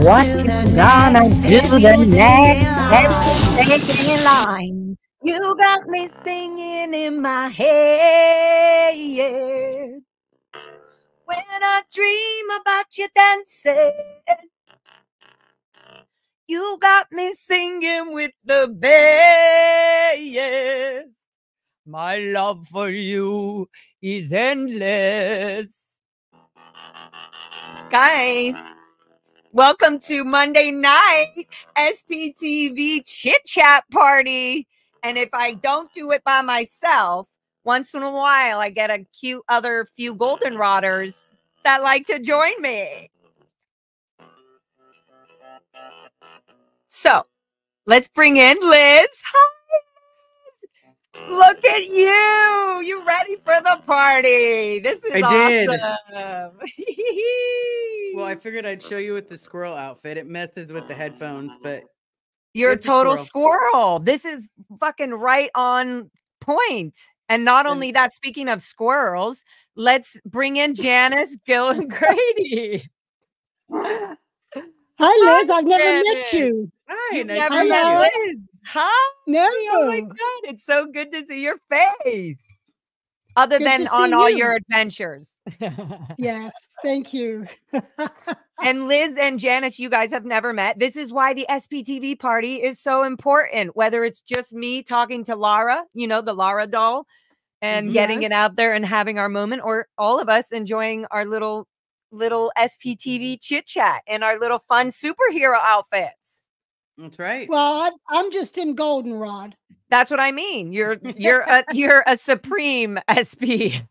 What you gonna do the next in line? You got me singing in my head. When I dream about you dancing, you got me singing with the bass. My love for you is endless. Guys, welcome to Monday night SPTV Chit Chat Party. And if I don't do it by myself, once in a while I get a cute other few goldenrodders that like to join me. So let's bring in Liz. Hi. Look at you. You ready for the party? This is awesome. Well, I figured I'd show you with the squirrel outfit. It messes with the headphones, but you're a total squirrel. This is fucking right on point. And not only that, speaking of squirrels, let's bring in Janice, Gil, and Grady. Hi, Liz. I've never met you. Hi, nice to meet you. Liz. Huh? No. Oh my God. It's so good to see your face. Other than on all your adventures. Yes, thank you. And Liz and Janice, you guys have never met. This is why the SPTV party is so important. Whether it's just me talking to Lara, you know, the Lara doll, and getting it out there and having our moment, or all of us enjoying our little SPTV chit chat and our little fun superhero outfits. That's right. Well, I'm just in goldenrod. That's what I mean. You're a supreme SP,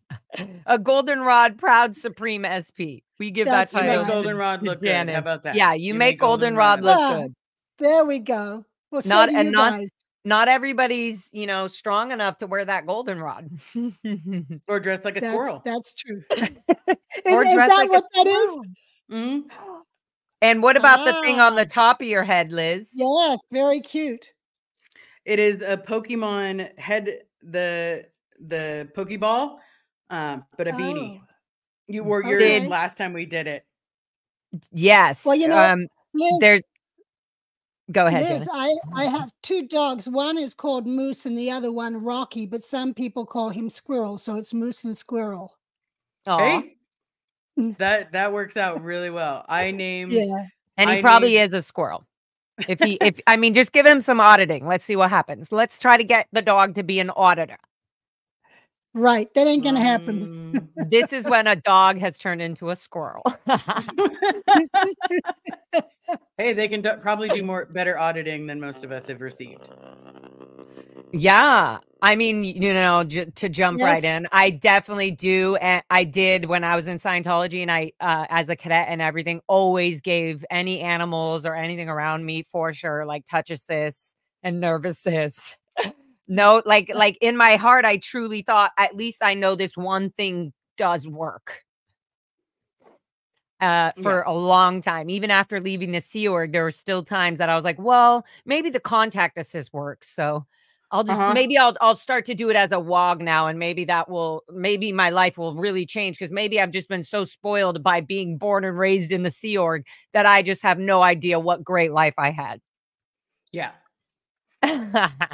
a goldenrod proud supreme SP. We give that title. Right. Goldenrod look good. How about that? Yeah, you make goldenrod look good. There we go. Well, so do you guys. Not everybody's, strong enough to wear that goldenrod. Or dress like a squirrel. That's true. Or is dress that like what a that squirrel. is? Mm-hmm. And what about the thing on the top of your head, Liz? Yes, very cute. It is a Pokemon head, the Pokeball, but a beanie. You wore yours last time we did it. Yes. Well, Liz, go ahead. Liz, I have two dogs. One is called Moose and the other one Rocky, but some people call him Squirrel, so it's Moose and Squirrel. Hey, that works out really well. And he probably is a squirrel. Just give him some auditing. Let's see what happens. Let's try to get the dog to be an auditor. Right. That ain't going to happen. This is when a dog has turned into a squirrel. Hey, they can probably do better auditing than most of us have received. Yeah. I mean, to jump right in, I definitely do. And I did when I was in Scientology, and I, as a cadet and everything, always gave any animals or anything around me for sure, like touch assist and nervous assist. No, like in my heart, I truly thought, at least I know this one thing does work. For a long time, even after leaving the Sea Org, there were still times that I was like, well, maybe the contact assist works. So I'll just, maybe I'll start to do it as a WOG now. And maybe maybe my life will really change. Cause maybe I've just been so spoiled by being born and raised in the Sea Org that I just have no idea what great life I had. Yeah.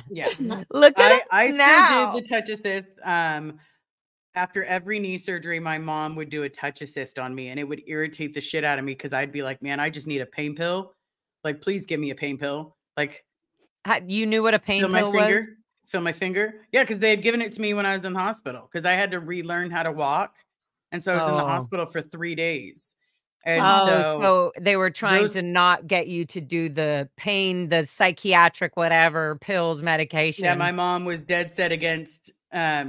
Yeah. Look at I now. Still did the touch assist. After every knee surgery, my mom would do a touch assist on me, and it would irritate the shit out of me because I'd be like, man, I just need a pain pill. Like, please give me a pain pill. Like, you knew what a pain pill was? Feel my finger. Yeah, because they had given it to me when I was in the hospital because I had to relearn how to walk. And so I was in the hospital for 3 days. And so they were trying to not get you to do the pain, the psychiatric, whatever, pills, medication. Yeah, my mom was dead set against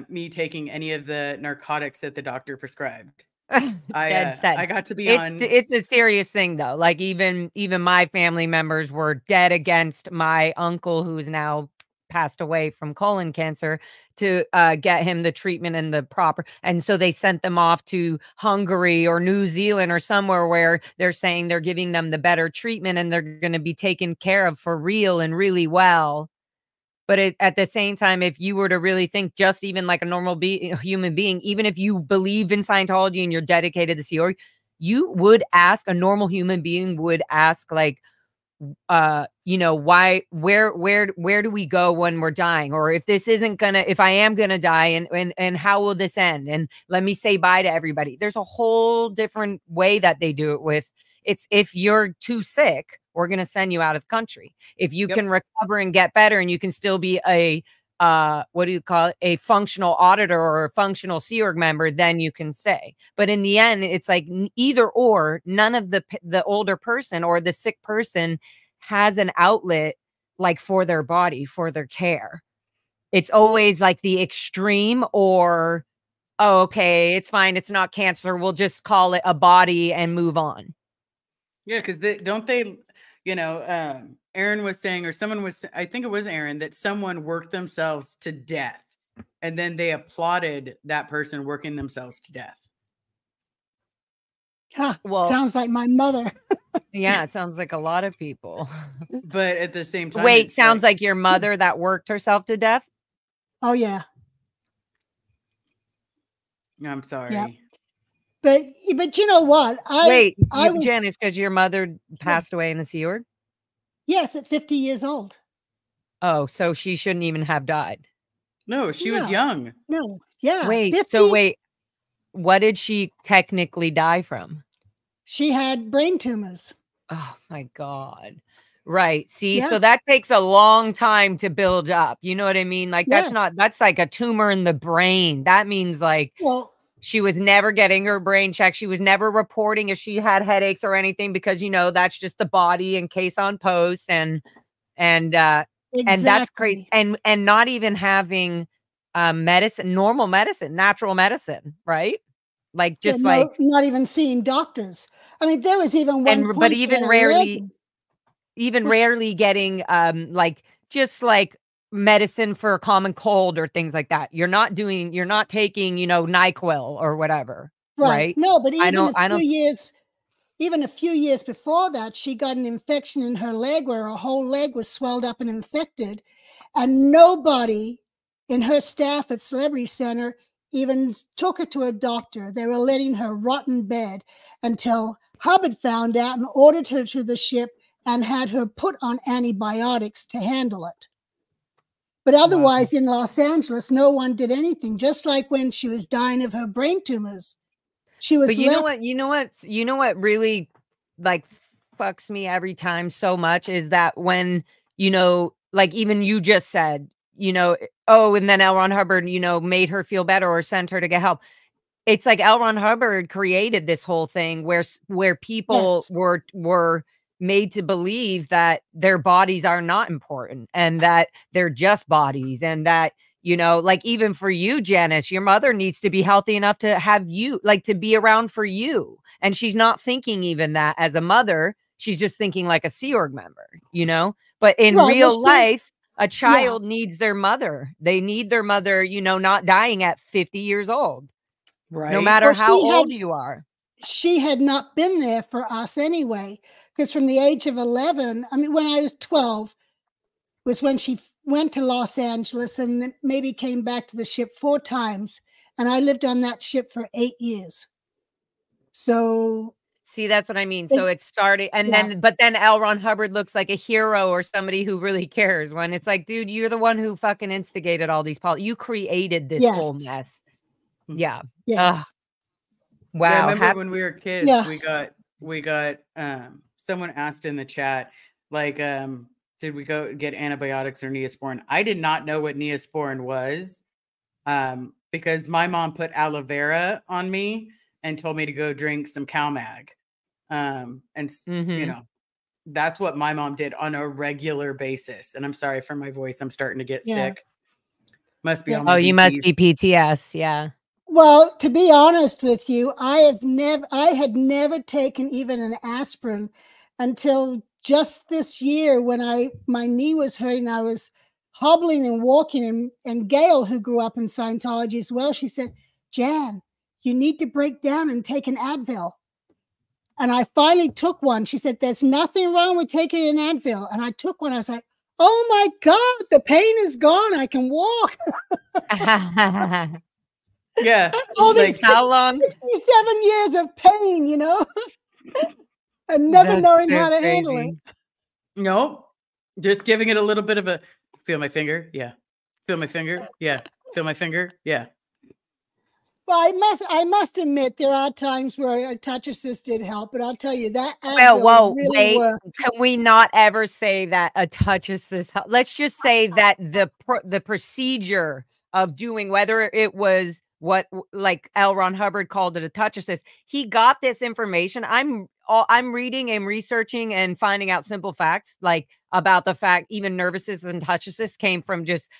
me taking any of the narcotics that the doctor prescribed. I got to be on. It's a serious thing though. Like even my family members were dead against my uncle, who's now passed away from colon cancer, to get him the treatment and the proper. And so they sent them off to Hungary or New Zealand or somewhere where they're saying they're giving them the better treatment and they're going to be taken care of for real and really well. But at the same time, if you were to really think just even like a normal human being, even if you believe in Scientology and you're dedicated to Sea Org, you would ask, a normal human being would ask, like, you know, where do we go when we're dying? Or if this isn't gonna, if I am gonna die, and how will this end? And let me say bye to everybody. There's a whole different way that they do it with, it's, if you're too sick, we're gonna send you out of the country. If you can recover and get better, and you can still be a what do you call it, a functional auditor or a functional Sea Org member, then you can stay. But in the end, it's like either or. None of the older person or the sick person has an outlet, like, for their body, for their care. It's always like the extreme, or, oh, okay, it's fine, it's not cancer, we'll just call it a body and move on. Yeah, because don't they, you know, Aaron was saying, or someone was, I think it was Aaron, that someone worked themselves to death, and then they applauded that person working themselves to death. Huh, Well, sounds like my mother. yeah, it sounds like a lot of people. But at the same time, Wait, sounds like your mother that worked herself to death? Oh yeah. I'm sorry. Yeah. But you know what? Wait, I was, Janice, because your mother passed away in the Sea Org? yes, at 50 years old. Oh, so she shouldn't even have died. No, she was No. young. No, yeah. Wait, 50, so wait, what did she technically die from? she had brain tumors. Oh my God. Right. See, Yeah. so that takes a long time to build up. You know what I mean? Like, that's Yes. not, that's like a tumor in the brain. That means, like, Well, she was never getting her brain checked. She was never reporting if she had headaches or anything, because, you know, that's just the body in case on post. And that's crazy. exactly. And not even having medicine, normal medicine, natural medicine, right? Like, Yeah, just no, like, not even seeing doctors. I mean, there was even one and point but she even had a rarely, leg. even Was- rarely getting like, just like medicine for a common cold or things like that. You're not taking, you know, NyQuil or whatever, Right. right? No, but I even don't, even a few years before that, she got an infection in her leg where her whole leg was swelled up and infected. And nobody in her staff at Celebrity Center even took her to a doctor. They were letting her rot in bed until Hubbard found out and ordered her to the ship and had her put on antibiotics to handle it. But otherwise, in Los Angeles, no one did anything. Just like when she was dying of her brain tumors, she was but you know left. what, you know what really, like, fucks me every time so much is that when, you know, like, even you just said, you know, oh, and then L. Ron Hubbard, you know, made her feel better or sent her to get help. It's like L. Ron Hubbard created this whole thing where people Yes. were made to believe that their bodies are not important, and that they're just bodies, and that, you know, like, even for you, Janice, your mother needs to be healthy enough to have you, like, to be around for you. And she's not thinking even that as a mother. She's just thinking like a Sea Org member, you know? But in Right. Well, real life, a yeah. child needs their mother. They need their mother, you know, not dying at 50 years old, no Right. matter Well, how old you are. she had not been there for us anyway, because from the age of 11, I mean, when I was 12, was when she went to Los Angeles and then maybe came back to the ship 4 times. And I lived on that ship for 8 years. So, See, that's what I mean. it, So it started, and yeah, but then L. Ron Hubbard looks like a hero or somebody who really cares, when it's like, dude, you're the one who fucking instigated all these you created this whole yes, mess. Yeah. yes, Yeah, I Wow. remember when we were kids, yeah. we got someone asked in the chat, like, did we go get antibiotics or Neosporin? I did not know what Neosporin was, because my mom put aloe vera on me and told me to go drink some CalMag. And you know, that's what my mom did on a regular basis. And I'm sorry for my voice, I'm starting to get Yeah. sick. Must be Yeah. on my Oh, you must BPs. be PTS. Yeah. Well, to be honest with you, I had never taken even an aspirin until just this year when my knee was hurting. I was hobbling and walking, and Gail, who grew up in Scientology as well, she said, Jan, you need to break down and take an Advil. And I finally took one. She said, there's nothing wrong with taking an Advil. And I took one. I was like, oh my God, the pain is gone. I can walk. Yeah. All Like, these How long? 67 years of pain, you know, and never That's knowing so how to handle it. crazy. nope. Just giving it a little bit of a feel my finger. Yeah. Feel my finger. Yeah. Feel my finger. Yeah. Well, I must admit there are times where a touch assist did help, but I'll tell you that Well, Advil whoa, really wait. worked. Can we not ever say that a touch assist? Let's just say that the procedure of doing, whether it was what like L. Ron Hubbard called it a touch assist, he got this information. I'm reading and researching and finding out simple facts like about the fact even nervous systems and touch assists came from just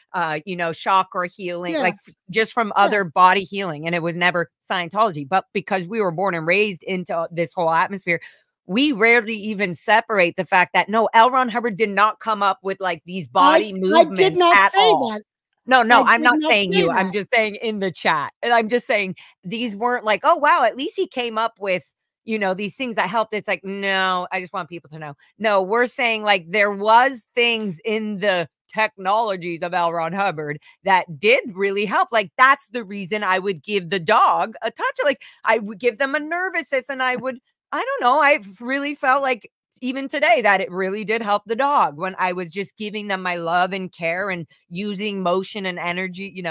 chakra healing, Yeah. like just from other body healing, and it was never Scientology. But because we were born and raised into this whole atmosphere, we rarely even separate the fact that no, L. Ron Hubbard did not come up with like these body movements I did not at say all. that. No, I I'm did not not saying say you. I'm that. just saying in the chat. And I'm just saying these weren't like, oh, wow, at least he came up with, these things that helped. It's like, no, I just want people to know. No, we're saying like there was things in the technologies of L. Ron Hubbard that did really help. Like that's the reason I would give the dog a touch. Like I would give them a nervous system, and I don't know. I've really felt like even today that it really did help the dog when I was just giving them my love and care and using motion and energy,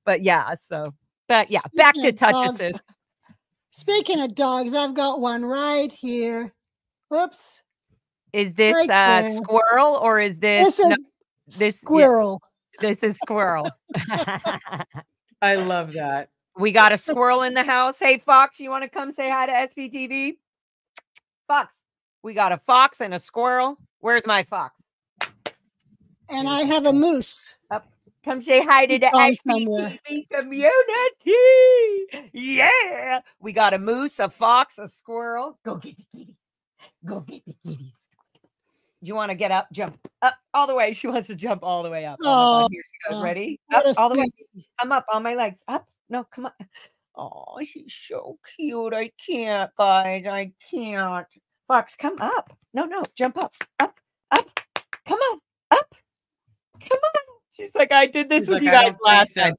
but yeah, back to touch assist. Speaking of dogs, I've got one right here. Whoops. Is this Right there. squirrel or is this squirrel? This is squirrel. I love that. We got a squirrel in the house. Hey, Fox, you want to come say hi to SPTV? Fox. We got a fox and a squirrel. Where's my fox? And I have a moose. Come say hi to He's the gone SPTV community. Yeah. We got a moose, a fox, a squirrel. Go get the kitties. Go get the kitties. You want to get up? Jump up all the way. She wants to jump all the way up. Oh my God. Here she goes. Ready? Up all the way. Come up on my legs. Up. No, come on. Oh, she's so cute. I can't, guys. I can't. Fox, come up. No, jump up. Up. Come on. Up. Come on. She's like, I did this with you guys last time.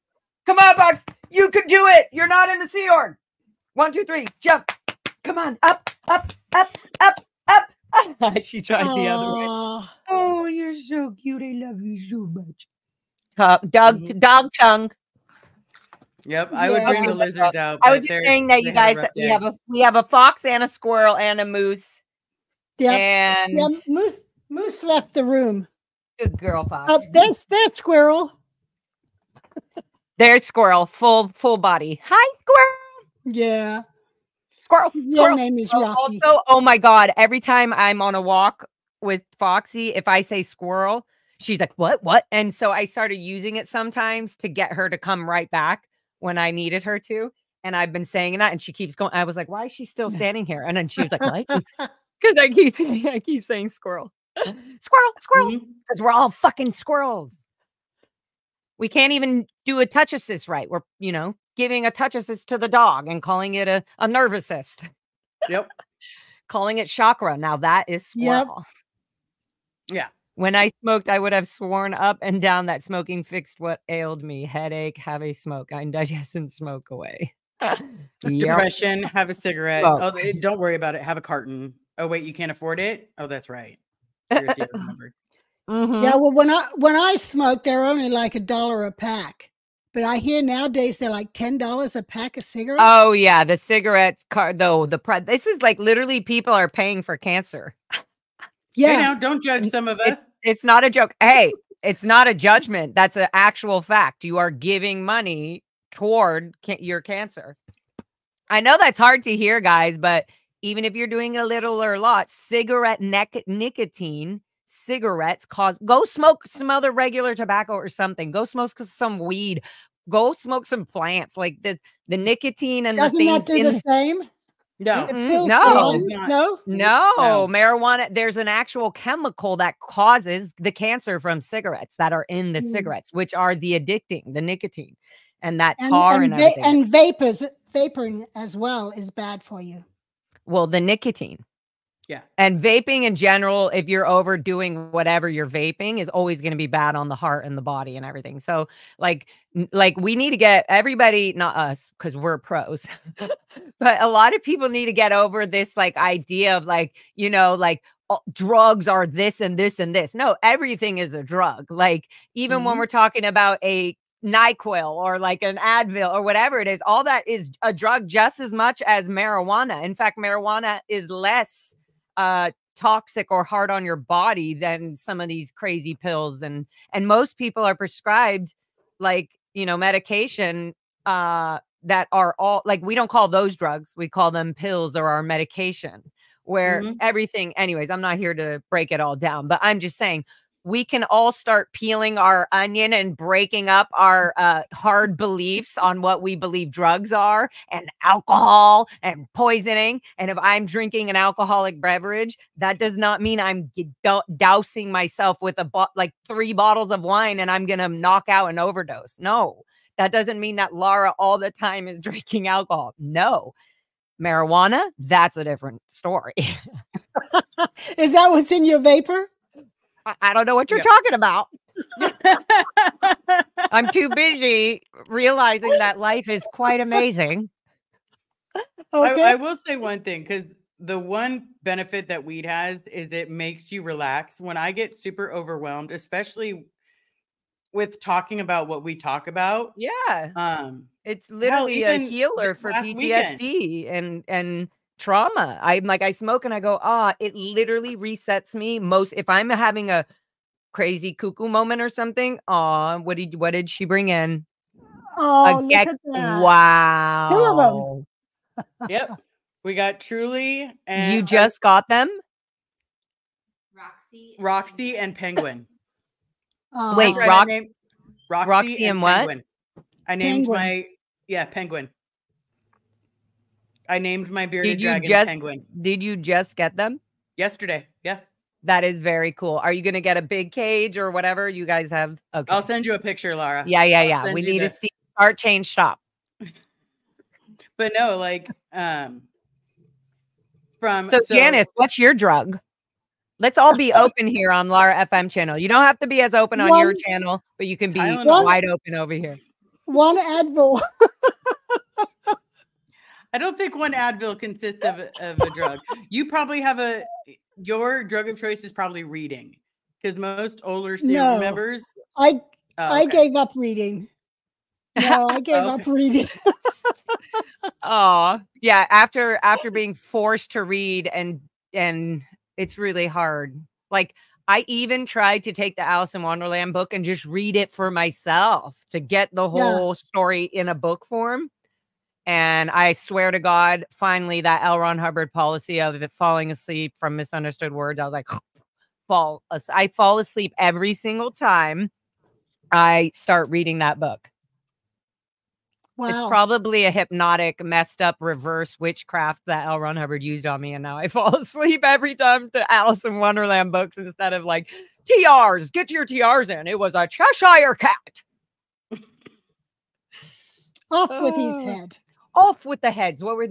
Come on, Fox. You can do it. You're not in the Sea Org. 1, 2, 3. Jump. Come on. Up. She tried the other way. Oh, you're so cute. I love you so much. Dog tongue. Yep, I would bring the lizards out. I was just saying that you guys, we have a fox and a squirrel and a moose. Yeah, and moose left the room. Good girl, Fox. There's squirrel. There's squirrel, full body. Hi, squirrel. Yeah. Squirrel. Your name is Rocky. Also, oh my God, every time I'm on a walk with Foxy, if I say squirrel, she's like, what? And so I started using it sometimes to get her to come right back when I needed her to. And I've been saying that, and she keeps going. I was like, why is she still standing here? And then she was like, what? Because I keep saying squirrel. Squirrel. Because we're all fucking squirrels. We can't even do a touch assist right. We're, giving a touch assist to the dog and calling it a nerve assist. Yep. Calling it chakra. Now that is squirrel. Yep. Yeah. When I smoked, I would have sworn up and down that smoking fixed what ailed me. Headache, have a smoke. Indigestion, smoke away. Depression, have a cigarette. Smoke. Oh, don't worry about it. Have a carton. Oh, wait, you can't afford it? Oh, that's right. Yeah, well, when I smoked, they're only like $1 a pack. But I hear nowadays they're like $10 a pack of cigarettes. Oh, yeah. The cigarette card, though, this is like literally people are paying for cancer. Yeah. Hey, now, don't judge some of us. It's not a joke. Hey, it's not a judgment. That's an actual fact. You are giving money toward your cancer. I know that's hard to hear, guys, but even if you're doing a little or a lot, cigarette nicotine, cigarettes go smoke some other regular tobacco or something. Go smoke some weed. Go smoke some plants. Like the nicotine and doesn't the things that do the same? No. Marijuana. There's an actual chemical that causes the cancer from cigarettes that are in the cigarettes, which are the nicotine and that tar and everything. And vaporing as well is bad for you. Well, the nicotine. Yeah. And vaping in general, if you're overdoing whatever you're vaping, is always going to be bad on the heart and the body and everything. So like we need to get everybody, not us, because we're pros, but a lot of people need to get over this like idea of like, you know, like drugs are this and this and this. No, everything is a drug. Like even when we're talking about a NyQuil or like an Advil or whatever it is, all that is a drug just as much as marijuana. In fact, marijuana is less toxic or hard on your body than some of these crazy pills. And most people are prescribed like, you know, medication that are all like, we don't call those drugs. We call them pills or our medication where everything, anyways, I'm not here to break it all down, but I'm just saying we can all start peeling our onion and breaking up our hard beliefs on what we believe drugs are and alcohol and poisoning. And if I'm drinking an alcoholic beverage, that does not mean I'm dousing myself with like 3 bottles of wine and I'm going to knock out an overdose. No, that doesn't mean that Laura all the time is drinking alcohol. No. Marijuana, that's a different story. Is that what's in your vapor? I don't know what you're talking about. I'm too busy realizing that life is quite amazing. Okay. I will say one thing, because the one benefit that weed has is it makes you relax. When I get super overwhelmed, especially with talking about what we talk about. Yeah. It's literally a healer for PTSD and trauma. I'm like, I smoke and I go, it literally resets me. If I'm having a crazy cuckoo moment or something, what did she bring in? Oh, look at that. Wow. 2 of them. Yep. We got Truly and you just got them? Roxy and Penguin. Wait, right, Roxy and what? Penguin. I named Penguin. I named my bearded dragon Penguin. Did you just get them? Yesterday. Yeah. That is very cool. Are you going to get a big cage or whatever you guys have? Okay. I'll send you a picture, Laura. Yeah. We need to see start, change, stop. But no, like, So Janice, what's your drug? Let's all be open here on Laura FM channel. You don't have to be as open on your channel, but you can be wide open over here. 1 Advil. I don't think 1 Advil consists of a drug. You probably have your drug of choice is probably reading, because most older series members. I gave up reading. No, I gave up reading. Oh, yeah. After being forced to read and it's really hard. Like I even tried to take the Alice in Wonderland book and just read it for myself to get the whole story in a book form. And I swear to God, finally that L. Ron Hubbard policy of it falling asleep from misunderstood words. I was like, I fall asleep every single time I start reading that book. Wow. It's probably a hypnotic, messed up reverse witchcraft that L. Ron Hubbard used on me. And now I fall asleep every time to Alice in Wonderland books instead of like, TRs, get your TRs in. It was a Cheshire cat. Off with his head. Off with the heads. What were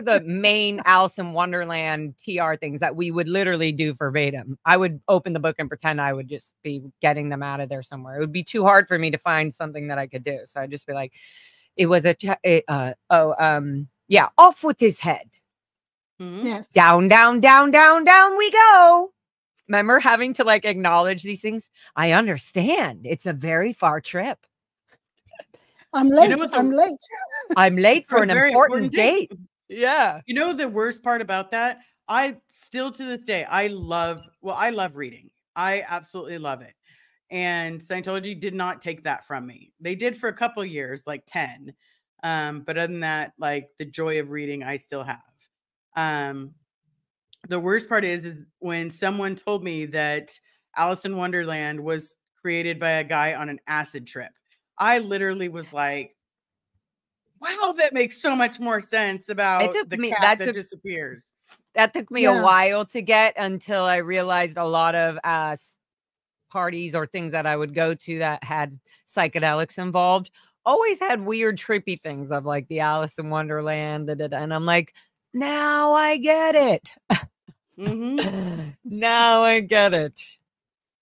the main Alice in Wonderland TR things that we would literally do verbatim? I would open the book and pretend I would just be getting them out of there somewhere. It would be too hard for me to find something that I could do. So I'd just be like, it was off with his head. Yes. Down, down, down, down, down we go. Remember having to like acknowledge these things? I understand. It's a very far trip. I'm late. I'm late for an important date. Yeah. You know the worst part about that? I still to this day, I love reading. I absolutely love it. And Scientology did not take that from me. They did for a couple years, like 10. But other than that, like the joy of reading, I still have. The worst part is when someone told me that Alice in Wonderland was created by a guy on an acid trip. I literally was like, wow, that makes so much more sense about the cat that disappears. That took me a while to get until I realized a lot of parties or things that I would go to that had psychedelics involved always had weird trippy things of like the Alice in Wonderland and I'm like, now I get it. Now I get it.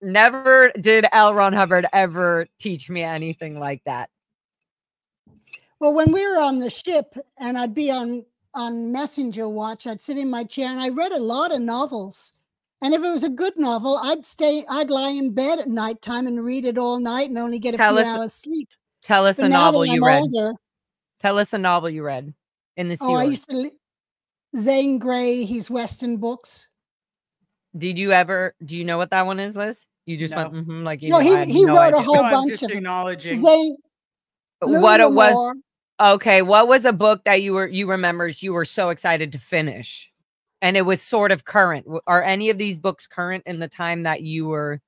Never did L. Ron Hubbard ever teach me anything like that. Well, when we were on the ship and I'd be on messenger watch, I'd sit in my chair and I read a lot of novels. And if it was a good novel, I'd lie in bed at nighttime and read it all night and only get a few hours sleep. Tell us a novel you read. Tell us a novel you read in the Sea Org. I used to Zane Grey, his Western books. Do you know what that one is, Liz? You just went like you know. He wrote a whole bunch just of acknowledging Zane. What it was. Okay, what was a book that you remember you were so excited to finish? And it was sort of current. Are any of these books current in the time that you were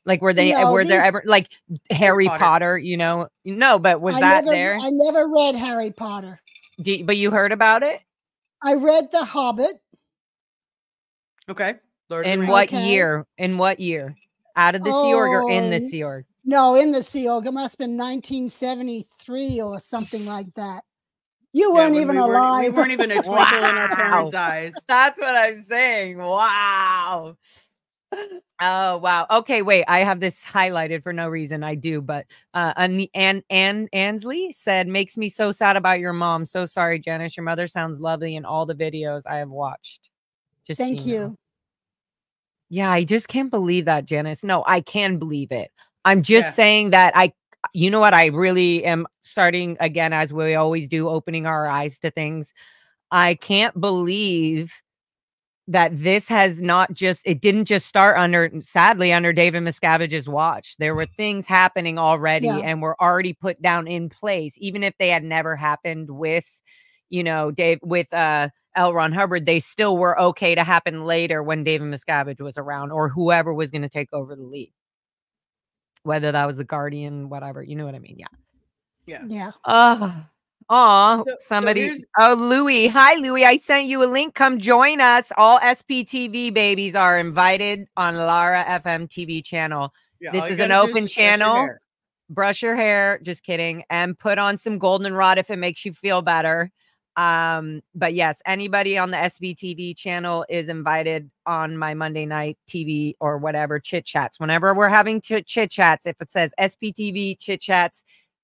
like, were there ever like Harry Potter, you know? No, but was there? I never read Harry Potter. But you heard about it? I read The Hobbit. Okay. In what year? In what year? Out of the Sea Org or in the Sea Org? No, in the Sea Org. It must have been 1973 or something like that. You weren't even alive. We weren't even a twinkle in our parents' eyes. That's what I'm saying. Wow. Oh, wow. Okay, wait. I have this highlighted for no reason. I do, but Ansley said, makes me so sad about your mom. So sorry, Janice. Your mother sounds lovely in all the videos I have watched. Just Thank you. Yeah, I just can't believe that, Janice. No, I can believe it. I'm just saying that you know what? I really am starting again, as we always do, opening our eyes to things. I can't believe that this has it didn't just start sadly under David Miscavige's watch. There were things happening already and were already put down in place. Even if they had never happened with, L. Ron Hubbard, they still were okay to happen later when David Miscavige was around or whoever was going to take over the lead. Whether that was the Guardian, whatever, you know what I mean? Yeah. Somebody. Louie. Hi, Louie. I sent you a link. Come join us. All SPTV babies are invited on Lara FM TV channel. Yeah, this is an open channel. Brush your hair. Just kidding. And put on some goldenrod if it makes you feel better. But yes, anybody on the SPTV channel is invited on my Monday night TV or whatever chit chats. Whenever we're having chit chats, if it says SPTV Chit Chats,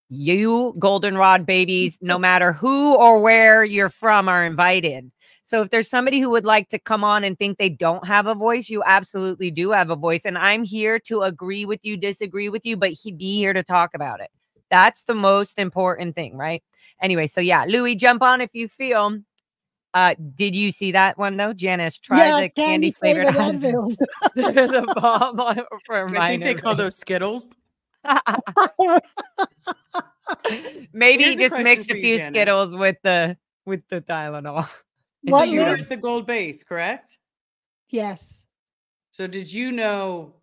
you goldenrod babies, no matter who or where you're from, are invited. So if there's somebody who would like to come on and think they don't have a voice, you absolutely do have a voice. And I'm here to agree with you, disagree with you, but be here to talk about it. That's the most important thing, right? Anyway, so yeah, Louis, jump on if you feel. Did you see that one though? Janice, try the candy flavored Advils. The bomb for mine. I think they call those Skittles. Maybe just mixed a few Skittles with the Tylenol. What you were at the gold base, correct? Yes. So did you know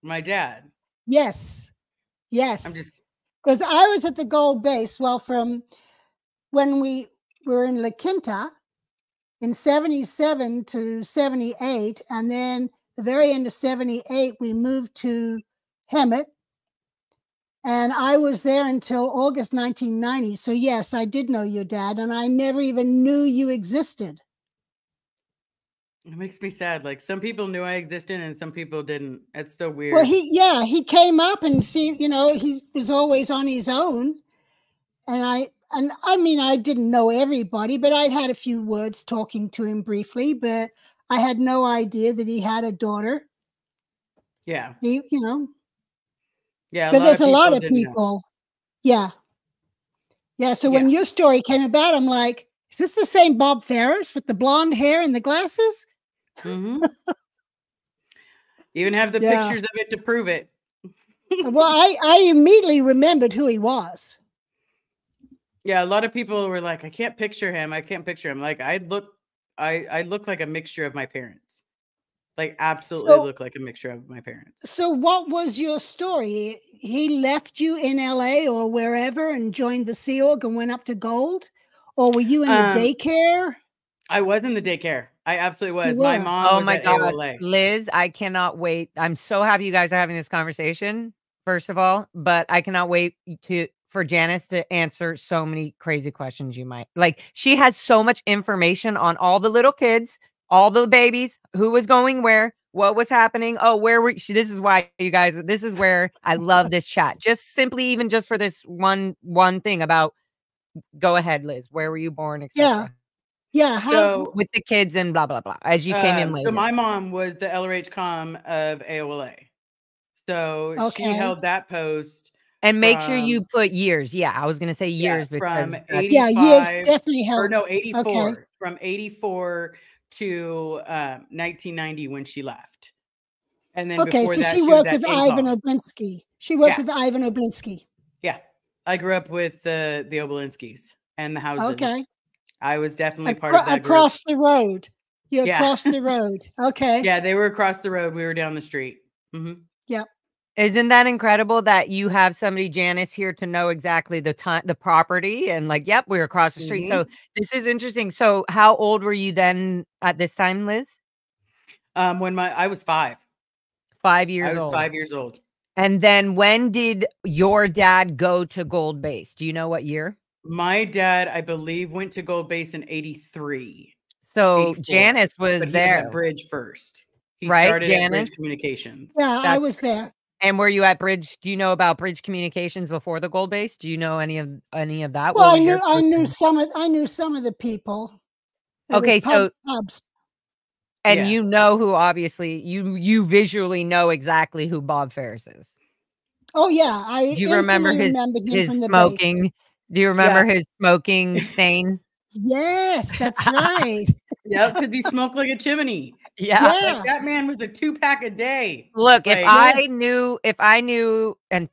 my dad? Yes. Because I was at the gold base. Well, from when we were in La Quinta in 77 to 78, and then the very end of 78, we moved to Hemet. And I was there until August 1990. So yes, I did know your dad, and I never even knew you existed. It makes me sad. Like some people knew I existed and some people didn't. It's so weird. Well, he came up and he was always on his own. And I mean, I didn't know everybody, but I'd had a few words talking to him briefly, but I had no idea that he had a daughter. Yeah. Yeah. But there's a lot of people. Yeah. Yeah. So when your story came about, I'm like, is this the same Bob Ferris with the blonde hair and the glasses? Mm-hmm. Even have the pictures of it to prove it. Well, I immediately remembered who he was. Yeah, a lot of people were like, I can't picture him. Like I look like a mixture of my parents. Like absolutely look like a mixture of my parents. So what was your story? He left you in LA or wherever and joined the Sea Org and went up to gold? Or were you in the daycare? I was in the daycare. I absolutely was. My mom was at AOLA. Liz, I cannot wait. I'm so happy you guys are having this conversation, first of all, but I cannot wait for Janice to answer so many crazy questions you might. Like, she has so much information on all the little kids all the babies, who was going where, what was happening. Oh, where were this is why you guys, this is where I love this chat. Just simply, even just for this one thing about, go ahead, Liz, where were you born, etc. Yeah. How? So With the kids and blah, blah, blah, as you came in later. so my mom was the LRH comm of AOLA. So she Okay. held that post. And make sure you put years. Yeah, I was going to say years because from 85, yeah, years definitely help. or no, 84. Okay. From 84 to 1990 when she left. And then Okay, before so that, she was worked at with INCOM. Ivan Oblinski. She worked Yeah. with Ivan Oblinski. Yeah. I grew up with the Obolinskis and the houses. Okay. I was definitely part of that across group. the road. You're Yeah. across the road. Okay. Yeah, they were across the road. We were down the street. Yep. Isn't that incredible that you have somebody, Janice, here to know exactly the time, the property, and like, yep, we're across the street. So this is interesting. So how old were you then at this time, Liz? When I was 5. 5 years old. I was 5 years old. And then when did your dad go to Gold Base? Do you know what year? My dad, I believe, went to Gold Base in 83. So 84. Janice was But he there. was at Bridge first. He Right, started at Janice? Bridge Communications. Yeah, I was there. And were you at Bridge? Do you know about Bridge Communications before the Gold Base? Do you know any of that? Well, What was I knew some of the people. It Okay, was so pubs. and Yeah. you know who, obviously you visually know exactly who Bob Ferris is. Oh yeah, I Do you remember remembered him his from the smoking? base. Do you remember his smoking stain? Yes, that's right. Yep, because he smoked like a chimney. Yeah. Like that man was a 2-pack a day. Look, Like, if I knew, and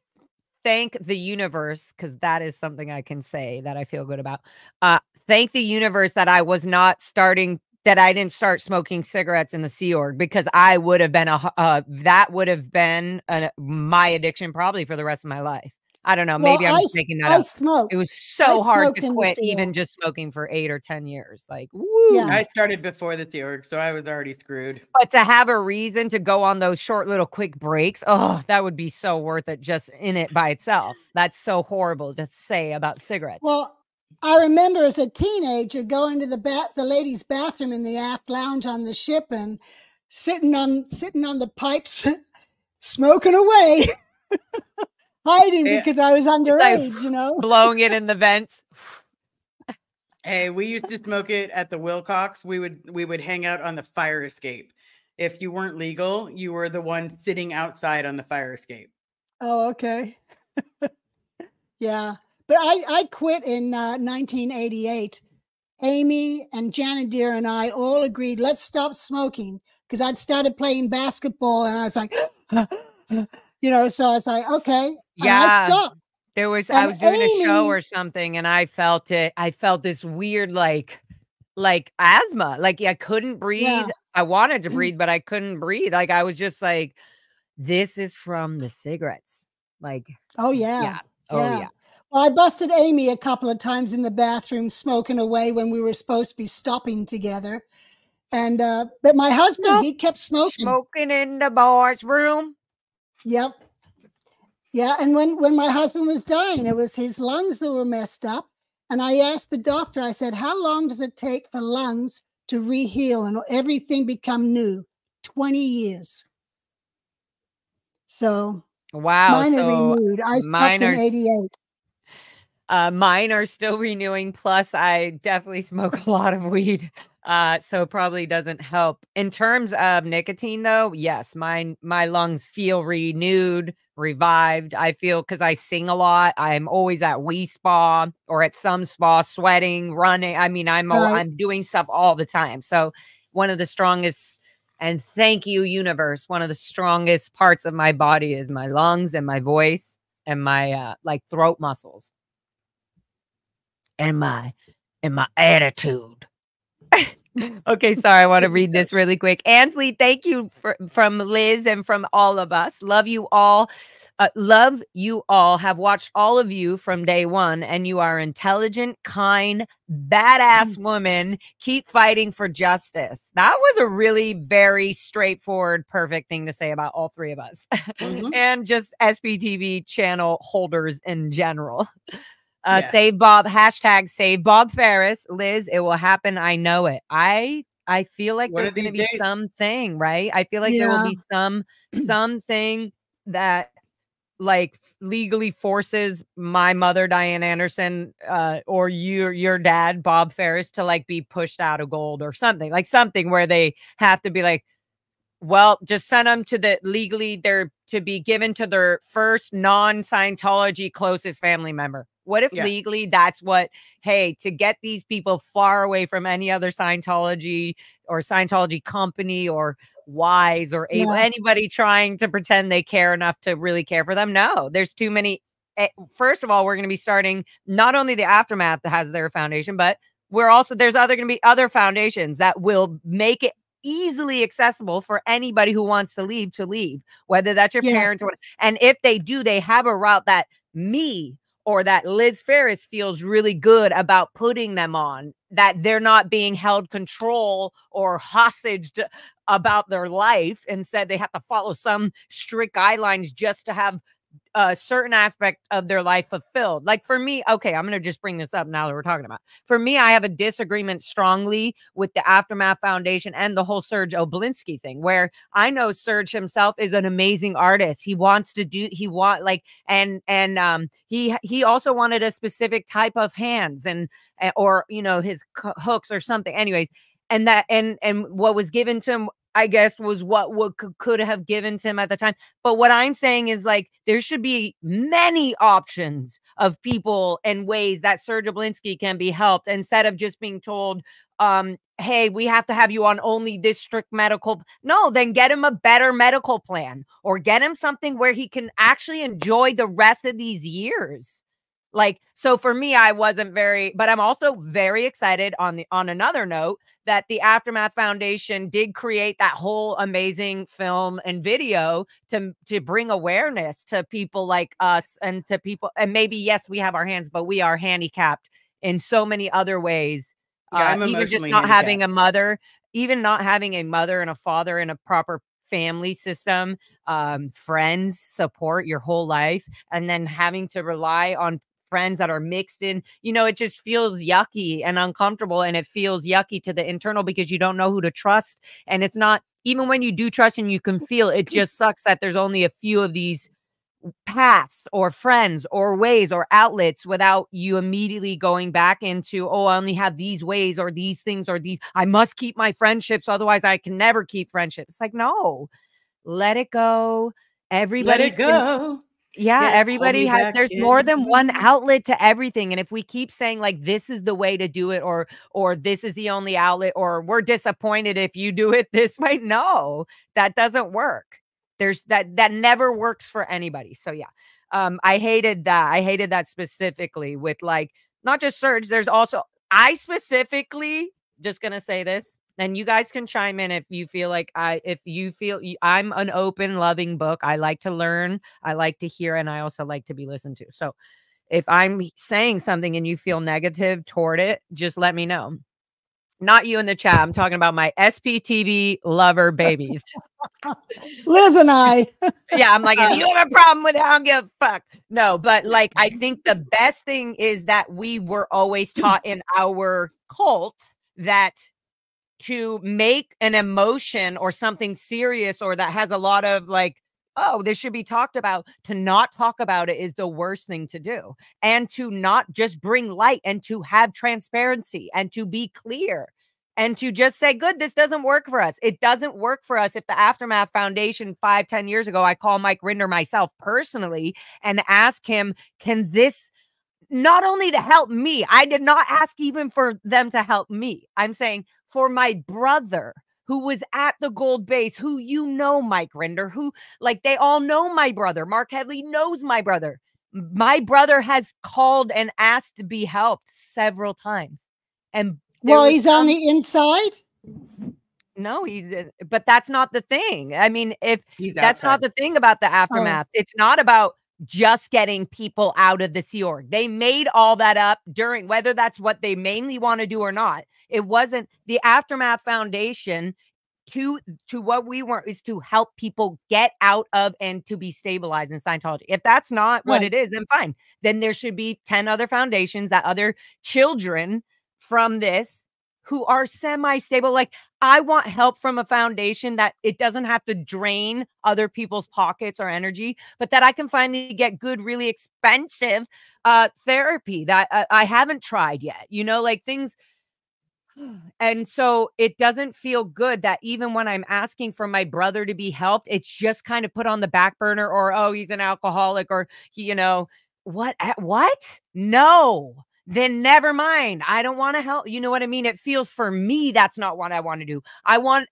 thank the universe, because that is something I can say that I feel good about. Thank the universe that I didn't start smoking cigarettes in the Sea Org, because I would have been that would have been my addiction probably for the rest of my life. I don't know. Maybe I'm just making that up. Smoked. It was so hard to in the quit, Sea even Org. just smoking for 8 or 10 years. Like, woo. Yeah. I started before the Sea Org, so I was already screwed. But to have a reason to go on those short little quick breaks, oh, that would be so worth it just in it by itself. That's so horrible to say about cigarettes. Well, I remember as a teenager going to the ladies' bathroom in the aft lounge on the ship and sitting on the pipes, smoking away, hiding because I was underage, you know, blowing it in the vents. Hey, we used to smoke it at the Wilcox. We would hang out on the fire escape. If you weren't legal, you were the one sitting outside on the fire escape. Oh, okay. Yeah. But I quit in 1988. Amy and Janet Deere and I all agreed, let's stop smoking, because I'd started playing basketball and I was like, you know, so I was like, okay. Yeah. And I stopped. I was doing Amy, a show or something, and I felt it. I felt this weird, like asthma. Like I couldn't breathe. Yeah. I wanted to breathe, but I couldn't breathe. Like I was just like, this is from the cigarettes. Like, oh yeah. Yeah. Oh yeah. Well, I busted Amy a couple of times in the bathroom smoking away when we were supposed to be stopping together. And but my husband, he kept smoking. Smoking in the boys' room. Yep. Yeah, and when my husband was dying, it was his lungs that were messed up. And I asked the doctor, I said, how long does it take for lungs to reheal and everything become new? 20 years. So wow. Mine are renewed. I stopped in 88. Mine are still renewing. Plus, I definitely smoke a lot of weed. So it probably doesn't help. In terms of nicotine, though, yes, my lungs feel renewed, revived. I feel, because I sing a lot. I'm always at Wee Spa or at some spa, sweating, running. I mean, I'm doing stuff all the time. So one of the strongest, and thank you, universe, one of the strongest parts of my body is my lungs and my voice and my like throat muscles and my attitude. Okay, sorry, I want to read this really quick. Ansley, thank you from Liz and from all of us. Love you all. Love you all. Have watched all of you from day one, and you are intelligent, kind, badass woman. Keep fighting for justice. That was a really very straightforward, perfect thing to say about all three of us. And just SPTV channel holders in general. Yes. Save Bob, hashtag save Bob Ferris. Liz, it will happen. I know it. I I feel like One there's of going to these be days. something, right? I feel like there will Yeah. be something that like legally forces my mother, Diane Anderson, or your dad, Bob Ferris, to like be pushed out of gold or something, like something where they have to be like, well, just send them to the legally, they're to be given to their first non-Scientology closest family member. What if Yeah. legally that's what, hey, to get these people far away from any other Scientology or Scientology company or wise or able, Yeah. anybody trying to pretend they care enough to really care for them? No, there's too many. First of all, we're going to be starting not only the Aftermath that has their foundation, but there's going to be other foundations that will make it easily accessible for anybody who wants to leave, whether that's your Yes. parents or what. And if they do, they have a route that me or that Liz Ferris feels really good about putting them on, that they're not being held control or hostage about their life and said they have to follow some strict guidelines just to have a certain aspect of their life fulfilled. Like for me, okay, I'm going to just bring this up now that we're talking about. For me, I have a disagreement strongly with the Aftermath Foundation and the whole Serge Oblinsky thing, where I know Serge himself is an amazing artist. He wants to do, he also wanted a specific type of hands or, you know, his hooks or something. Anyways, and what was given to him, I guess, was what could have given to him at the time. But what I'm saying is like there should be many options of people and ways that Serge Oblinsky can be helped instead of just being told, hey, we have to have you on only this strict medical. No, then get him a better medical plan or get him something where he can actually enjoy the rest of these years. Like, so for me, I wasn't but I'm also very excited on another note that the Aftermath Foundation did create that whole amazing film and video to bring awareness to people like us and to people. And maybe, yes, we have our hands, but we are handicapped in so many other ways. Yeah, I'm even just emotionally not having handicapped. a mother, even not having a mother and a father in a proper family system, friends, support your whole life, and then having to rely on friends that are mixed in, you know, it just feels yucky and uncomfortable, and it feels yucky to the internal because you don't know who to trust. And it's not, even when you do trust and you can feel, it just sucks that there's only a few of these paths or friends or ways or outlets without you immediately going back into, oh, I only have these ways or these things or these, I must keep my friendships, otherwise I can never keep friendships. It's like, no, let it go. Let Everybody it go. yeah, Yeah, pull everybody me has, back there's more in. than one outlet to everything. And if we keep saying like this is the way to do it, or this is the only outlet, or we're disappointed if you do it this way, no, that doesn't work. There's that never works for anybody. So yeah. I hated that. I hated that specifically with like not just Serge. There's also, I specifically just gonna say this, and you guys can chime in if you feel like I'm an open, loving book. I like to learn, I like to hear, and I also like to be listened to. So if I'm saying something and you feel negative toward it, just let me know. Not you in the chat. I'm talking about my SPTV lover babies. Liz and I. Yeah, I'm like, if you have a problem with it, I don't give a fuck. No, but like, I think the best thing is that we were always taught in our cult that to make an emotion or something serious or that has a lot of like, oh, this should be talked about, to not talk about it is the worst thing to do. And to not just bring light and to have transparency and to be clear and to just say, good, this doesn't work for us. It doesn't work for us. If the Aftermath Foundation 5-10 years ago, I call Mike Rinder myself personally and ask him, can this not only to help me, I did not ask even for them to help me. I'm saying for my brother who was at the gold base, who, you know, Mike Rinder, who, like, they all know my brother. Mark Headley knows my brother. My brother has called and asked to be helped several times. And well, he's on the inside. No, but that's not the thing. I mean, if He's that's outside. not the thing about the Aftermath, it's not about just getting people out of the Sea Org. They made all that up during, whether that's what they mainly want to do or not. It wasn't the Aftermath Foundation to what we want is to help people get out of and to be stabilized in Scientology. If that's not what it is, then fine. Then there should be 10 other foundations that other children from this who are semi-stable. Like, I want help from a foundation that it doesn't have to drain other people's pockets or energy, but that I can finally get good, really expensive therapy that I haven't tried yet, you know, like things. And so it doesn't feel good that even when I'm asking for my brother to be helped, it's just kind of put on the back burner, or, oh, he's an alcoholic, or, you know, what? No, then never mind. I don't want to help. You know what I mean? It feels, for me, that's not what I want to do. I want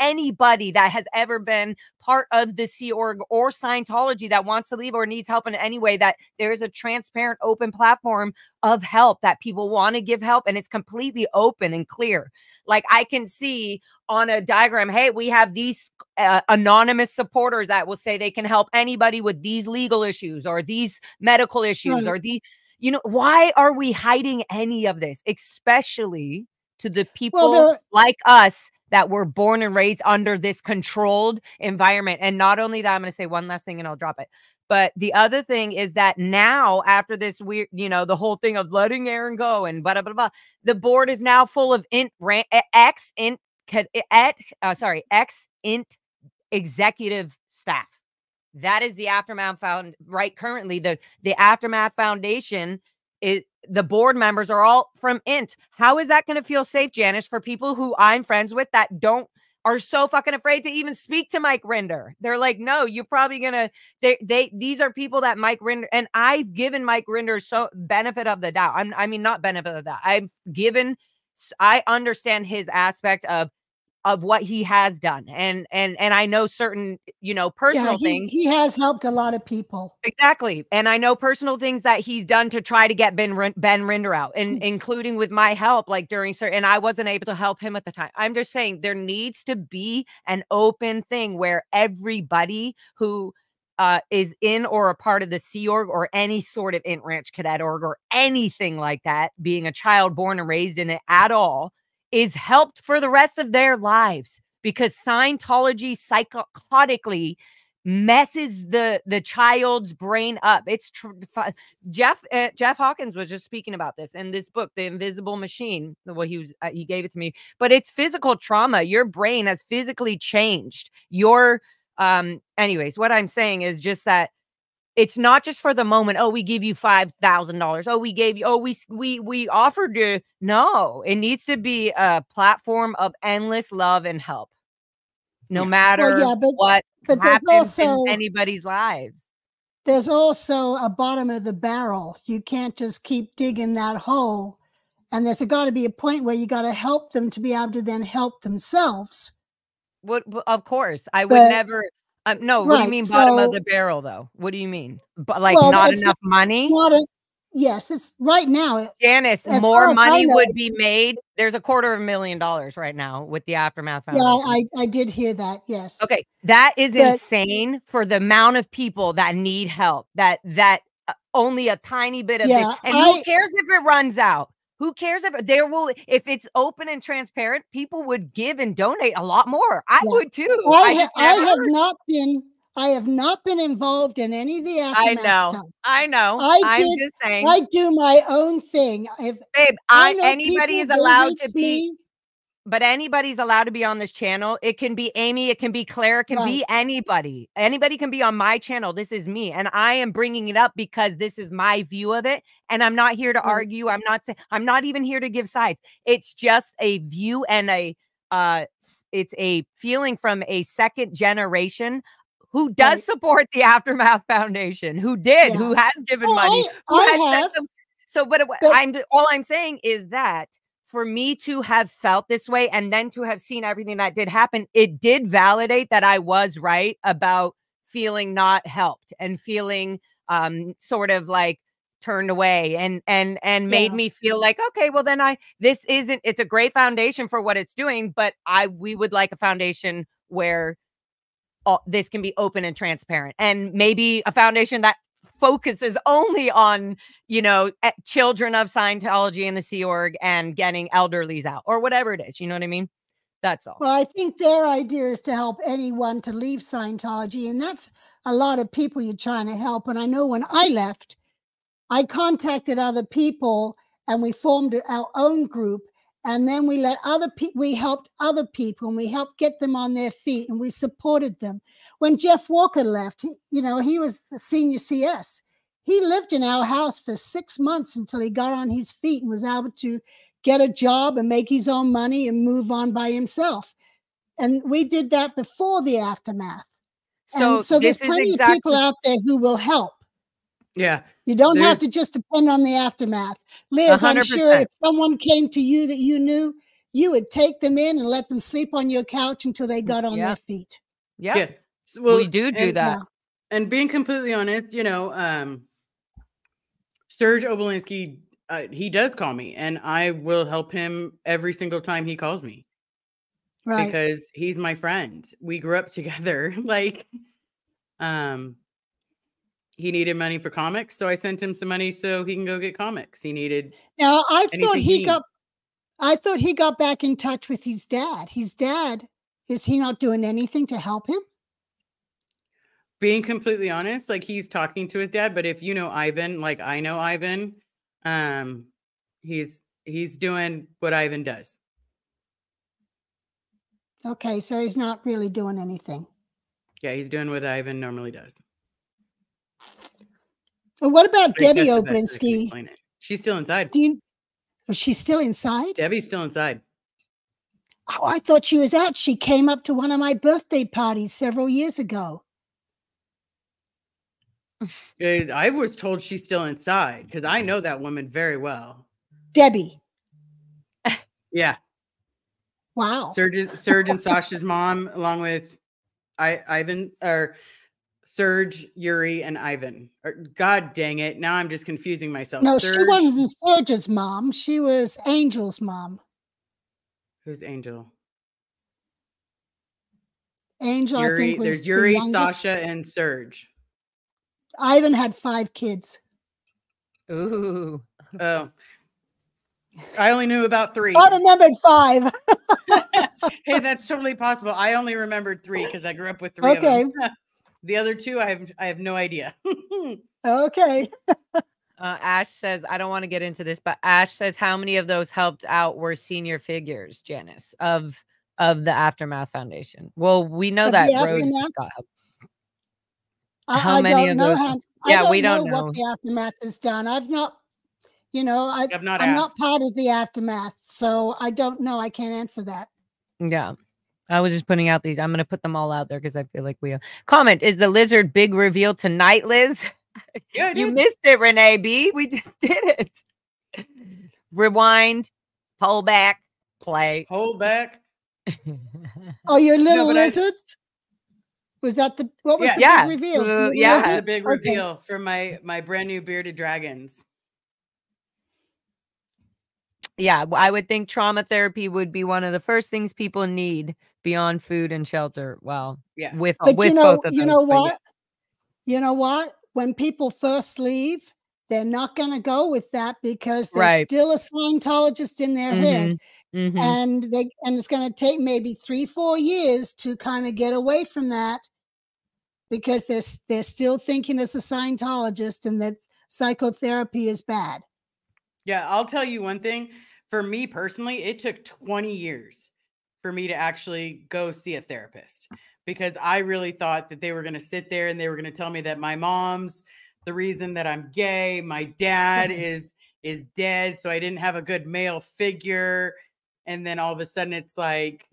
anybody that has ever been part of the Sea Org or Scientology that wants to leave or needs help in any way, that there is a transparent, open platform of help, that people want to give help, and it's completely open and clear. Like, I can see on a diagram, hey, we have these anonymous supporters that will say they can help anybody with these legal issues or these medical issues, or the, you know, why are we hiding any of this, especially to the people like us that were born and raised under this controlled environment? And not only that, I'm going to say one last thing and I'll drop it. But the other thing is that now, after this weird, you know, the whole thing of letting Aaron go and blah, blah, blah, the board is now full of ex-int executive staff. That is the Aftermath Found, right? Currently, the Aftermath Foundation, is the board members are all from INT. How is that going to feel safe, Janice, for people who I'm friends with that are so fucking afraid to even speak to Mike Rinder? They're like, no, you're probably gonna. These are people that Mike Rinder, and I've given Mike Rinder so benefit of the doubt. I mean, not benefit of the doubt. I understand his aspect of what he has done. And I know certain, you know, personal things. He has helped a lot of people. Exactly. And I know personal things that he's done to try to get Ben Rinder out, and including with my help, like during certain, and I wasn't able to help him at the time. I'm just saying there needs to be an open thing where everybody who is in or a part of the Sea Org or any sort of Int Ranch Cadet Org or anything like that, being a child born and raised in it at all, is helped for the rest of their lives, because Scientology psychotically messes the child's brain up. It's Jeff Hawkins was just speaking about this in this book, The Invisible Machine. Well, he gave it to me, but it's physical trauma. Your brain has physically changed. Anyways, what I'm saying is just that it's not just for the moment. Oh, we give you $5,000. Oh, we gave you, we offered to. No, it needs to be a platform of endless love and help, no matter what happens in anybody's lives. There's also a bottom of the barrel. You can't just keep digging that hole. And there's got to be a point where you got to help them to be able to then help themselves. Of course, I would never. No, what do you mean bottom of the barrel, though? What do you mean? But like, not enough money? Yes, it's right now. Janice, more money would be made. There's $250,000 right now with the Aftermath Foundation. Yeah, I did hear that. Yes. Okay, that is insane for the amount of people that need help. That only a tiny bit of it. And who cares if it runs out? Who cares if it's open and transparent? People would give and donate a lot more. I would too. I have not been involved in any of the aftermath stuff. I know. I'm just saying. I do my own thing. Babe, anybody is allowed to be. But anybody's allowed to be on this channel. It can be Amy. It can be Claire. It can be anybody. Anybody can be on my channel. This is me. And I am bringing it up because this is my view of it. And I'm not here to argue. I'm not even here to give sides. It's just a view and it's a feeling from a second generation who does support the Aftermath Foundation, who has given money, all I'm saying is that for me to have felt this way and then to have seen everything that did happen, it did validate that I was right about feeling not helped and feeling sort of like turned away and made me feel like, okay, well then it's a great foundation for what it's doing, but we would like a foundation where this can be open and transparent, and maybe a foundation that focuses only on, children of Scientology and the Sea Org and getting elderlies out or whatever it is. You know what I mean? That's all. Well, I think their idea is to help anyone to leave Scientology. And that's a lot of people you're trying to help. And I know when I left, I contacted other people and we formed our own group. And then we let other people, we helped other people, and we helped get them on their feet, and we supported them. When Jeff Walker left, he was the senior CS. He lived in our house for 6 months until he got on his feet and was able to get a job and make his own money and move on by himself. And we did that before the aftermath. So there's plenty of people out there who will help. Yeah. You don't have to just depend on the aftermath. Liz, 100%. I'm sure if someone came to you that you knew, you would take them in and let them sleep on your couch until they got on their feet. Yeah. Well, we do that. Yeah. And being completely honest, Serge Obolinski, he does call me, and I will help him every single time he calls me. Right. Because he's my friend. We grew up together. He needed money for comics, so I sent him some money so he can go get comics. He needed. Now, I thought he got back in touch with his dad. His dad, is he not doing anything to help him? Being completely honest, he's talking to his dad, but if you know Ivan, like I know Ivan, he's doing what Ivan does. Okay, so he's not really doing anything. Yeah, he's doing what Ivan normally does. And what about Debbie Obolinski? She's still inside. Is she still inside? Debbie's still inside. Oh, I thought she was out. She came up to one of my birthday parties several years ago. I was told she's still inside because I know that woman very well. Debbie. Yeah. Wow. Serge and Sasha's mom, along with Ivan, or Serge, Yuri, and Ivan. God dang it. Now I'm just confusing myself. No, Serge, she wasn't Serge's mom. She was Angel's mom. Who's Angel? Angel, Yuri, I think, was there's Yuri, Sasha, and Serge. Ivan had 5 kids. Ooh. Oh. I only knew about 3. I remembered 5. Hey, that's totally possible. I only remembered 3 because I grew up with 3 of them. The other 2, I have no idea. Okay. Ash says, I don't want to get into this, but Ash says, how many of those helped out were senior figures, Janice, of the Aftermath Foundation? Well, we know that Rose got help. How many of those? We don't know what the Aftermath has done. I've not, I'm not part of the Aftermath, so I don't know. I can't answer that. Yeah. I was just putting out these. I'm going to put them all out there because I feel like we comment. Is the lizard big reveal tonight, Liz? Yeah, you missed it, Renee B. We just did it. Rewind, pull back, play. Hold back. Oh, your little lizards? Was that what was the big reveal? The big reveal for my brand new bearded dragons. Yeah, I would think trauma therapy would be one of the first things people need beyond food and shelter. Well, yeah, with both of those. You know what? You know what? When people first leave, they're not going to go with that because there's still a Scientologist in their head, and it's going to take maybe 3-4 years to kind of get away from that because they're still thinking as a Scientologist and that psychotherapy is bad. Yeah, I'll tell you one thing. For me personally, it took 20 years for me to actually go see a therapist because I really thought that they were going to sit there and they were going to tell me that my mom's the reason that I'm gay. My dad is dead, so I didn't have a good male figure. And then all of a sudden it's like,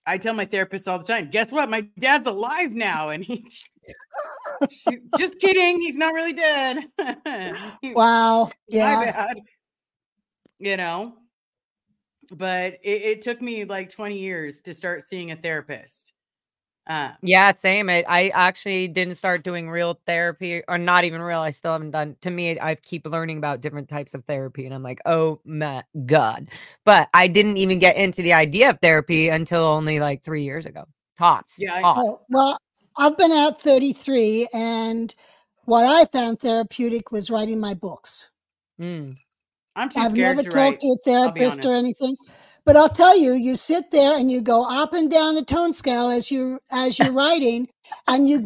I tell my therapist all the time, guess what? My dad's alive now. And just kidding. He's not really dead. Wow. Yeah. My bad. But it took me like 20 years to start seeing a therapist. Yeah, same. I actually didn't start doing real therapy, or not even real. I still haven't done. To me, I keep learning about different types of therapy, and I'm like, oh my God. But I didn't even get into the idea of therapy until only like 3 years ago. Tops. Yeah. Well, I've been out 33, and what I found therapeutic was writing my books. I've never talked to a therapist or anything, but I'll tell you, you sit there and you go up and down the tone scale as you're writing, and you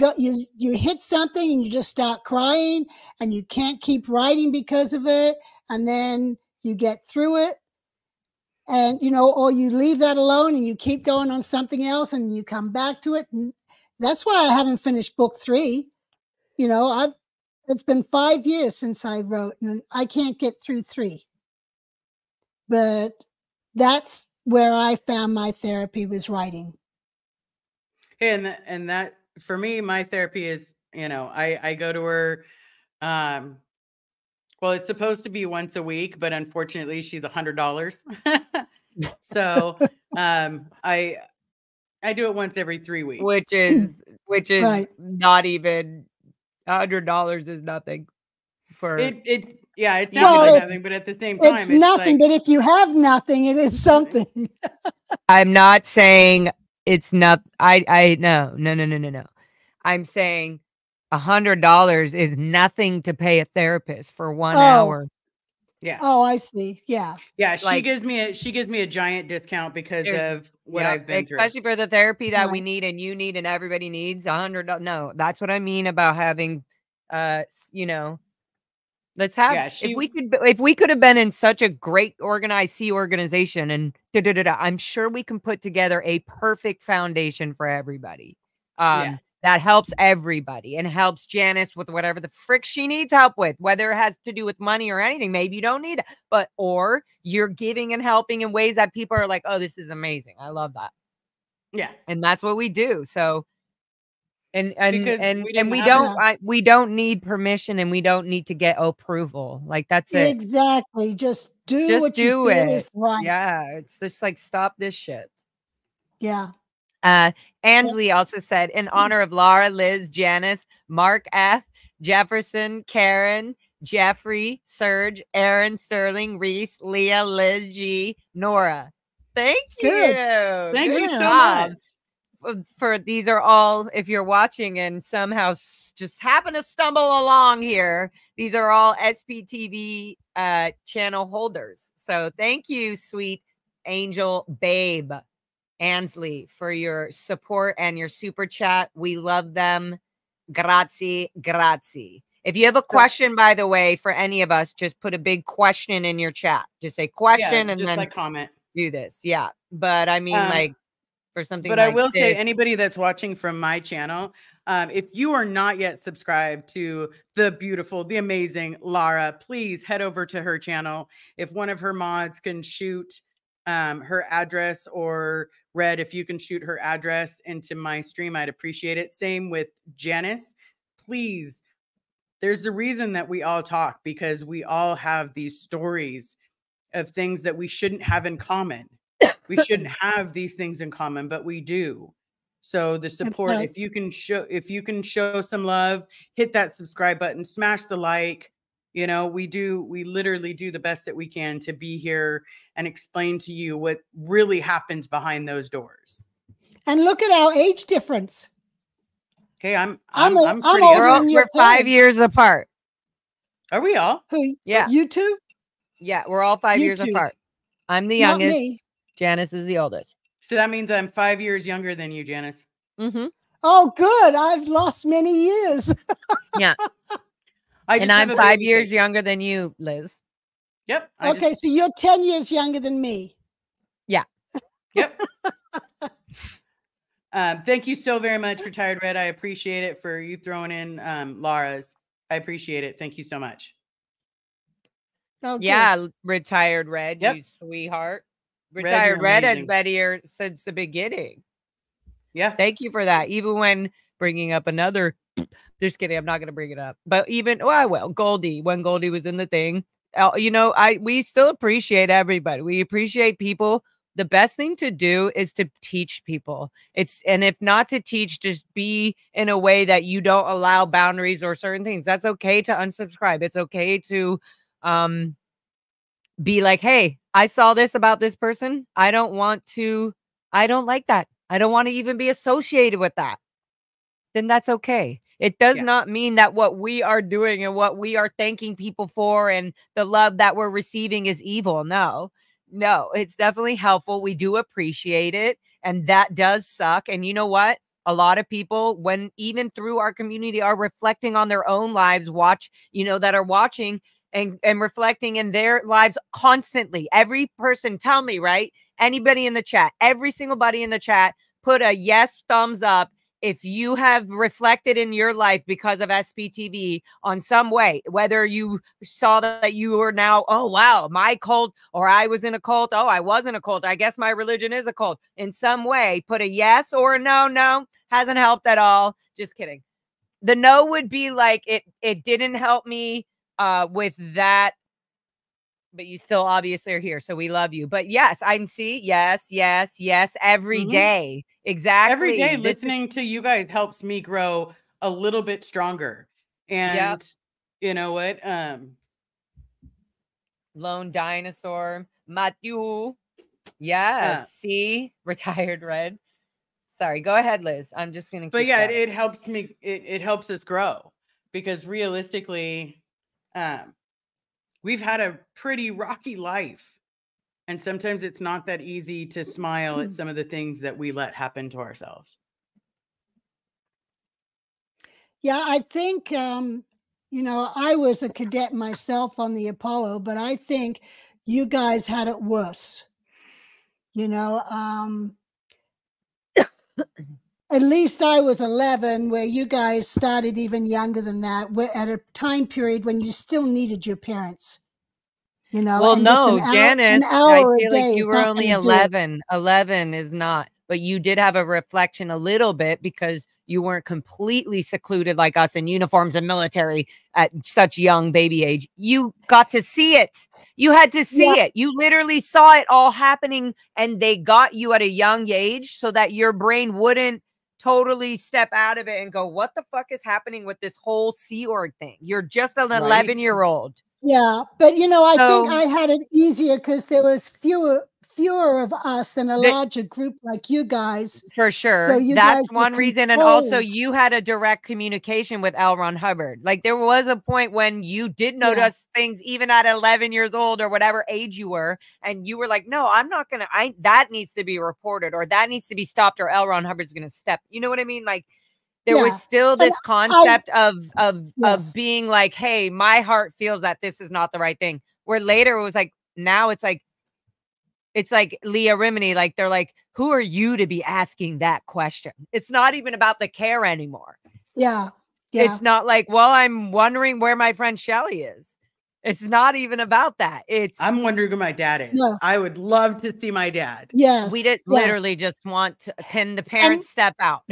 hit something and you just start crying, and you can't keep writing because of it, and then you get through it. And, you know, or you leave that alone and you keep going on something else and you come back to it. And that's why I haven't finished book 3. You know, it's been 5 years since I wrote and I can't get through 3. But that's where I found my therapy, was writing. And that for me, my therapy is, you know, I go to her, well, it's supposed to be once a week, but unfortunately she's $100. So, I do it once every 3 weeks. Which is Right. not even $100 is nothing for it. Yeah, it's Well, not nothing, but at the same time, it's nothing. like, But if you have nothing, it is something. I'm not saying it's not. No. I'm saying $100 is nothing to pay a therapist for 1 hour. yeah. Oh, I see. Yeah. Yeah, she Like, gives me a giant discount because of what Yep, I've been through. especially for the therapy that we Right. need and you need and everybody needs. $100. No, that's what I mean about having, you know, let's have. Yeah, if we could have been in such a great organized organization and I'm sure we can put together a perfect foundation for everybody. Yeah. That helps everybody and helps Janice with whatever the frick she needs help with, whether it has to do with money or anything. Maybe you don't need it, but or you're giving and helping in ways that people are like, oh, this is amazing. I love that. Yeah. And that's what we do. So and Because we don't need permission and we don't need to get approval. Like that's it. Exactly. Just do Just what you do feel it. is right. Yeah. It's just like stop this shit. Yeah. Ansley also said, in honor of Laura, Liz, Janice, Mark F, Jefferson, Karen, Jeffrey, Serge, Aaron, Sterling, Reese, Leah, Liz G, Nora. Thank you. Good. Thank you Yeah. so much. For these are all, if you're watching and somehow just happen to stumble along here, these are all SPTV channel holders. So thank you, sweet angel babe Ansley, for your support and your super chat. We love them. Grazie. If you have a question, by the way, for any of us, just put a big question in your chat. Just say question and just then like comment. do this. Yeah. But I mean, like, for something but like I will this, say, anybody that's watching from my channel, if you are not yet subscribed to the beautiful, the amazing Lara, please head over to her channel. If one of her mods can shoot her address, or Red, if you can shoot her address into my stream, I'd appreciate it. Same with Janice. Please, there's the reason that we all talk, because we all have these stories of things that we shouldn't have in common. We shouldn't have these things in common, but we do. So the support, right. if you can show some love, hit that subscribe button, smash the like. You know, we literally do the best that we can to be here and explain to you what really happens behind those doors. And look at our age difference. Okay, I'm older pretty than your we're 5 parents. years apart. Are we all? Who? Yeah. You two? Yeah, we're all 5 You years two. apart. I'm the Not youngest. me. Janice is the oldest. So that means I'm 5 years younger than you, Janice. Mm-hmm. Oh, good. I've lost many years. Yeah. And I'm 5 years younger than you, Liz. Yep. Okay, so you're 10 years younger than me. Yeah. Yep. Thank you so very much, Retired Red. I appreciate it for you throwing in Lara's. I appreciate it. Thank you so much. Oh, yeah, Retired Red, Yep. you sweetheart. Red, Retired you're Red has amazing. been here since the beginning. Yeah. Thank you for that. Even when bringing up another, just kidding, I'm not going to bring it up. But even, oh, I will. Goldie, when Goldie was in the thing, you know, we still appreciate everybody. We appreciate people. The best thing to do is to teach people. And if not to teach, just be in a way that you don't allow boundaries or certain things. That's okay to unsubscribe. It's okay to be like, hey, I saw this about this person. I don't like that. I don't want to even be associated with that. Then that's okay. It does not mean that what we are doing and what we are thanking people for and the love that we're receiving is evil. No, it's definitely helpful. We do appreciate it. And that does suck. And you know what? A lot of people, when even through our community, are reflecting on their own lives, that are watching. and reflecting in their lives constantly. Every person, tell me, right? Anybody in the chat, every single buddy in the chat, put a yes thumbs up if you have reflected in your life because of SPTV on some way, whether you saw that you were now, oh, wow, my cult, or I was in a cult. Oh, I wasn't a cult. I guess my religion is a cult. In some way, put a yes or a no. No, hasn't helped at all. Just kidding. The no would be like, it didn't help me with that, but you still obviously are here, so we love you. But yes, I can see yes every day. Exactly. Every day listening to you guys helps me grow a little bit stronger. And you know what? Lone Dinosaur, Matthew. Yes. See? Retired Red. Sorry, go ahead, Liz. I'm just gonna keep But yeah, it helps me, it helps us grow, because realistically, we've had a pretty rocky life. And sometimes it's not that easy to smile at some of the things that we let happen to ourselves. Yeah, I think, you know, I was a cadet myself on the Apollo, but I think you guys had it worse. You know, at least I was 11, where you guys started even younger than that, at a time period when you still needed your parents. You know, well, and no, just Janice, an hour I a feel day like you is were not only gonna do it. 11. 11 is not, but you did have a reflection a little bit because you weren't completely secluded like us in uniforms and military at such young baby age. You got to see it. You had to see it. You literally saw it all happening, and they got you at a young age so that your brain wouldn't totally step out of it and go, what the fuck is happening with this whole Sea Org thing? You're just an 11-year-old. Yeah, but you know, I think I had it easier because there was fewer of us than a larger group like you guys. For sure. So you That's guys were one reason. And also controlled. you had a direct communication with L. Ron Hubbard. Like there was a point when you did notice things even at 11 years old or whatever age you were. And you were like, no, I'm not going to, that needs to be reported, or that needs to be stopped, or L. Ron Hubbard's going to step. You know what I mean? Like there was still this concept of being like, hey, my heart feels that this is not the right thing. Where later it was like, now it's like Leah Remini, like they're like, who are you to be asking that question? It's not even about the care anymore. Yeah. It's not like, well, I'm wondering where my friend Shelly is. It's not even about that. I'm wondering who my dad is. Yeah. I would love to see my dad. Yes. We did literally just want to, can the parents step out?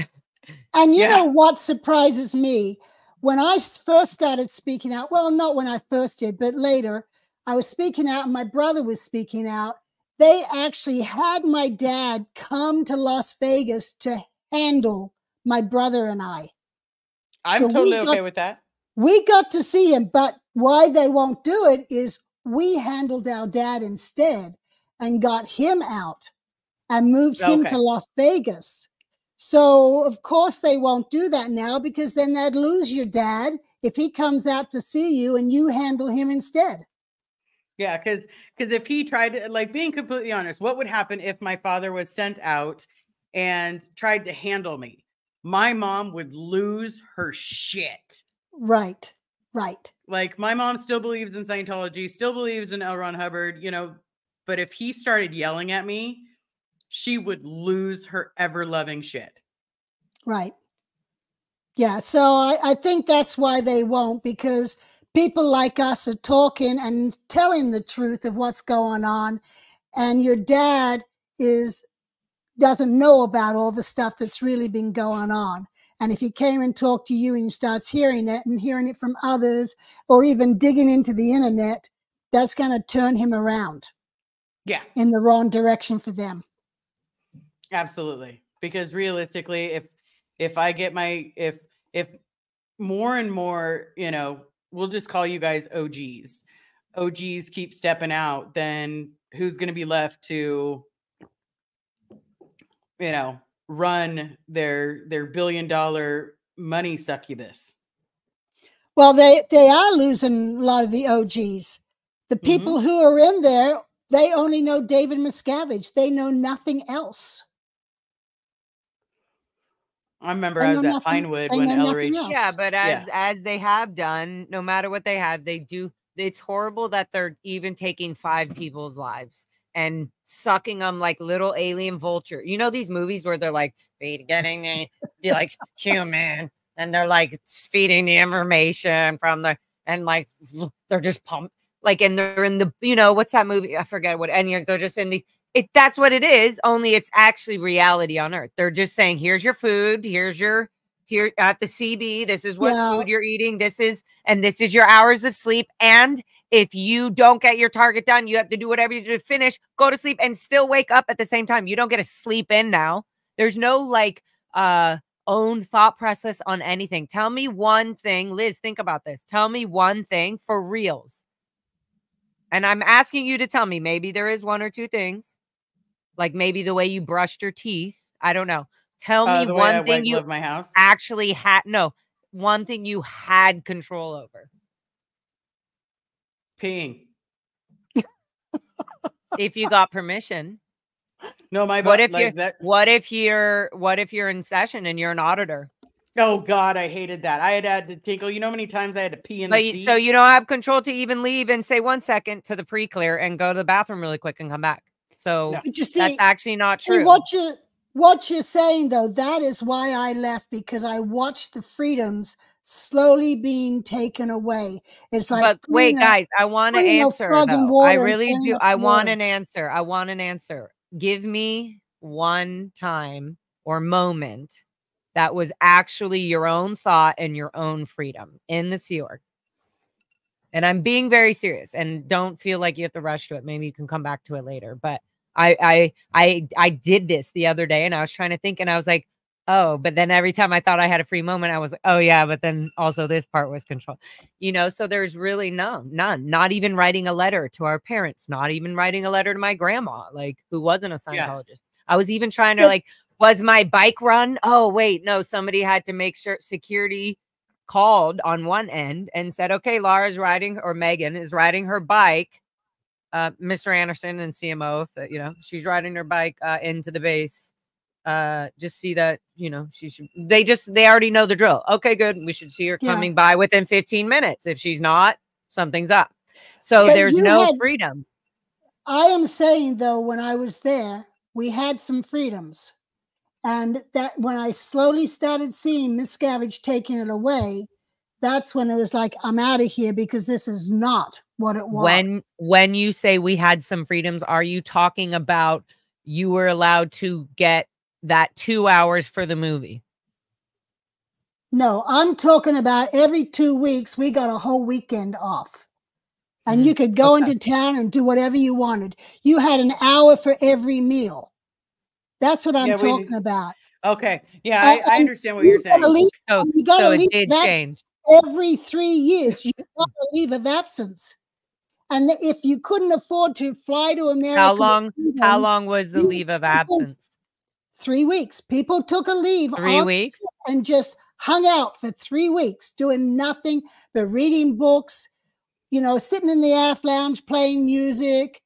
And you know what surprises me? When I first started speaking out, well, not when I first did, but later, I was speaking out and my brother was speaking out. They actually had my dad come to Las Vegas to handle my brother and I. I'm totally okay with that. We got to see him, but why they won't do it is we handled our dad instead and got him out and moved him to Las Vegas. So, of course, they won't do that now, because then they'd lose your dad if he comes out to see you and you handle him instead. Yeah, because if he tried to, like, being completely honest, what would happen if my father was sent out and tried to handle me? My mom would lose her shit. Right. Like, my mom still believes in Scientology, still believes in L. Ron Hubbard, you know, but if he started yelling at me, she would lose her ever-loving shit. Right. Yeah, so I think that's why they won't, because people like us are talking and telling the truth of what's going on, and your dad doesn't know about all the stuff that's really been going on. And if he came and talked to you and he starts hearing it and hearing it from others, or even digging into the internet, that's going to turn him around. Yeah. In the wrong direction for them. Absolutely. Because realistically, if I get if more and more, you know, we'll just call you guys OGs. OGs keep stepping out, then who's going to be left to, you know, run their $1 billion money succubus? Well, they are losing a lot of the OGs. The people who are in there, they only know David Miscavige. They know nothing else. I remember I was at Pinewood when LRH. Yeah, but as they have done, no matter what they have, they do. it's horrible that they're even taking 5 people's lives and sucking them like little alien vulture. You know these movies where they're like getting the like human, and they're like feeding the information from the, and like they're just pumped like, and they're in the, you know, what's that movie? I forget what, and they're just in the, that's what it is, only it's actually reality on Earth. They're just saying, here's your food, here's your, here at the CB, this is what food you're eating, this is your hours of sleep, and if you don't get your target done, you have to do whatever you do to finish, go to sleep, and still wake up at the same time. You don't get to sleep in now. There's no like own thought process on anything. Tell me one thing, Liz, think about this. Tell me one thing for reals. And I'm asking you to tell me, maybe there is 1 or 2 things, like maybe the way you brushed your teeth. I don't know. Tell me one thing you my house. actually had. No, one thing you had control over. Peeing. If you got permission. No, my what if like you're that. What if you're in session and you're an auditor? Oh God, I hated that. I had to tinkle. You know how many times I had to pee in the seat? So you don't have control to even leave and say 1 second to the pre-clear and go to the bathroom really quick and come back. So But you see, that's actually not true. What you're saying though, that is why I left, because I watched the freedoms slowly being taken away. It's like, but wait, guys, I want to answer though. I really do. I want an answer. I want an answer. Give me one time or moment that was actually your own thought and your own freedom in the Sea Org. And I'm being very serious, and don't feel like you have to rush to it. Maybe you can come back to it later. But I did this the other day, and I was trying to think, and I was like, oh, but then every time I thought I had a free moment, I was like, oh yeah, but then also this part was controlled, you know? So there's really none, not even writing a letter to our parents, not even writing a letter to my grandma, like who wasn't a Scientologist. Yeah. I was even trying to like, was my bike run? Oh wait, no, somebody had to make sure security called on one end and said, okay, Laura's riding, or Megan is riding her bike. Mr. Anderson and CMO, if you know, she's riding her bike into the base. Just see that, you know, they already know the drill. Okay, good. We should see her coming by within 15 minutes. If she's not, something's up. So there's no freedom. I am saying though, when I was there, we had some freedoms. And that when I slowly started seeing Miscavige taking it away, that's when it was like, I'm out of here, because this is not what it was. When you say we had some freedoms, are you talking about you were allowed to get that 2 hours for the movie? No, I'm talking about every 2 weeks, we got a whole weekend off. And you could go into town and do whatever you wanted. You had an hour for every meal. That's what I'm talking about. Okay. Yeah, I understand what you're saying. You got to leave it did change. Every 3 years. You got a leave of absence. And if you couldn't afford to fly to America. How long was the leave of absence? 3 weeks. People took a leave. 3 weeks? And just hung out for 3 weeks, doing nothing but reading books, you know, sitting in the aft lounge, playing music.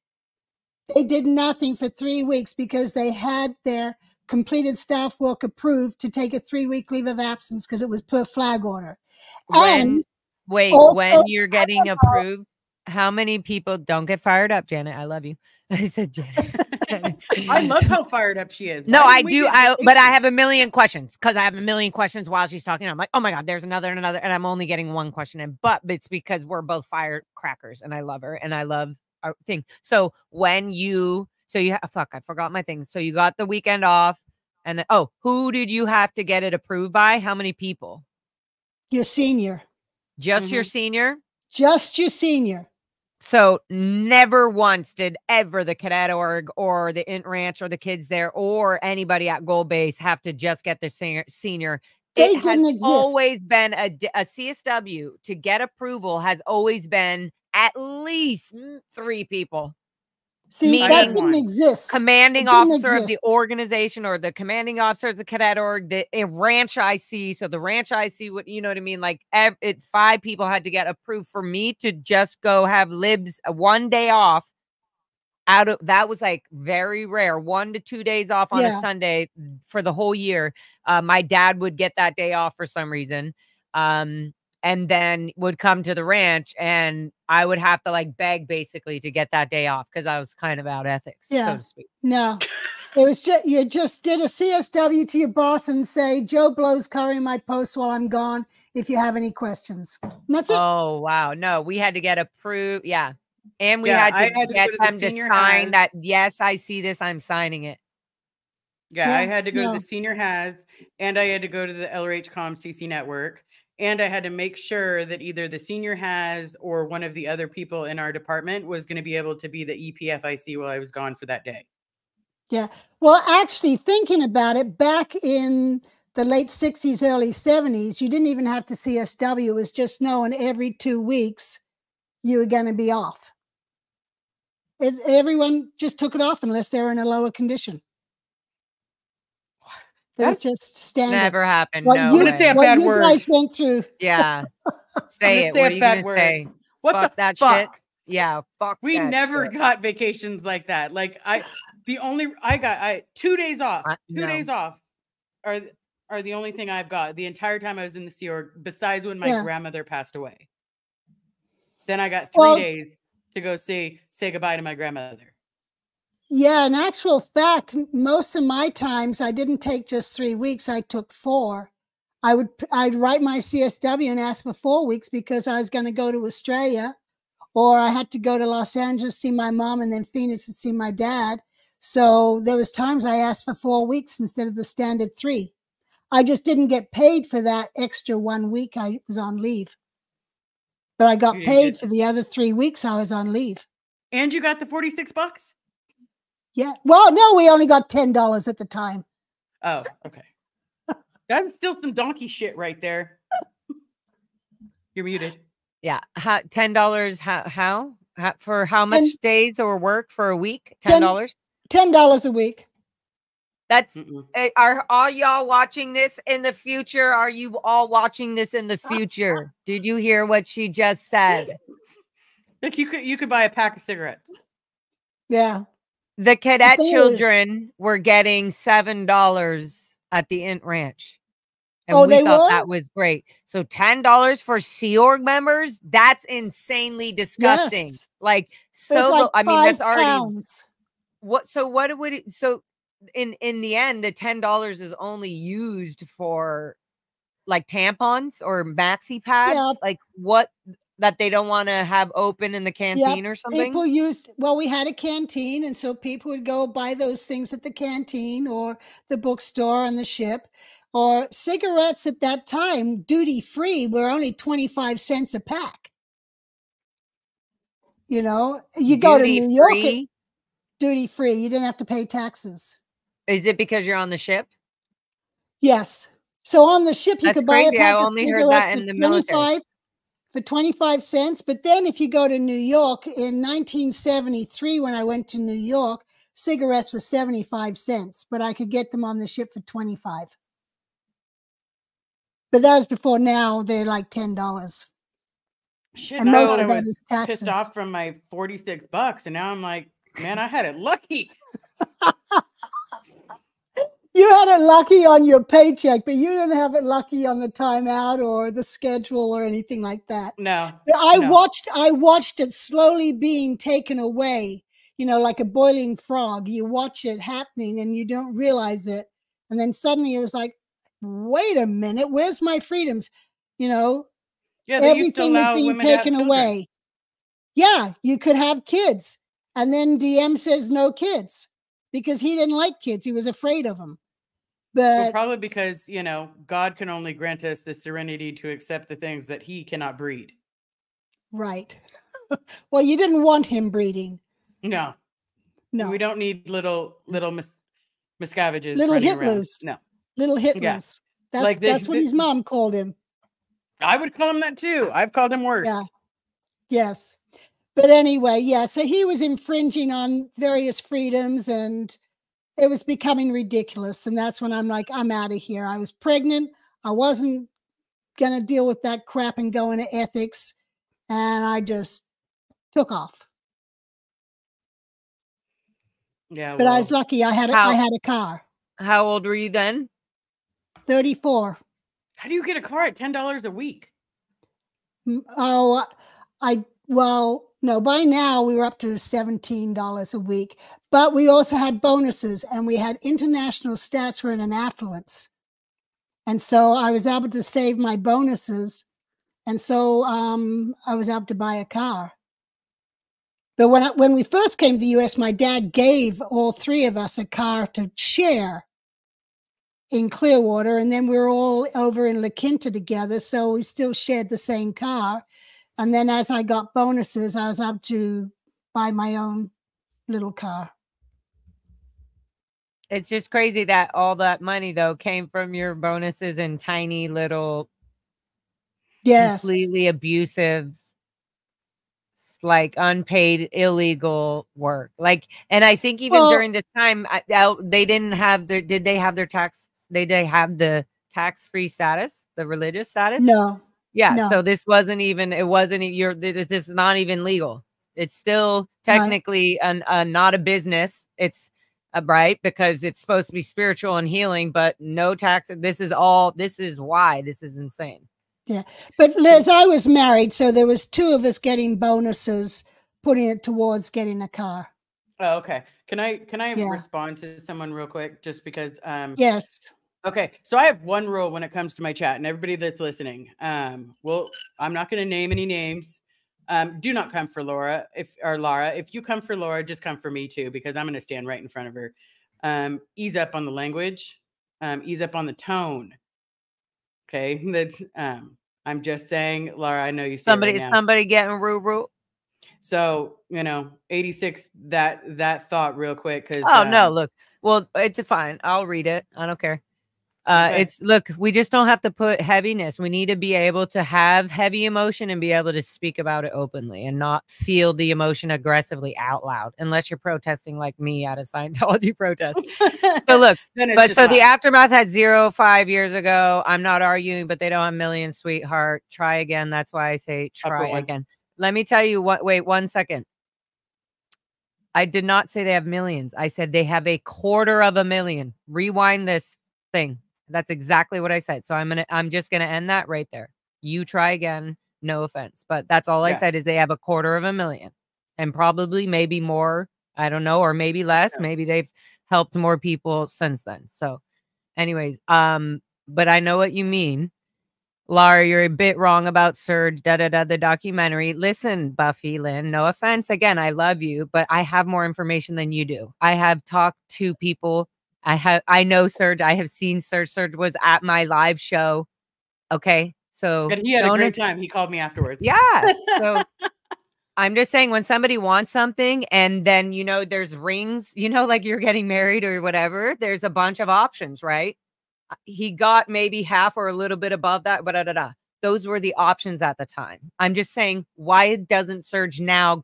They did nothing for 3 weeks because they had their completed staff work approved to take a 3-week leave of absence because it was per flag order. When you're getting approved, how many people don't get fired up, Janet? I love you. I said Janet. I love how fired up she is. No, I do. But I have a million questions, because I have a million questions while she's talking. I'm like, oh my God, there's another and another. And I'm only getting one question in, but it's because we're both firecrackers and I love her and I love our thing. So fuck, I forgot my thing. So you got the weekend off, and then, who did you have to get it approved by? How many people? Your senior. Just your senior? Just your senior. So never once did ever the cadet org or the int ranch or the kids there or anybody at Gold Base have to just get the senior. They didn't exist. Always been a CSW to get approval has always been at least 3 people. See, that didn't exist. Commanding officer of the organization, or the commanding officer of the cadet org, the ranch IC. So the ranch IC, you know what I mean? Like 5 people had to get approved for me to just go have libs 1 day off. That was like very rare, 1 to 2 days off on a Sunday for the whole year. My dad would get that day off for some reason. and then would come to the ranch, and I would have to like beg basically to get that day off because I was kind of out ethics, so to speak. No, it was just, you just did a CSW to your boss and say, Joe Blow's covering my post while I'm gone, if you have any questions. And that's it. Oh, wow. No, we had to get approved. Yeah. And we Yeah, had I to had to get go to the them to senior sign has. that, yes, I see this, I'm signing it. Yeah, Yeah, I had to go no. to the senior has, and I had to go to the LRHCOM CC network, and I had to make sure that either the senior has or one of the other people in our department was going to be able to be the EPFIC while I was gone for that day. Yeah. Well, actually, thinking about it, back in the late 60s, early 70s, you didn't even have to CSW. It was just knowing every 2 weeks you were going to be off. Everyone just took it off unless they were in a lower condition. It was just standard. Never happened. What No you, way. what you guys went through. Yeah. Say it. What are you going to say? What fuck the that fuck? shit? Yeah. Fuck We that never shit. got vacations like that. Like I got 2 days off. 2 days off are the only thing I've got the entire time I was in the Sea Org, besides when my grandmother passed away. Then I got 3 days to go say goodbye to my grandmother. Yeah, in actual fact, most of my times I didn't take just 3 weeks. I took 4. I'd write my CSW and ask for 4 weeks because I was going to go to Australia, or I had to go to Los Angeles, see my mom, and then Phoenix to see my dad. So there was times I asked for 4 weeks instead of the standard 3. I just didn't get paid for that extra 1 week I was on leave. But I got paid for the other 3 weeks I was on leave. And you got the $46? Yeah. Well, no, we only got $10 at the time. Oh, okay. That's still some donkey shit right there. You're muted. Yeah. $10. How? For how much days or work for a week? $10? $10 a week. That's are all y'all watching this in the future? Are you all watching this in the future? Did you hear what she just said? Like you could buy a pack of cigarettes. Yeah. The cadet children were getting $7 at the Int Ranch. And we thought that was great. So $10 for Sea Org members? That's insanely disgusting. Yes. Like so like I mean, that's already pounds. what would it in the end, the $10 is only used for like tampons or maxi pads, like what that they don't want to have open in the canteen or something. People used, we had a canteen, and so people would go buy those things at the canteen or the bookstore on the ship. Or cigarettes at that time, duty free, were only 25 cents a pack. You know, you go to New York, duty free. You didn't have to pay taxes. Is it because you're on the ship? Yes. So on the ship, you could buy a pack of cigarettes in the military for 25 cents. But then if you go to New York in 1973, when I went to New York, cigarettes were 75 cents, but I could get them on the ship for 25. But that was before. Now they're like $10. Shit, and most of that is taxes. Pissed off from my $46, and now I'm like, man, I had it lucky. You had it lucky on your paycheck, but you didn't have it lucky on the timeout or the schedule or anything like that. No. I watched it slowly being taken away, you know, like a boiling frog. You watch it happening and you don't realize it. And then suddenly it was like, wait a minute, where's my freedoms? You know, everything was being taken away. Yeah, you could have kids. And then DM says no kids because he didn't like kids. He was afraid of them. But probably because, you know, God can only grant us the serenity to accept the things that he cannot breed. Right. Well, you didn't want him breeding. No. No. We don't need little miscaviges. Little Hitlers. No. Little Hitlers. Yeah. That's what his mom called him. I would call him that too. I've called him worse. Yeah. Yes. But anyway, yeah. So he was infringing on various freedoms and it was becoming ridiculous. And that's when I'm like, I'm out of here. I was pregnant. I wasn't going to deal with that crap and go into ethics. And I just took off. Yeah. But I was lucky. I had a car. How old were you then? 34. How do you get a car at $10 a week? Oh, well, no, by now we were up to $17 a week, but we also had bonuses and we had international stats were in an affluence. And so I was able to save my bonuses. And so I was able to buy a car. But when we first came to the US, my dad gave all three of us a car to share in Clearwater. And then we were all over in La Quinta together. So we still shared the same car. And then as I got bonuses, I was able to buy my own little car. It's just crazy that all that money, though, came from your bonuses and tiny little, completely abusive, like unpaid, illegal work. Like, and I think even during this time, they didn't have their, did they have their tax? They have the tax-free status, the religious status? No. Yeah. No. So this wasn't even, it wasn't, this is not even legal. It's still technically not a business. It's right, because it's supposed to be spiritual and healing, but no tax. This is why this is insane. Yeah. But Liz, I was married, so there was two of us getting bonuses, putting it towards getting a car. Oh, okay. Can I respond to someone real quick? Just because yes. Okay. So I have one rule when it comes to my chat, and everybody that's listening. Well, I'm not going to name any names. Do not come for Laura. Lara. If you come for Laura, just come for me too, because I'm going to stand right in front of her. Ease up on the language. Ease up on the tone. Okay. That's I'm just saying, Laura, I know you see somebody getting roo. So, 86, that thought real quick. Cause no, look, well, it's fine. I'll read it. I don't care. Okay. Look, we just don't have to put heaviness. We need to be able to have heavy emotion and be able to speak about it openly and not feel the emotion aggressively out loud, unless you're protesting like me at a Scientology protest. So look, but so the aftermath had 5 years ago. I'm not arguing, but they don't have millions, sweetheart. Try again. That's why I say try again. Let me tell you what, wait 1 second. I did not say they have millions. I said they have 250,000. Rewind this thing. That's exactly what I said. So I'm just gonna end that right there. You try again. No offense, but that's all I said is they have 250,000, and probably maybe more. I don't know, or maybe less. Maybe they've helped more people since then. So, anyways, but I know what you mean, Lara. You're a bit wrong about Surge. The documentary. Listen, Buffy Lynn. No offense. Again, I love you, but I have more information than you do. I have talked to people. I know Surge. I have seen Surge. Surge was at my live show. Okay. So and he had a great time. He called me afterwards. Yeah. So I'm just saying, when somebody wants something and then, there's rings, like you're getting married or whatever, there's a bunch of options, right? He got maybe half or a little bit above that, but those were the options at the time. I'm just saying, why doesn't Surge now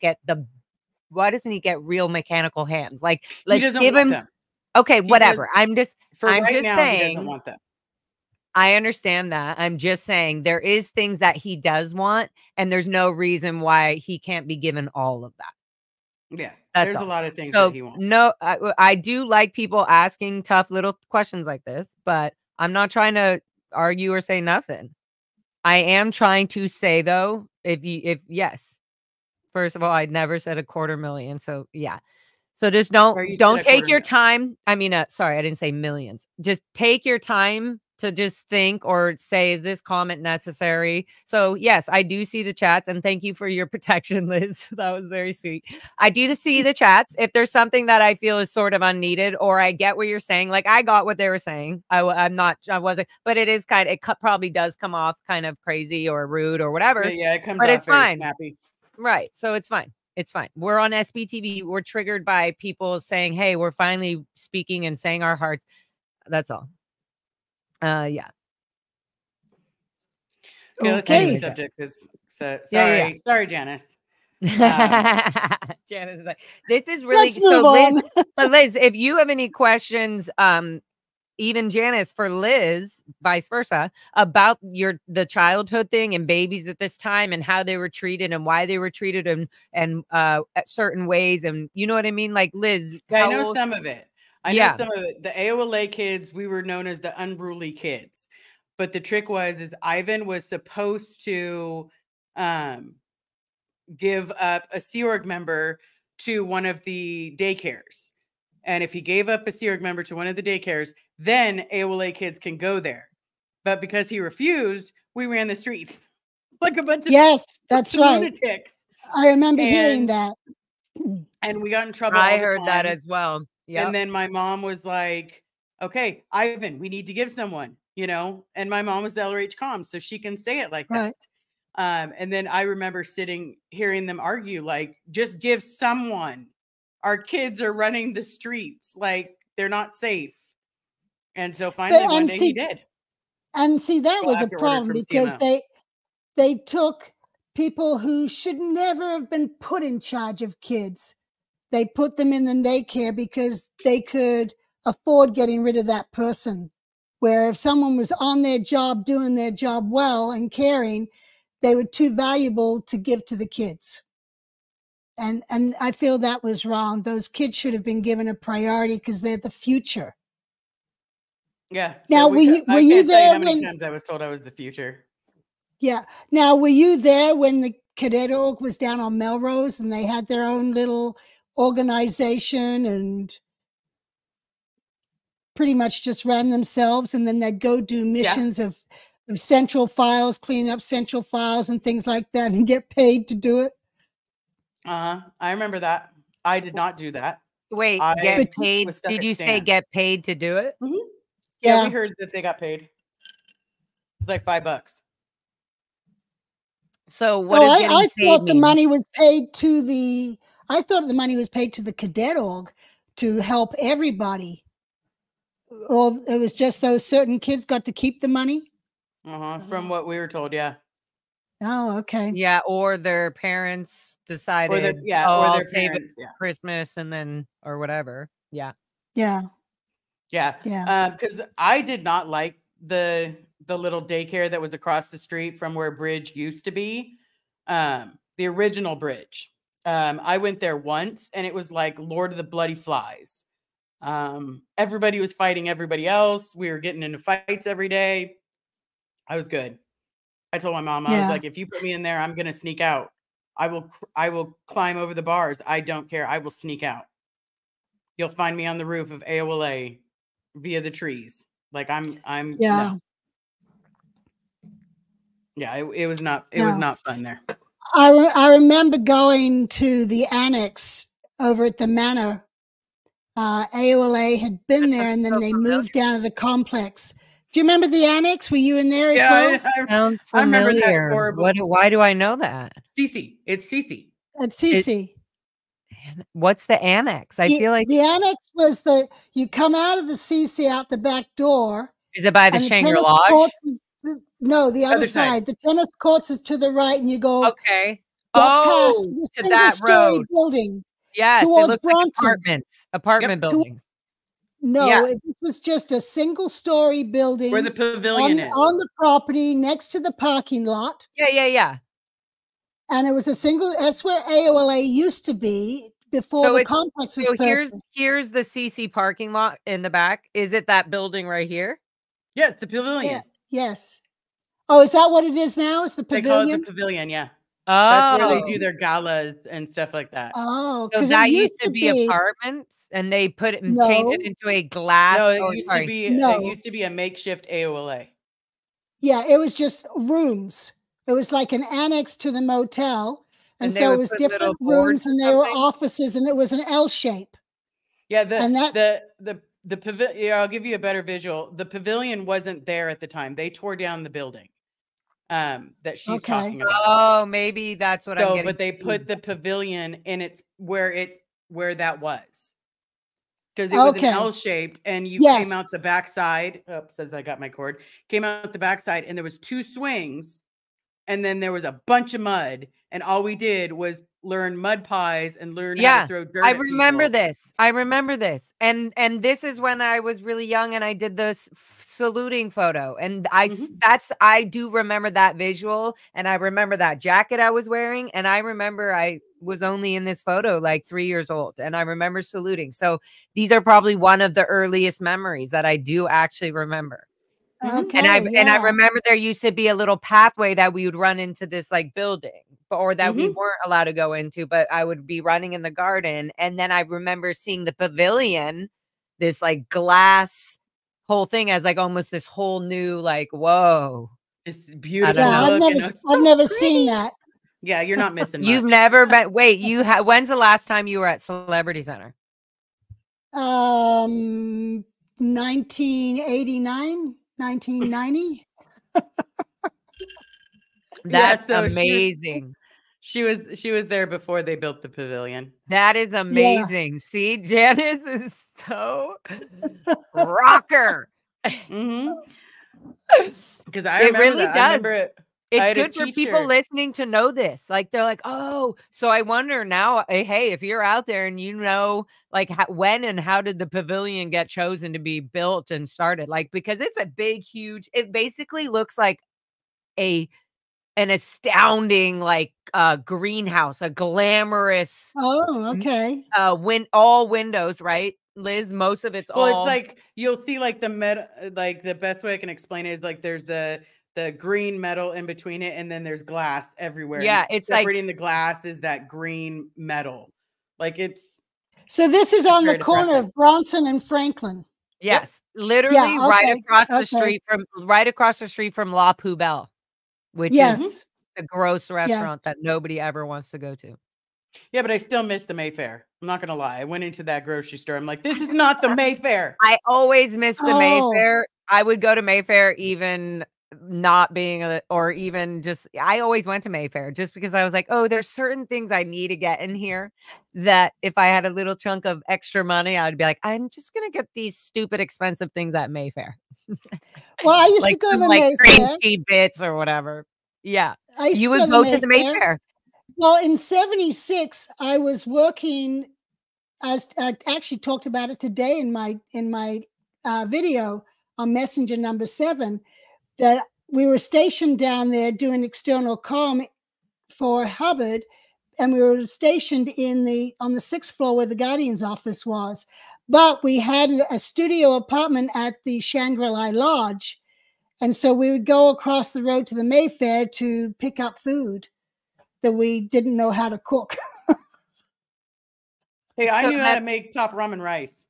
why doesn't he get real mechanical hands? Like, let's give him them. Okay, whatever. I'm just saying, he doesn't want them. I understand that. I'm just saying there is things that he does want, and there's no reason why he can't be given all of that. Yeah, there's a lot of things that he wants. No, I do like people asking tough little questions like this, but I'm not trying to argue or say nothing. I am trying to say, though, yes. First of all, I never said 250,000. So yeah. So just don't take your time. I mean, sorry, I didn't say millions. Just take your time to just think or say, is this comment necessary? So yes, I do see the chats, and thank you for your protection, Liz. That was very sweet. I do see the chats. If there's something that I feel is sort of unneeded, or I get what you're saying, like I got what they were saying. I wasn't, but it is probably does come off kind of crazy or rude or whatever. Yeah, it comes but off it's fine. Snappy. Right. So it's fine. It's fine. We're on SPTV. We're triggered by people saying, hey, we're finally speaking and saying our hearts. That's all. Yeah. Okay, let's change the subject. Sorry, Janice. Janice is like, this is really so Liz. But Liz, if you have any questions, even Janice, for Liz, vice versa, about the childhood thing and babies at this time and how they were treated and why they were treated and at certain ways, and you know what I mean? Like, Liz, I know some of it. I know some of it. The AOLA kids, we were known as the unruly kids. But the trick is Ivan was supposed to give up a Sea Org member to one of the daycares. And if he gave up a Sea Org member to one of the daycares, then AOLA kids can go there. But because he refused, we ran the streets like a bunch of that's right. lunatics. I remember hearing that. And we got in trouble. I all the heard that time. as well. Yeah. And then my mom was like, okay, Ivan, we need to give someone, you know, and my mom was the LRH comm, so she can say it like that. And then I remember hearing them argue, like, just give someone. Our kids are running the streets, like they're not safe. And so finally one day he did. And see, that was a problem because they took people who should never have been put in charge of kids. They put them in the daycare because they could afford getting rid of that person. Where if someone was on their job, doing their job well and caring, they were too valuable to give to the kids. And I feel that was wrong. Those kids should have been given a priority because they're the future. Yeah. Now, were you there how many times I was told I was the future? Yeah. Now, were you there when the Cadet Org was down on Melrose and they had their own little organization and pretty much just ran themselves, and then they'd go do missions of central files, clean up central files and things like that and get paid to do it? I remember that. I did not do that. Wait, get paid? Did you say get paid to do it? Mm-hmm. Yeah, we heard that they got paid. It's like $5. So what is getting I paid thought the mean? money was paid to the Cadet Org to help everybody. Or it was just those certain kids got to keep the money? From what we were told, yeah. Oh, okay. Yeah, or their parents decided, or their I'll parents, save it for Christmas and then, or whatever. Yeah. Yeah. Yeah. Because I did not like the little daycare that was across the street from where Bridge used to be. The original Bridge. I went there once and it was like Lord of the Bloody Flies. Everybody was fighting everybody else. We were getting into fights every day. I was good. I told my mom, I was like, if you put me in there, I'm going to sneak out. I will climb over the bars. I don't care. I will sneak out. You'll find me on the roof of AOLA via the trees. Like I'm no. Yeah, it was not fun there. I remember going to the annex over at the Manor. AOLA had been there and then they moved down to the complex. Do you remember the annex? Were you in there as well? Sounds familiar. I remember that horrible. Why do I know that? CC. It's CC. At CC. What's the annex? I feel like the annex was you come out of the CC out the back door. Is it by the Shangri-La Lodge? No, the other side. The tennis courts is to the right, and you go. Okay. Oh, to that road. Building. Yes, towards it looks Bronson. like apartment buildings. No, it was just a single-story building where the pavilion is on the property next to the parking lot. Yeah. And it was that's where AOLA used to be before the complex was purchased. Here's the CC parking lot in the back. Is it that building right here? Yeah, it's the pavilion. Yeah, yes. Oh, is that what it is now? Is the pavilion? They call it the pavilion, yeah. Oh. That's where they do their galas and stuff like that. Oh, so that used to be apartments and they put it and changed it into a glass. No, it used to be a makeshift AOLA. Yeah, it was just rooms. It was like an annex to the motel. And so it was different rooms and they were offices and it was an L shape. Yeah, the pavilion, I'll give you a better visual. The pavilion wasn't there at the time. They tore down the building that she's talking about. Oh, maybe that's what I'm getting. But they put the pavilion in where that was. Because it was an L shaped and you came out the backside. Oops, as I got my cord. Came out the backside and there was 2 swings and then there was a bunch of mud. And all we did was learn mud pies and learn how to throw dirt. I remember this. And this is when I was really young and I did this saluting photo. And I do remember that visual. And I remember that jacket I was wearing. And I remember I was only in this photo like 3 years old. And I remember saluting. So these are probably one of the earliest memories that I do actually remember. Okay. And I remember there used to be a little pathway that we would run into this like building, or that we weren't allowed to go into, but I would be running in the garden. And then I remember seeing the pavilion, this like glass whole thing, as like almost this whole new, like, whoa. It's beautiful. Yeah, I've never pretty. seen that. Yeah, you're not missing You've much. never been. Wait, when's the last time you were at Celebrity Center? 1989, 1990. That's so amazing. She was there before they built the pavilion. That is amazing. See, Janice is so rocker. Because I remember really that. does. I remember it. It's good for people listening to know this. Like, they're like, oh, so I wonder now, hey, if you're out there and you know, like, when and how did the pavilion get chosen to be built and started? Like, because it's a big, huge, it basically looks like an astounding, like, greenhouse, a glamorous. Oh, okay. All windows, right, Liz? Most of it's well, all. It's like you'll see like like the best way I can explain it is like there's the green metal in between it, and then there's glass everywhere. Yeah, it's separating like the glass is that green metal. Like it's. So this is on the corner depressing. of Bronson and Franklin. Yes, literally right across the street from La Poubelle, which is a gross restaurant that nobody ever wants to go to. Yeah, but I still miss the Mayfair. I'm not gonna lie. I went into that grocery store. I'm like, this is not the Mayfair. I always miss the Mayfair. I would go to Mayfair even not being or even just, I always went to Mayfair just because I was like, oh, there's certain things I need to get in here that if I had a little chunk of extra money, I'd be like, I'm just gonna get these stupid expensive things at Mayfair. Well, I used like to go to the like Mayfair. cream bits or whatever. Yeah, you would go to the Mayfair. Well, in '76, I was working. I actually talked about it today in my video on Messenger number 7. That we were stationed down there doing external comm for Hubbard, and we were stationed on the 6th floor where the Guardian's office was. But we had a studio apartment at the Shangri-La Lodge, and so we would go across the road to the Mayfair to pick up food that we didn't know how to cook. Hey, I knew how to make top ramen rice.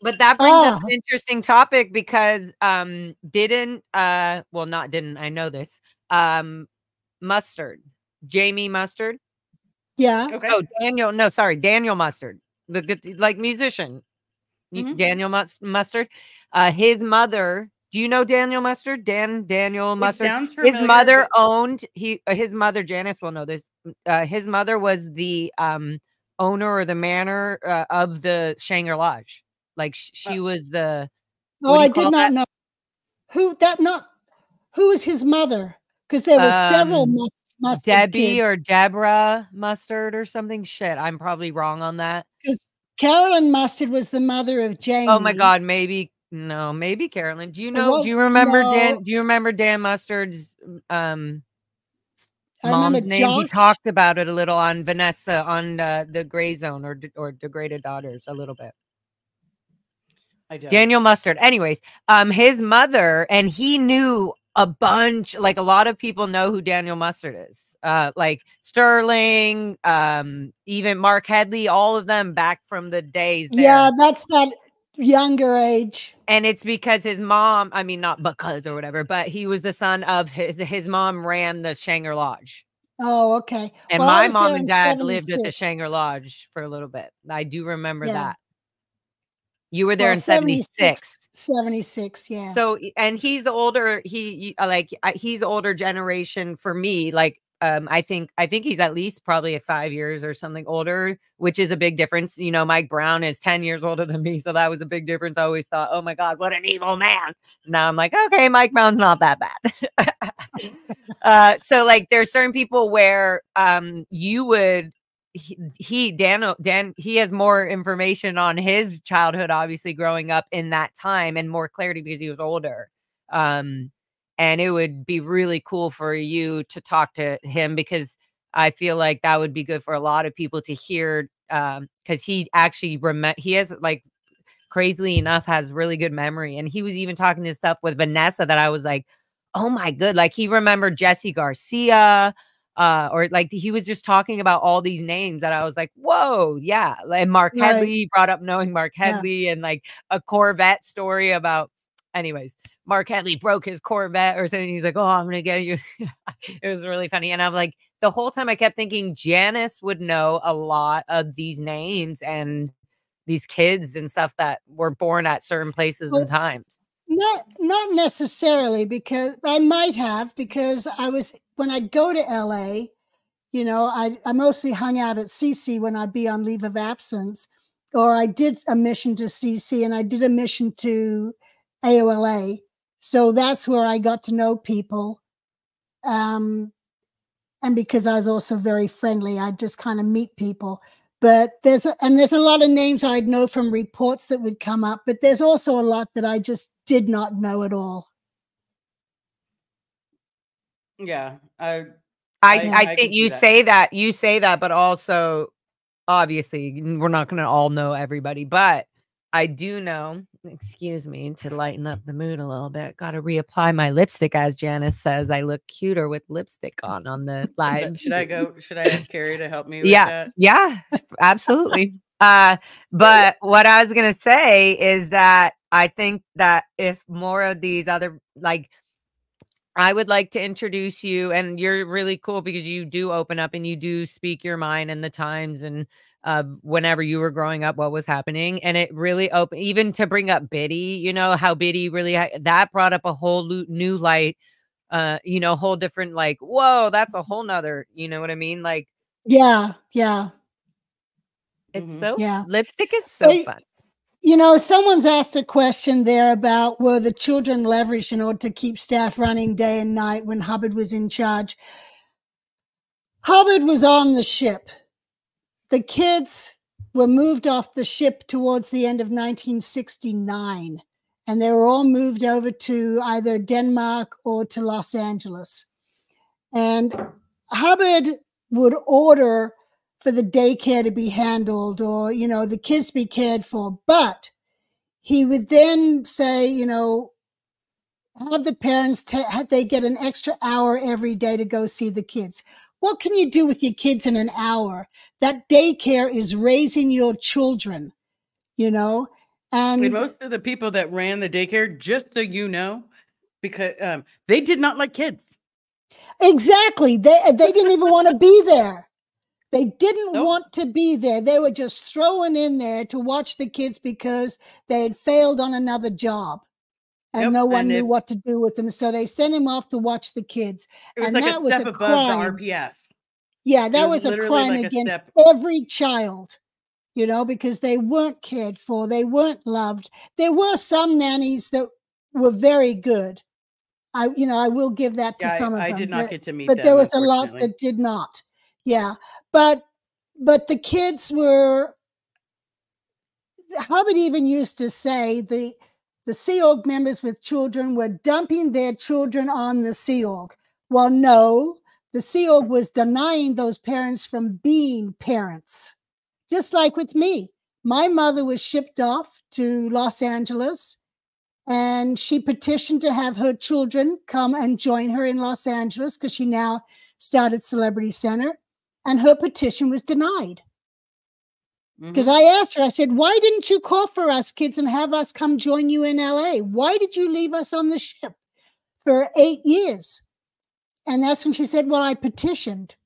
But that brings up an interesting topic because I know this. Mustard. Jamie Mustard. Yeah. Okay. Oh, Daniel Mustard. The good, like, musician. Daniel Mustard. His mother. Do you know Daniel Mustard? Daniel Mustard. Sounds familiar, his mother owned his mother, Janice will know this. His mother was the owner or the manor of the Shangri-La Lodge. Like she was the. I did not know who was his mother, because there were several Mustard Debbie kids. or Deborah Mustard or something. Shit, I'm probably wrong on that. Because Carolyn Mustard was the mother of Jamie. Oh my God, maybe Carolyn. Do you know? Do you remember Dan? Do you remember Dan Mustard's mom's name? Josh. He talked about it a little on Vanessa on the Gray Zone or Degraded Daughters a little bit. I don't. Daniel Mustard. Anyways, his mother, and he knew a bunch, like a lot of people know who Daniel Mustard is. Like Sterling, even Mark Headley, all of them back from the days there. Yeah, that's that younger age. And it's because his mom, I mean, not because or whatever, but he was the son of his mom ran the Shangri Lodge. Oh, okay. And my mom and dad lived at the Shangri Lodge for a little bit. I do remember that. You were there in 76. 76, yeah. So, and he's older. He's older generation for me. Like, I think he's at least probably 5 years or something older, which is a big difference. You know, Mike Brown is 10 years older than me, so that was a big difference. I always thought, oh my God, what an evil man. Now I'm like, okay, Mike Brown's not that bad. So like, there's certain people where you would. Dan, he has more information on his childhood, obviously growing up in that time, and more clarity because he was older. And it would be really cool for you to talk to him, because I feel like that would be good for a lot of people to hear. Because he actually he has like crazily enough, has really good memory. And he was even talking to stuff with Vanessa that I was like, oh my good. Like he remembered Jesse Garcia, or like he was just talking about all these names that I was like, whoa, yeah. And Mark Headley, he brought up knowing Mark Headley, and like a Corvette story about, anyways, Mark Headley broke his Corvette or something. He's like, oh, I'm gonna get you. It was really funny. And I'm like, the whole time I kept thinking Janice would know a lot of these names and these kids and stuff that were born at certain places and times. Not necessarily, because I might have, because when I'd go to LA, you know, I mostly hung out at CC when I'd be on leave of absence, or I did a mission to CC and I did a mission to AOLA. So that's where I got to know people. And because I was also very friendly, I'd just kind of meet people. But there's a lot of names I'd know from reports that would come up, but there's also a lot that I just did not know at all. Yeah. I think you say that, but also obviously we're not going to all know everybody, but I do know, excuse me, to lighten up the mood a little bit, got to reapply my lipstick, as Janice says. I look cuter with lipstick on the live. Should I ask Carrie to help me with that? Yeah, absolutely. But what I was going to say is that I think that if more of these other, like, I would like to introduce you, and you're really cool because you do open up and you do speak your mind and the times and whenever you were growing up, what was happening. And it really opened, even to bring up Biddy, you know, how Biddy really, that brought up a whole new light, you know, whole different, like, whoa, that's a whole nother, you know what I mean? Like, yeah. It's lipstick is so fun. You know, someone's asked a question there about were the children leveraged in order to keep staff running day and night when Hubbard was in charge. Hubbard was on the ship. The kids were moved off the ship towards the end of 1969, and they were all moved over to either Denmark or to Los Angeles. And Hubbard would order for the daycare to be handled, or, you know, the kids be cared for, but he would then say, you know, have the parents, they get an extra hour every day to go see the kids. What can you do with your kids in an hour? That daycare is raising your children, you know? And most of the people that ran the daycare, just so you know, because they did not like kids. Exactly. They didn't even want to be there. They didn't want to be there. They were just thrown in there to watch the kids because they had failed on another job. And no one knew what to do with them. So they sent him off to watch the kids. It was and like that a step was a above crime. the RPF. Yeah, that was a crime like against every child, you know, because they weren't cared for. They weren't loved. There were some nannies that were very good. I will give that to some of them. I did not get to meet but them, there was a lot that did not. Yeah. But the kids were, Hubbard even used to say the Sea Org members with children were dumping their children on the Sea Org. Well, no, the Sea Org was denying those parents from being parents. Just like with me. My mother was shipped off to Los Angeles, and she petitioned to have her children come and join her in Los Angeles because she now started Celebrity Center, and her petition was denied. Because I asked her, I said, why didn't you call for us kids and have us come join you in LA? Why did you leave us on the ship for 8 years? And that's when she said, well, I petitioned.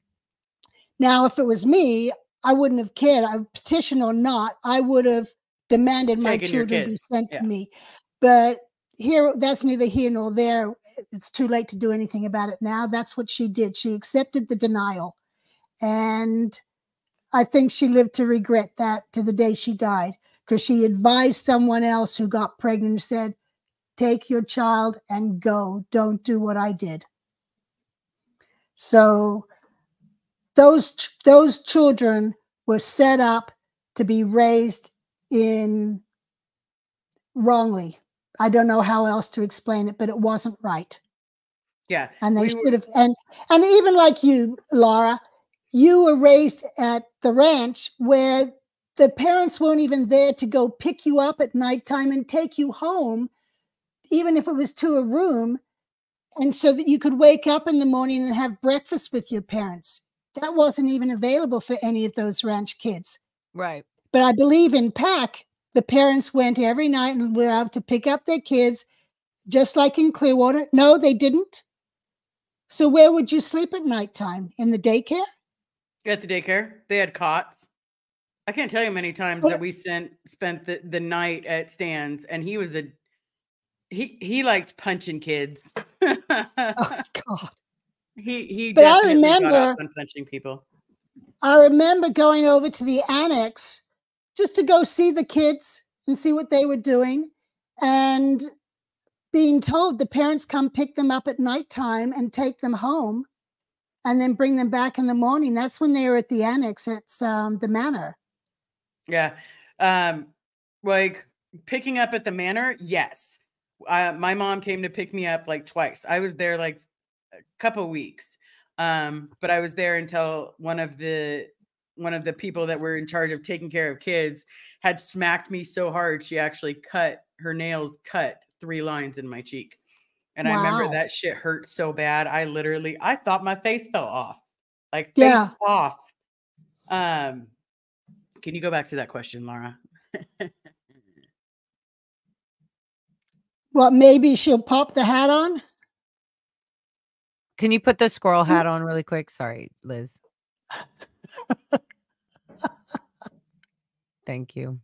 Now, if it was me, I wouldn't have cared. I petitioned or not, I would have demanded my children be sent to me. But here, that's neither here nor there. It's too late to do anything about it now. That's what she did. She accepted the denial. And I think she lived to regret that to the day she died, because she advised someone else who got pregnant and said, take your child and go. Don't do what I did. So those children were set up to be raised in wrongly. I don't know how else to explain it, but it wasn't right. Yeah. And they should have, and even like you, Laura, you were raised at the ranch where the parents weren't even there to go pick you up at nighttime and take you home, even if it was to a room, and so that you could wake up in the morning and have breakfast with your parents. That wasn't even available for any of those ranch kids. Right. But I believe in Pack, the parents went every night and were out to pick up their kids, just like in Clearwater. No, they didn't. So where would you sleep at nighttime? In the daycare? At the daycare. They had cots. I can't tell you how many times that we spent the night at Stan's, and he was he liked punching kids. Oh God. He But I definitely got remember off on punching people. I remember going over to the annex just to go see the kids and see what they were doing, and being told the parents come pick them up at nighttime and take them home and then bring them back in the morning. That's when they were at the annex at the manor. Yeah. Like picking up at the manor. Yes. My mom came to pick me up like twice. I was there like a couple weeks. But I was there until one of the people that were in charge of taking care of kids had smacked me so hard she actually cut 3 lines in my cheek. And I remember that shit hurt so bad. I thought my face fell off. Like face off. Can you go back to that question, Laura? Well, maybe she'll pop the hat on. Can you put the squirrel hat on really quick? Sorry, Liz. Thank you.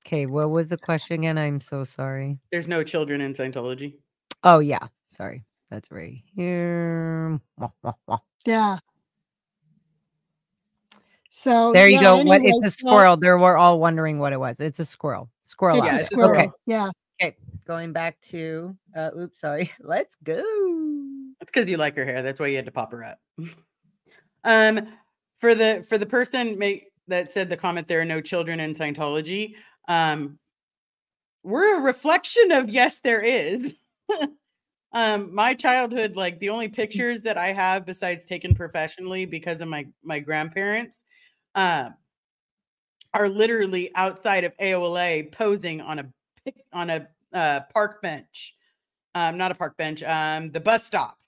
Okay, what was the question again? I'm so sorry. There's no children in Scientology. Oh, yeah. Sorry. That's right here. Yeah. So there you go. Anyway, it's a squirrel. There were all wondering what it was. It's a squirrel. Squirrel. It's a squirrel. Okay. Yeah. Okay. Going back to oops, sorry. Let's go. That's because you like her hair. That's why you had to pop her up. For the person that said the comment, there are no children in Scientology. We're a reflection of yes, there is. My childhood, like the only pictures that I have besides taken professionally because of my grandparents, are literally outside of AOLA posing on a park bench. Not a park bench, the bus stop.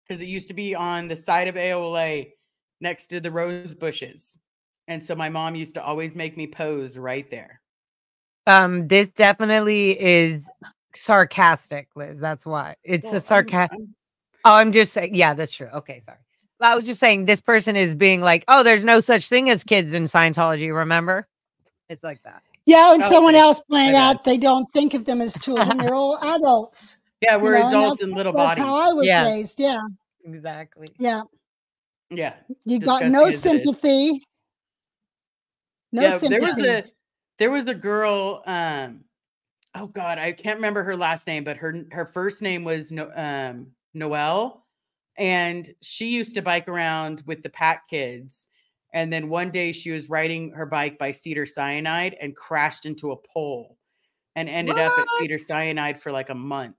Because it used to be on the side of AOLA next to the rose bushes. And so my mom used to always make me pose right there. This definitely is sarcastic, Liz. That's why. It's a sarcastic. I'm just saying. Yeah, that's true. Okay, sorry. I was just saying this person is being like, oh, there's no such thing as kids in Scientology, remember? It's like that. Yeah, and someone else pointed out they don't think of them as children. They're all adults. Yeah, we're adults in little bodies. That's how I was raised. Yeah. Exactly. Yeah. Yeah. You got no sympathy. No sympathy. There was a girl, oh God, I can't remember her last name, but her first name was Noelle. And she used to bike around with the Pack kids. And then one day she was riding her bike by Cedar Cyanide and crashed into a pole and ended up at Cedar Cyanide for like a month.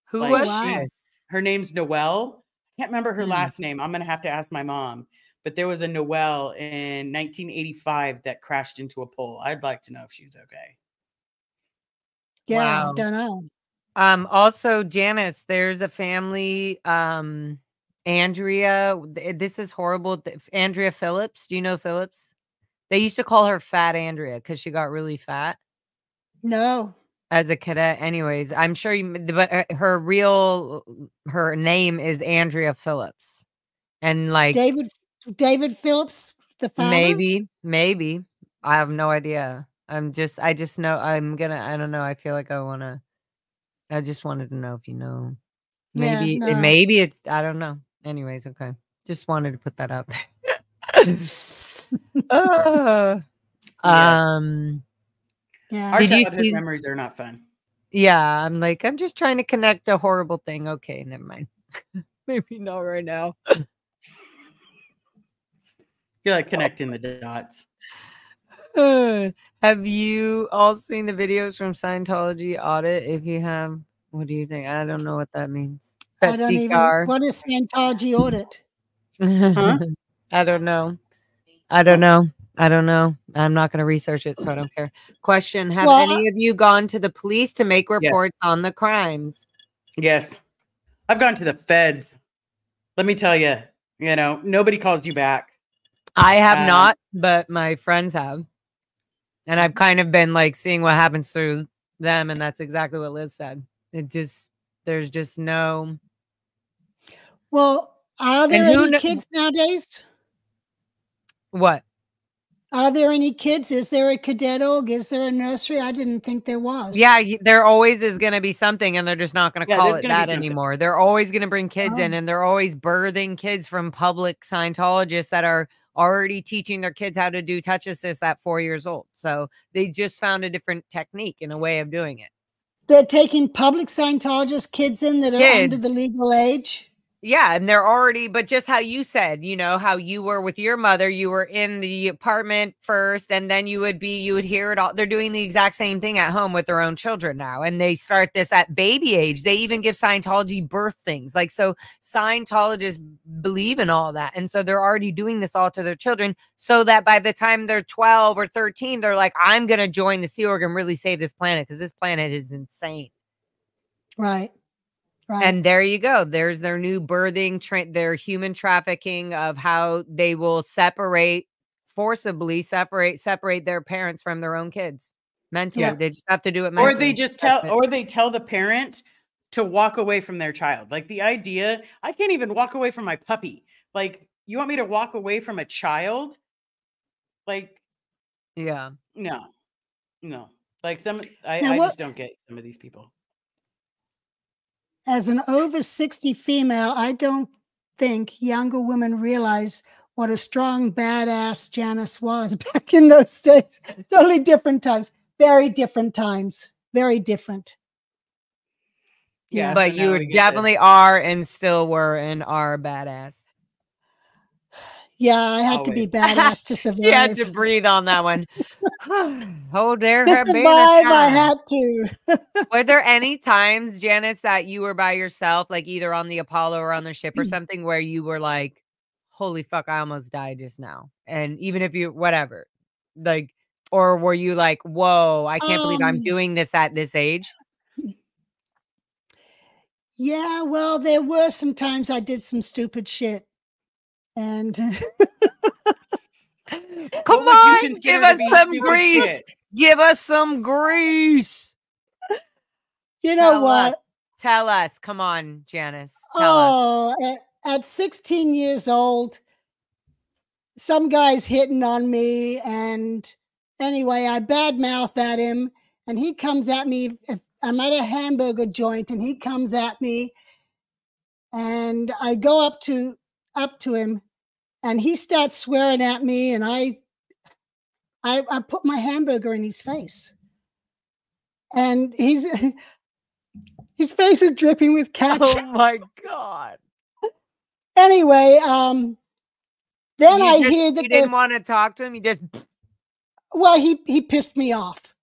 Who was she? Her name's Noelle. I can't remember her last name. I'm going to have to ask my mom. But there was a Noelle in 1985 that crashed into a pole. I'd like to know if she's okay. Yeah, wow. Don't know. Also, Janice, there's a family, Andrea. This is horrible. Andrea Phillips. Do you know Phillips? They used to call her Fat Andrea because she got really fat. No. As a cadet. Anyways, I'm sure but her name is Andrea Phillips. And like David Phillips, the father? Maybe. I have no idea. I just know I don't know. I feel like I just wanted to know if you know. Maybe, maybe it's, I don't know. Anyways, okay. Just wanted to put that out there. Yeah. Our childhood memories are not fun. Yeah. I'm just trying to connect a horrible thing. Okay, never mind. Maybe not right now. You're like connecting the dots. Have you all seen the videos from Scientology audit? If you have, what do you think? I don't know what that means. Betsy Carr. What is Scientology audit? Huh? I don't know. I don't know. I'm not going to research it, so I don't care. Question: have Well, any of you gone to the police to make reports on the crimes? Yes. I've gone to the feds. Let me tell you, nobody calls you back. I have not, but my friends have. And I've kind of been like seeing what happens through them. And that's exactly what Liz said. There's just no. Well, are there any kids nowadays? What? Are there any kids? Is there a cadet org? Is there a nursery? I didn't think there was. Yeah, there always is going to be something, and they're just not going to call it that anymore. They're always going to bring kids in, and they're always birthing kids from public Scientologists that are already teaching their kids how to do touch assist at 4 years old. So they just found a different technique and a way of doing it. They're taking public Scientologist kids in that are under the legal age. Yeah, and they're already, but just how you said, how you were with your mother, you were in the apartment first, and then you would hear it all. They're doing the exact same thing at home with their own children now. And they start this at baby age. They even give Scientology birth things. Like, so Scientologists believe in all that. And so they're already doing this all to their children so that by the time they're 12 or 13, they're like, I'm going to join the Sea Org and really save this planet because this planet is insane. Right. Right. And there you go. There's their new birthing, their human trafficking of how they will forcibly separate their parents from their own kids mentally. Yeah. They just have to do it mentally. Or they tell the parent to walk away from their child. Like the idea, I can't even walk away from my puppy. Like, you want me to walk away from a child? Like, yeah, no. Like I just don't get some of these people. As an over 60 female, I don't think younger women realize what a strong, badass Janice was back in those days. Totally different times. Very different times. Very different. Yeah. But you definitely are and still were and are badass. Yeah, I had to be badass to survive. You had to breathe on that one. Hold there. To survive, I had to. Were there any times, Janice, that you were by yourself, like either on the Apollo or on the ship or something, where you were like, holy fuck, I almost died just now? And even if you, whatever, like, or were you like, whoa, I can't believe I'm doing this at this age? Yeah, well, there were some times I did some stupid shit. And come on, give us some grease. Shit? Give us some grease. You know what? Tell us. Come on, Janice. Tell us. At 16 years old, some guy's hitting on me. And anyway, I badmouth at him. And he comes at me. I'm at a hamburger joint and he comes at me. And I go up to him. And he starts swearing at me, and I put my hamburger in his face, and his face is dripping with ketchup. Oh my God! Anyway, then I hear that you didn't want to talk to him. You just he pissed me off.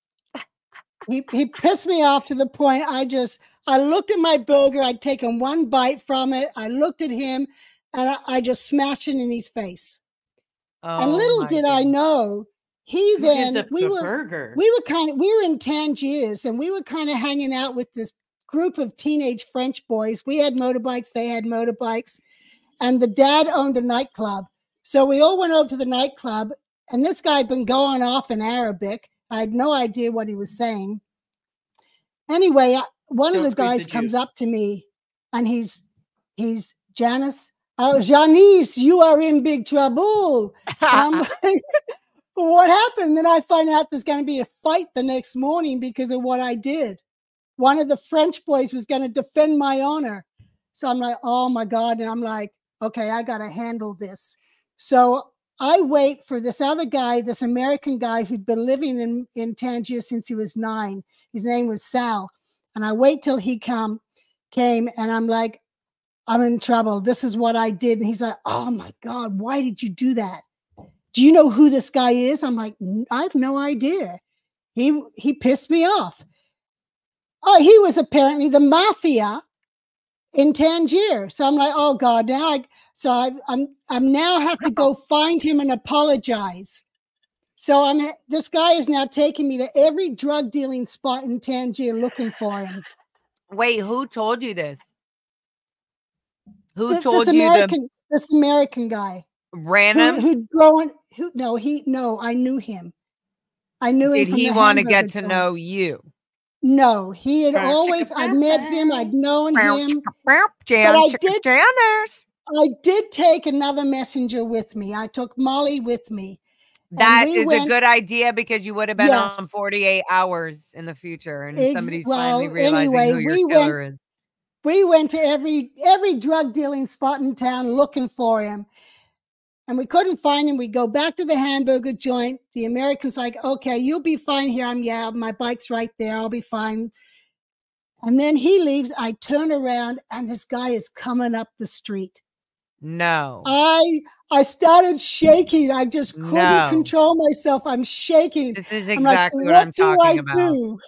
He pissed me off to the point I looked at my burger. I'd taken one bite from it. I looked at him. And I just smashed it in his face. Oh, and little did I know, we were in Tangiers, and we were kind of hanging out with this group of teenage French boys. We had motorbikes, they had motorbikes, and the dad owned a nightclub. So we all went over to the nightclub, and this guy had been going off in Arabic. I had no idea what he was saying. Anyway, one of the guys comes up to me, and he's Janice. Oh, Janice, you are in big trouble. I'm like, what happened? Then I find out there's going to be a fight the next morning because of what I did. One of the French boys was going to defend my honor. So I'm like, oh my God. And I'm like, okay, I got to handle this. So I wait for this other guy, this American guy who'd been living in Tangier since he was 9. His name was Sal. And I wait till he came and I'm like, I'm in trouble. This is what I did. And he's like, oh my God, why did you do that? Do you know who this guy is? I'm like, I have no idea. He pissed me off. Oh, he was apparently the mafia in Tangier. So I'm like, oh God, now I'm now have to go find him and apologize. So this guy is now taking me to every drug dealing spot in Tangier looking for him. Wait, who told you this? Who This told you this American guy random? No, I knew him. I knew him Did from he the want to get hamburger to joint. know you? No, he had always, I'd met him, I'd known him. I did take another messenger with me. I took Molly with me. That is a good idea because you would have been Yes. on 48 hours in the future, and somebody's finally realizing anyway, who your killer is. We went to every drug dealing spot in town looking for him. And we couldn't find him. We go back to the hamburger joint. The American's like, okay, you'll be fine here. My bike's right there. I'll be fine. And then he leaves. I turn around and this guy is coming up the street. No. I started shaking. I just couldn't control myself. I'm shaking. This is exactly what I'm talking about.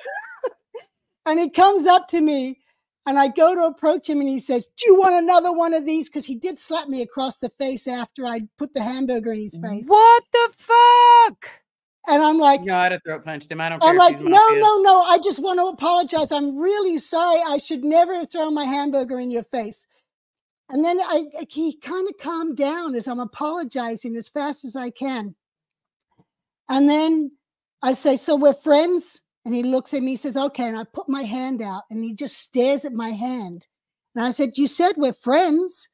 And he comes up to me. And I go to approach him and he says, do you want another one of these? Because he did slap me across the face after I put the hamburger in his face. What the fuck? And I'm like, no, I'd have throat punched him. I don't care. I'm like, no. I just want to apologize. I'm really sorry. I should never have thrown my hamburger in your face. And then he kind of calmed down as I'm apologizing as fast as I can. And then I say, so we're friends? And he looks at me, he says, okay. And I put my hand out and he just stares at my hand. And I said, you said we're friends.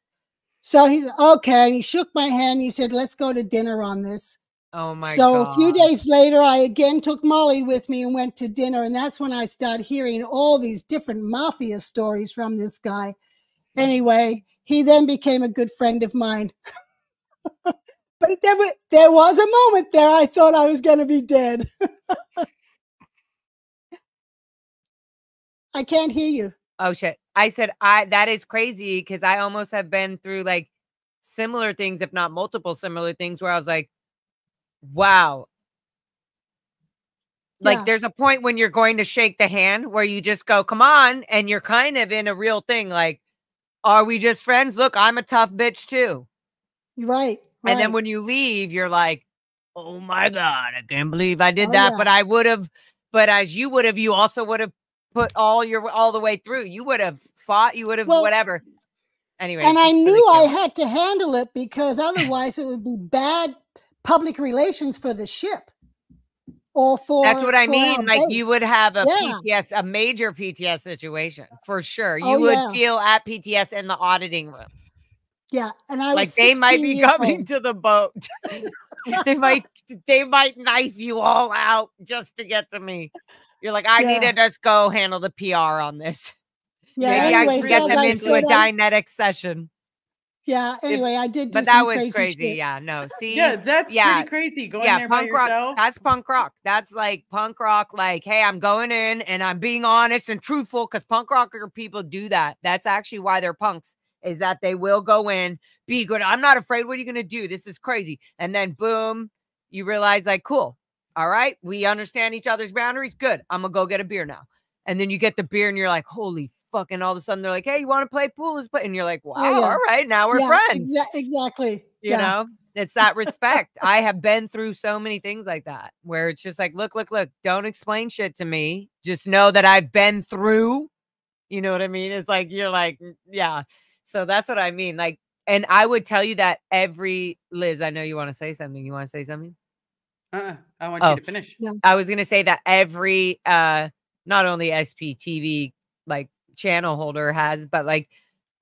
So he said, okay. And he shook my hand. He said, let's go to dinner on this. Oh my God. So a few days later, I again took Molly with me and went to dinner. And that's when I started hearing all these different mafia stories from this guy. Anyway, he then became a good friend of mine. But there was a moment there I thought I was going to be dead. I can't hear you. Oh shit. I said, that is crazy because I almost have been through like similar things, if not multiple similar things where I was like, wow. Like there's a point when you're going to shake the hand where you just go, come on. And you're kind of in a real thing. Like, are we just friends? Look, I'm a tough bitch too. Right. And then when you leave, you're like, oh my God, I can't believe I did that. Yeah. But as you would have, you also would have put all the way through. You would have fought, you would have whatever. Anyway. And I knew I had to handle it because otherwise it would be bad public relations for the ship. Or for That's what I mean. Like base. You would have a PTS, a major PTS situation for sure. You would feel at PTS in the auditing room. Yeah. And I was like they might be coming to the boat. they might knife you all out just to get to me. You're like, I need to just go handle the PR on this. Yeah. Maybe I can get them into a Dinetic session. Yeah. Anyway, I did do but that was crazy crazy. Yeah. No. See. Yeah, that's pretty crazy. Going there by yourself. That's punk rock. That's like punk rock. Like, hey, I'm going in and I'm being honest and truthful because punk rocker people do that. That's actually why they're punks. Is that they will go in, be good. I'm not afraid. What are you going to do? This is crazy. And then boom, you realize like, cool. All right. We understand each other's boundaries. Good. I'm going to go get a beer now. And then you get the beer and you're like, holy fuck. And all of a sudden they're like, hey, you want to play pool? Let's play. And you're like, wow, all right. Now we're friends. Exactly. You know, it's that respect. I have been through so many things like that where it's just like, look, don't explain shit to me. Just know that I've been through, you know what I mean? It's like, you're like, yeah. So that's what I mean. Like, and I would tell you that Liz, I know you want to say something. You want to say something? I want you to finish. Yeah. I was going to say that every, not only SPTV like channel holder has, but like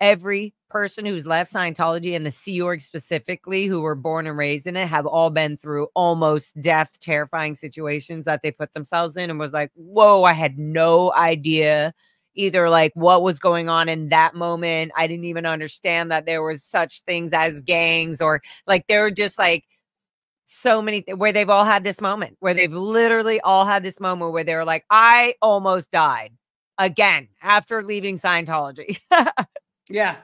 every person who's left Scientology and the Sea Org specifically, who were born and raised in it, have all been through almost death, terrifying situations that they put themselves in and was like, whoa, I had no idea either like what was going on in that moment. I didn't even understand that there was such things as gangs or like, they were just like, so many where they've all had this moment where they've literally all had this moment where they were like, I almost died again after leaving Scientology. Yeah.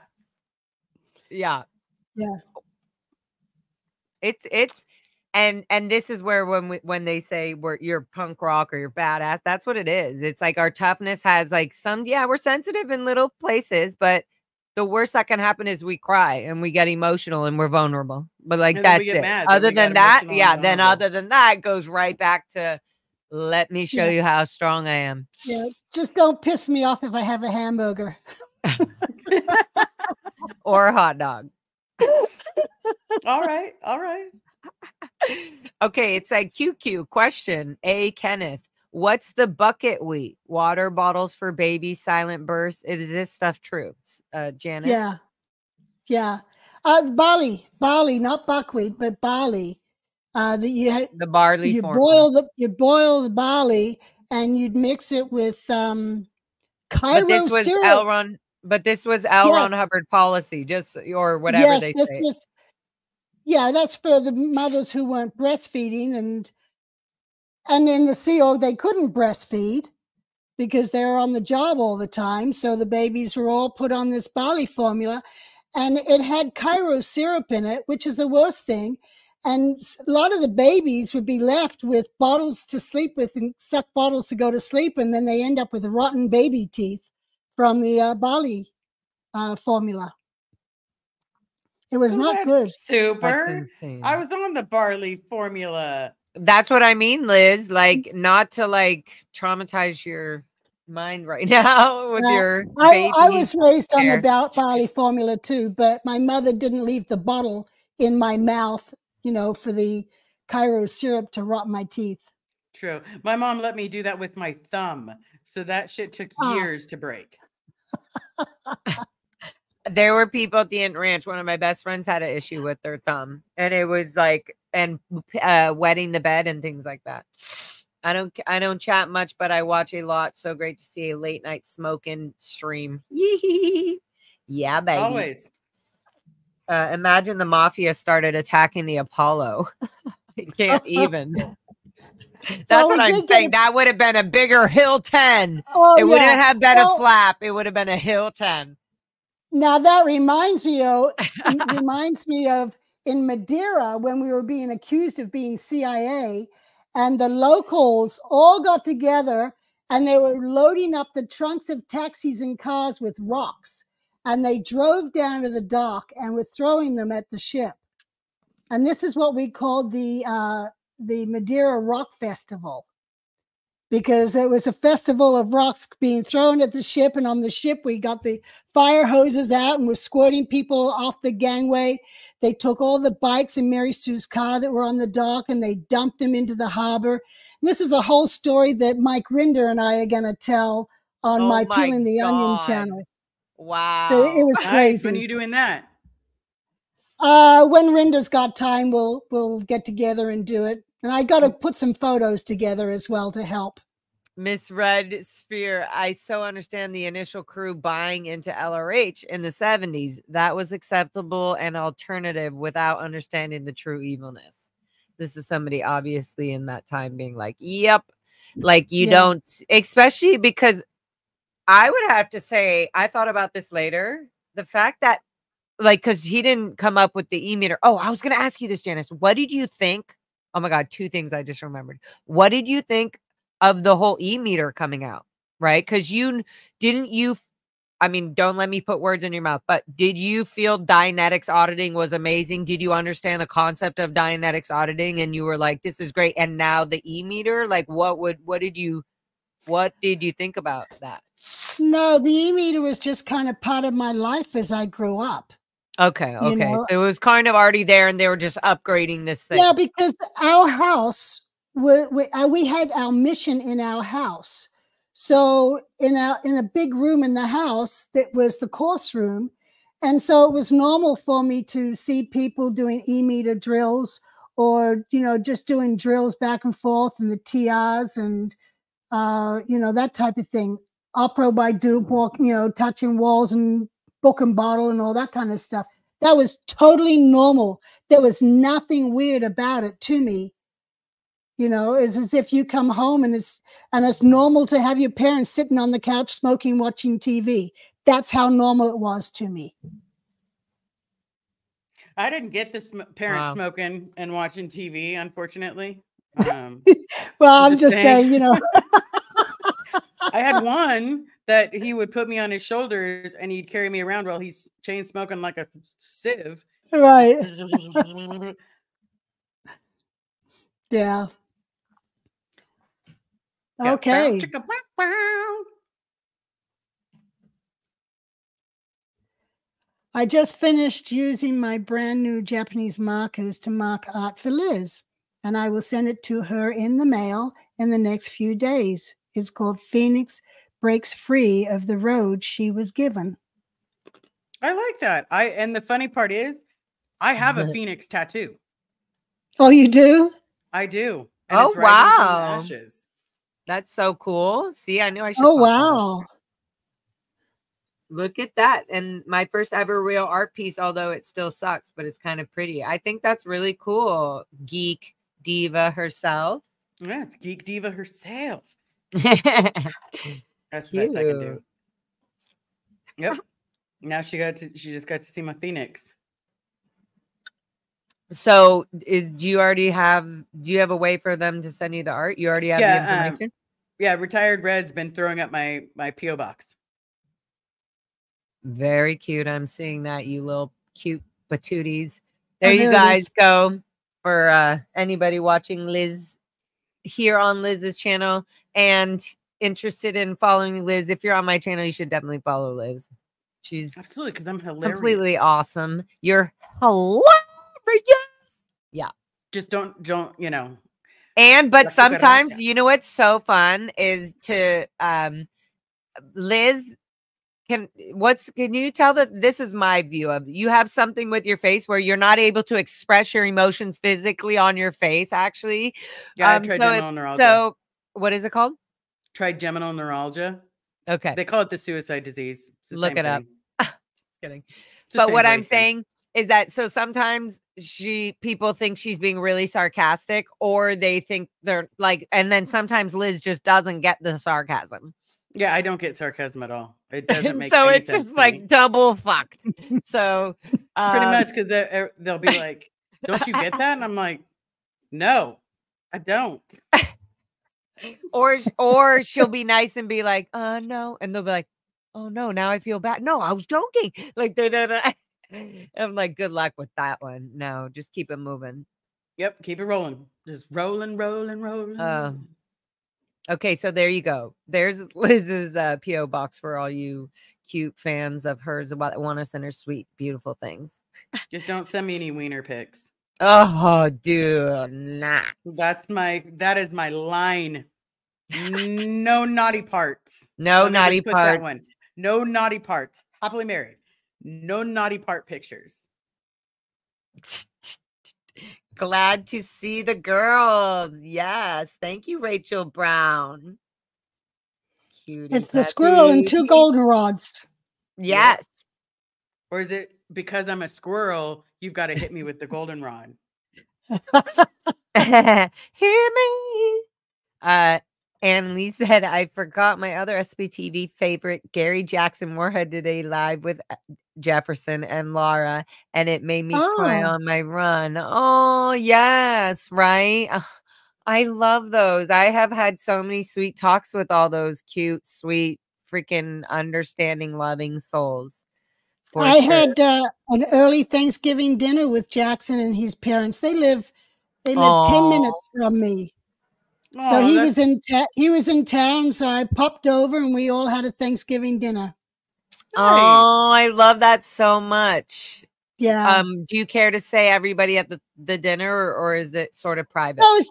It's and this is where when they say you're punk rock or you're badass, that's what it is. It's like our toughness has like some, we're sensitive in little places, but the worst that can happen is we cry and we get emotional and we're vulnerable. But like, And then we that's get it. mad Other we got than that, emotional and yeah, then vulnerable. other than that, it goes right back to, let me show Yeah. you how strong I am. Yeah, just don't piss me off if I have a hamburger. Or a hot dog. All right. All right. Okay, it's like QQ question. A Kenneth, what's the bucket wheat? Water bottles for babies, silent bursts. Is this stuff true? Janice? Yeah. Yeah. Barley, not buckwheat, but barley. That The barley you formula. boil the barley and you'd mix it with But Cairo this was syrup. L. Ron Yes. Hubbard policy, just or whatever Yes, they this say. was, yeah, that's for the mothers who weren't breastfeeding, and in the CO they couldn't breastfeed because they were on the job all the time. So the babies were all put on this barley formula, and it had Cairo syrup in it, which is the worst thing. And a lot of the babies would be left with bottles to sleep with and suck bottles to go to sleep. And then they end up with rotten baby teeth from the barley formula. It was not good. Super. That's insane. I was on the barley formula. That's what I mean, Liz. Like, not to like traumatize your mind right now with your baby. I was raised on the barley formula too, but my mother didn't leave the bottle in my mouth, for the Cairo syrup to rot my teeth. True. My mom let me do that with my thumb. So that shit took years to break. There were people at the Ant Ranch. One of my best friends had an issue with their thumb, and it was like, and wetting the bed and things like that. I don't chat much, but I watch a lot. So great to see a late night smoking stream. Yeah, baby. Always. Imagine the mafia started attacking the Apollo. I can't even. That's what I'm saying. That would have been a bigger Hill 10. It wouldn't have been a flap. It would have been a Hill 10. Now that reminds me of in Madeira when we were being accused of being CIA, and the locals all got together and they were loading up the trunks of taxis and cars with rocks, and they drove down to the dock and were throwing them at the ship. And this is what we called the Madeira Rock Festival, because it was a festival of rocks being thrown at the ship. And on the ship, we got the fire hoses out and were squirting people off the gangway. They took all the bikes in Mary Sue's car that were on the dock and they dumped them into the harbor. And this is a whole story that Mike Rinder and I are going to tell on my Peeling the Onion channel. Wow. But it was crazy. When are you doing that? When Rinder's got time, we'll get together and do it. And I got to put some photos together as well to help. Miss Red Sphere, I so understand the initial crew buying into LRH in the 70s. That was acceptable and alternative without understanding the true evilness. This is somebody obviously in that time being like, yep. Like you don't, especially because I would have to say, I thought about this later. The fact that, like, because he didn't come up with the e-meter. Oh, I was going to ask you this, Janice. What did you think? Oh my God, two things I just remembered. What did you think of the whole e-meter coming out? Right? Because I mean, don't let me put words in your mouth, but did you feel Dianetics auditing was amazing? Did you understand the concept of Dianetics auditing and you were like, this is great? And now the e-meter, like what did you think about that? No, the e-meter was just kind of part of my life as I grew up. Okay. So it was kind of already there and they were just upgrading this thing. Yeah, because our house, we had our mission in our house. So in a big room in the house, that was the course room. And so it was normal for me to see people doing e-meter drills or, just doing drills back and forth and the TRs and, that type of thing. Opera by Duke, touching walls and book and bottle and all that kind of stuff. That was totally normal. There was nothing weird about it to me. It's as if you come home and it's normal to have your parents sitting on the couch smoking, watching TV. That's how normal it was to me. I didn't get this parents smoking and watching TV, unfortunately. Well, I'm just saying, I had one that he would put me on his shoulders and he'd carry me around while he's chain smoking like a sieve. Right. Yeah. Okay. I just finished using my brand new Japanese markers to mark art for Liz, and I will send it to her in the mail in the next few days. It's called Phoenix Breaks Free of the Road She Was Given. I like that. And the funny part is, I have a phoenix tattoo. Oh, you do? I do. And Oh, it's rising from the wow. ashes. That's so cool. See, I knew I should. Oh, wow. Look at that. And my first ever real art piece, although it still sucks, but it's kind of pretty. I think that's really cool. Geek diva herself. Yeah, it's Geek Diva herself. That's That's the best I can do. Yep. Now she just got to see my phoenix. So do you have a way for them to send you the art? You already have the information? Yeah, Retired Red's been throwing up my P.O. box. Very cute. I'm seeing that, you little cute patooties. There Oh, you guys go. For anybody watching Liz here on Liz's channel and interested in following Liz, if you're on my channel, you should definitely follow Liz. She's absolutely, because I'm hilarious. Completely awesome. You're hilarious. Yeah. Just don't, you know. But sometimes, you know what's so fun is to Liz, can you tell that this is my view of you have something with your face where you're not able to express your emotions physically on your face, actually. Yeah, I trigeminal neuralgia. So what is it called? Trigeminal neuralgia. Okay. They call it the suicide disease. Look it up. Just kidding. But what I'm saying is that so sometimes people think she's being really sarcastic, or they think they're like, and then sometimes Liz just doesn't get the sarcasm. Yeah, I don't get sarcasm at all. It doesn't make so any it's sense just to like me. double fucked. So pretty much, because they'll be like, "Don't you get that?" And I'm like, "No, I don't." or she'll be nice and be like, no, and they'll be like, "Oh no, now I feel bad." No, I was joking. Like I'm like, good luck with that one. No, just keep it moving. Yep, keep it rolling. Just rolling. Okay, so there you go. There's Liz's P.O. box for all you cute fans of hers about want to send her sweet, beautiful things. Just don't send me any wiener pics. Oh, do not. That is my line. No naughty parts. No naughty parts. That one. No naughty parts. Happily married. No naughty part pictures. Glad to see the girls. Yes. Thank you, Rachel Brown. Cutie. It's the squirrel and 2 goldenrods. Yes. Or is it because I'm a squirrel, you've got to hit me with the goldenrod? Hear me. Ann Lee said, I forgot my other SPTV favorite. Gary Jackson Moorhead did a live with Jefferson and Laura, and it made me cry on my run. Oh, yes, right? I love those. I have had so many sweet talks with all those cute, sweet, freaking understanding, loving souls. I had an early Thanksgiving dinner with Jackson and his parents. They live 10 minutes from me. So he was in town, so I popped over and we all had a Thanksgiving dinner. Nice. Oh, I love that so much. Yeah. Do you care to say everybody at the dinner, or is it sort of private? No, it's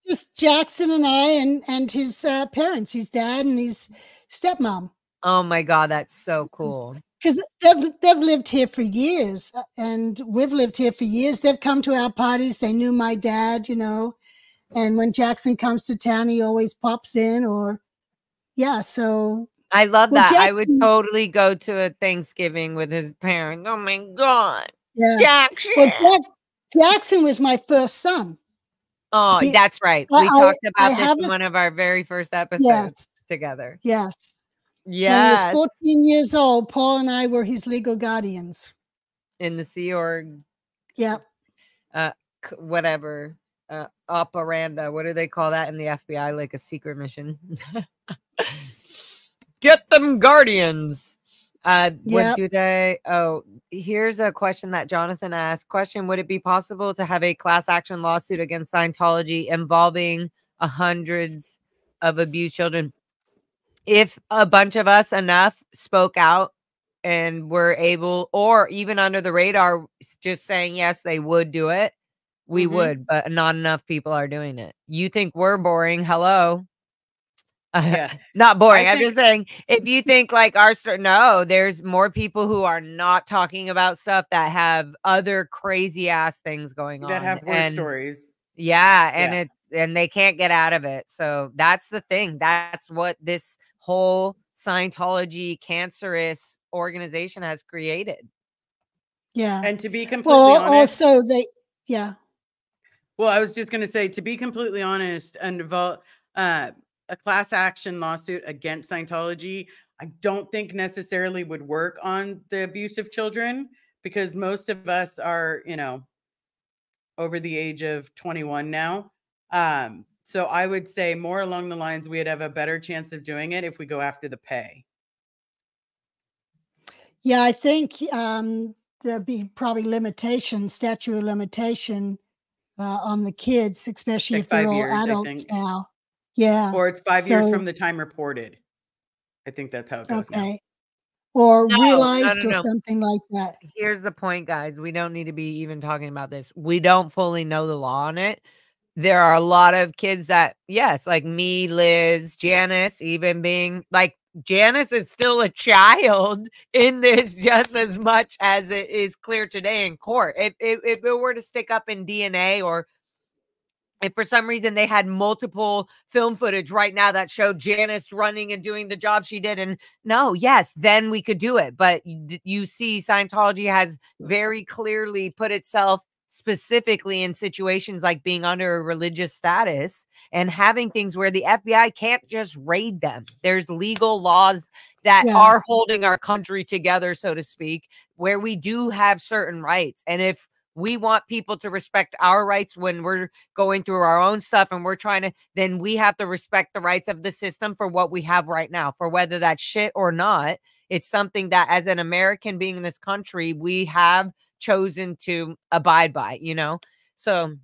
just Jackson and I and his parents, his dad and his stepmom. Oh my God, that's so cool. Because they've lived here for years, and we've lived here for years. They've come to our parties. They knew my dad, you know. And when Jackson comes to town, he always pops in so. I love that. I would totally go to a Thanksgiving with his parents. Oh my God. Yeah. Jackson. Well, Jackson was my first son. Oh, that's right. We talked about this in one of our very first episodes together. Yes. Yeah. When he was 14 years old, Paul and I were his legal guardians. In the Sea Org. Yep. Whatever. Operanda. What do they call that in the FBI? Like a secret mission. Get them guardians. What Yep. do they? Oh, here's a question that Jonathan asked. Question: would it be possible to have a class action lawsuit against Scientology involving hundreds of abused children? If a bunch of us enough spoke out and were able, or even under the radar, just saying yes, they would do it, we would, but not enough people are doing it. You think we're boring? Hello. Yeah. Not boring. I'm think- just saying, if you think like our story, no, there's more people who are not talking about stuff that have other crazy ass things going that on have worse stories. Yeah, and Yeah. and they can't get out of it. So that's the thing. That's what this whole Scientology cancerous organization has created. Yeah. And to be completely Well, honest, also yeah. well, I was just going to say, to be completely honest, a class action lawsuit against Scientology, I don't think necessarily would work on the abuse of children, because most of us are, over the age of 21 now. So I would say more along the lines, we'd have a better chance of doing it if we go after the pay. Yeah, I think there'll be probably statute of limitation on the kids, especially Like if they're 5 all years, I adults think. now. Yeah. Or it's 5 years So, from the time reported. I think that's how it goes now. okay. Or No, realized or no. something like that. Here's the point, guys. We don't need to be even talking about this. We don't fully know the law on it. There are a lot of kids that, yes, like me, Liz, Janice, even being like, Janice is still a child in this just as much as it is clear today in court. If it were to stick up in DNA, or if for some reason they had multiple film footage right now that showed Janice running and doing the job she did, and no, yes, then we could do it. But you see, Scientology has very clearly put itself specifically in situations like being under a religious status and having things where the FBI can't just raid them. There's legal laws that are holding our country together, so to speak, where we do have certain rights. And if we want people to respect our rights when we're going through our own stuff and we're trying to, then we have to respect the rights of the system for what we have right now, for whether that's shit or not. It's something that as an American being in this country, we have chosen to abide by, So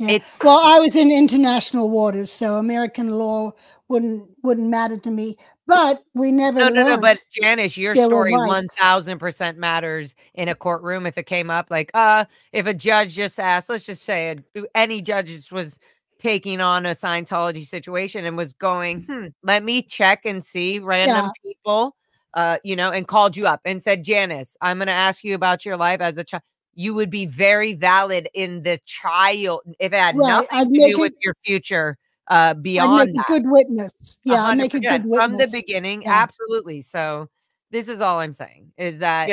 well, I was in international waters, so American law wouldn't matter to me. But we never learned. No, but Janice, your story 1000% matters in a courtroom. If it came up, like, if a judge just asked, let's just say any judge was taking on a Scientology situation and was going, let me check and see random people, and called you up and said, Janice, I'm going to ask you about your life as a child. You would be very valid in the child if it had nothing to do with your future. Beyond I'd make a good witness. Yeah, I'd make a good witness. From the beginning, absolutely. So this is all I'm saying is that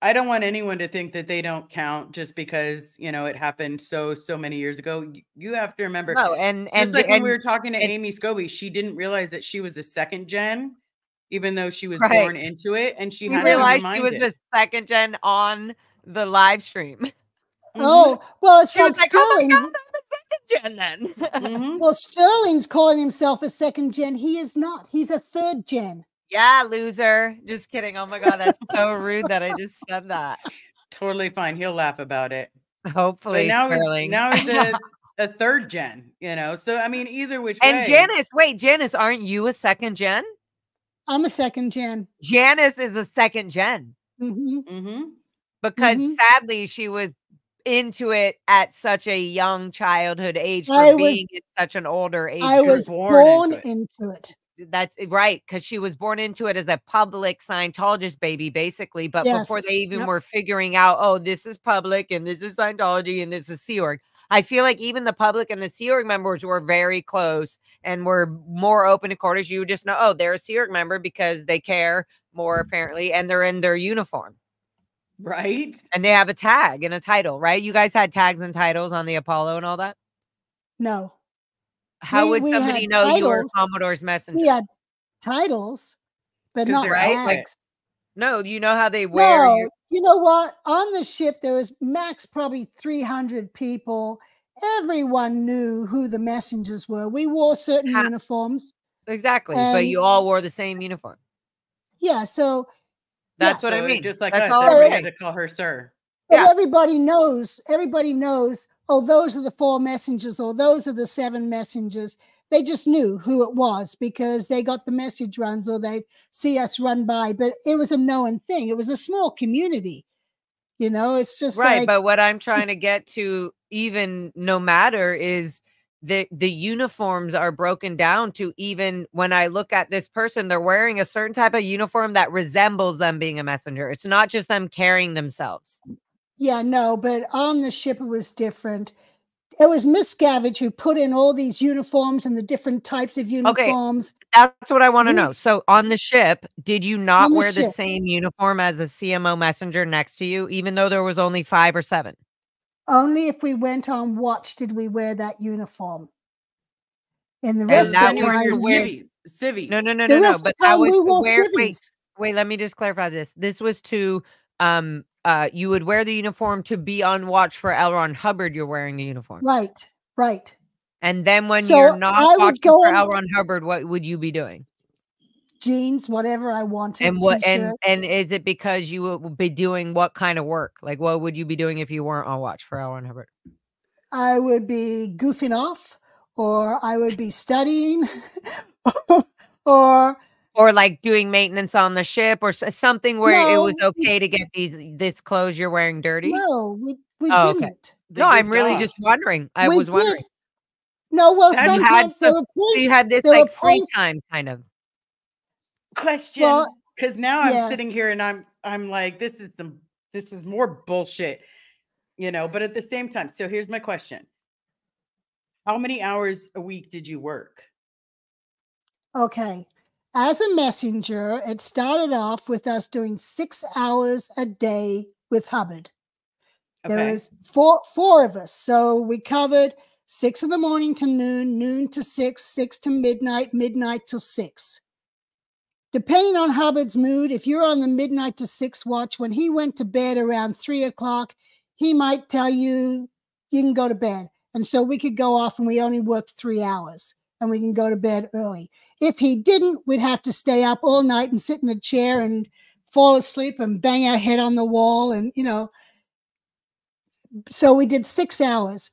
I don't want anyone to think that they don't count just because, it happened so many years ago. You have to remember. No, and like when we were talking to Amy Scobie, she didn't realize that she was a second gen, even though she was born into it, and she had realized she was a second gen on the live stream. Oh, well, it's like Sterling. Oh my God, I'm a second gen then. Well, Sterling's calling himself a second gen. He is not. He's a third gen. Yeah, loser. Just kidding. Oh my God, that's so rude that I just said that. Totally fine. He'll laugh about it. Hopefully, but now he's a third gen, So I mean, either which way. And Janice, aren't you a second gen? I'm a second gen. Janice is a second gen. Because sadly, she was into it at such a young childhood age for being in such an older age. I was born into it. That's right, because she was born into it as a public Scientologist baby, basically. But before they even were figuring out, oh, this is public and this is Scientology and this is Sea Org. I feel like even the public and the Sea Org members were very close and were more open to quarters. You would just know, oh, they're a Sea Org member because they care more, apparently, and they're in their uniform. Right. And they have a tag and a title, right? You guys had tags and titles on the Apollo and all that? No. How would somebody know titles. You were Commodore's messenger? We had titles, but not tags. Like, no, you know how they wear. No, you know what? On the ship, there was max probably 300 people. Everyone knew who the messengers were. We wore certain uniforms. Exactly. But And you all wore the same uniform. yeah, so That's what So I it was mean. just like That's us. all I'm Everybody had saying. to call her sir. but Yeah. everybody knows, oh, those are the 4 messengers, or those are the 7 messengers. They just knew who it was because they got the message runs or they'd see us run by. But it was a known thing. It was a small community. You know, it's just Right. like, But what I'm trying to get to, even no matter, is the uniforms are broken down to, even when I look at this person, they're wearing a certain type of uniform that resembles them being a messenger. It's not just them carrying themselves. yeah, no, but on the ship it was different. It was Miss Gavage who put in all these uniforms and the different types of uniforms. That's what I want to We- know. So on the ship, did you not On the wear the ship. same uniform as a CMO messenger next to you, even though there was only 5 or 7? Only if we went on watch did we wear that uniform. And the And rest that of the was time, to wear civvies. No, no, no, the no, no, rest of but the that time was we to wore wear wait, civvies. wait, let me just clarify this. This was to you would wear the uniform to be on watch for L. Ron Hubbard, you're wearing the uniform. Right, right. And then when So you're not I would watching go for in L. Ron Hubbard, what would you be doing? jeans, whatever I wanted, And what t-shirt. and is it because you would be doing what kind of work? Like, what would you be doing if you weren't on watch for L. Ron Hubbard? I would be goofing off, or I would be studying, or Or like doing maintenance on the ship, or something where it was no, okay to get this clothes you're wearing dirty? no, we Oh, okay. didn't. They No, I'm goofed really off. just wondering. I We was wondering. did. No, well, That's- You had sometimes there so were so you points. had this There were like free points. time kind of. Question. Well, Because now I'm yes. sitting here and I'm like, this is more bullshit, you know. But at the same time, so here's my question: how many hours a week did you work? Okay. As a messenger, it started off with us doing 6 hours a day with Hubbard. There Okay. was four of us. So we covered 6 in the morning to noon, noon to 6, 6 to midnight, midnight till 6. Depending on Hubbard's mood, if you're on the midnight to 6 watch, when he went to bed around 3 o'clock, he might tell you, you can go to bed. And so we could go off and we only worked 3 hours and we can go to bed early. If he didn't, we'd have to stay up all night and sit in a chair and fall asleep and bang our head on the wall. And, you know, so we did 6 hours.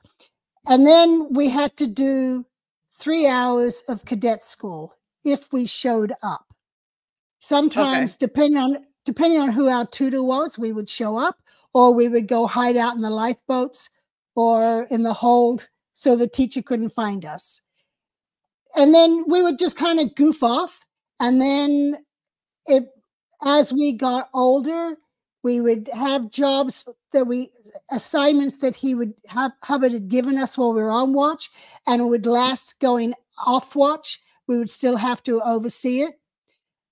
And then we had to do 3 hours of cadet school if we showed up. Sometimes, depending on who our tutor was, we would show up, or we would go hide out in the lifeboats or in the hold so the teacher couldn't find us. And then we would just kind of goof off. And then as we got older, we would have jobs assignments that Hubbard had given us while we were on watch, and it would last going off watch. We would still have to oversee it.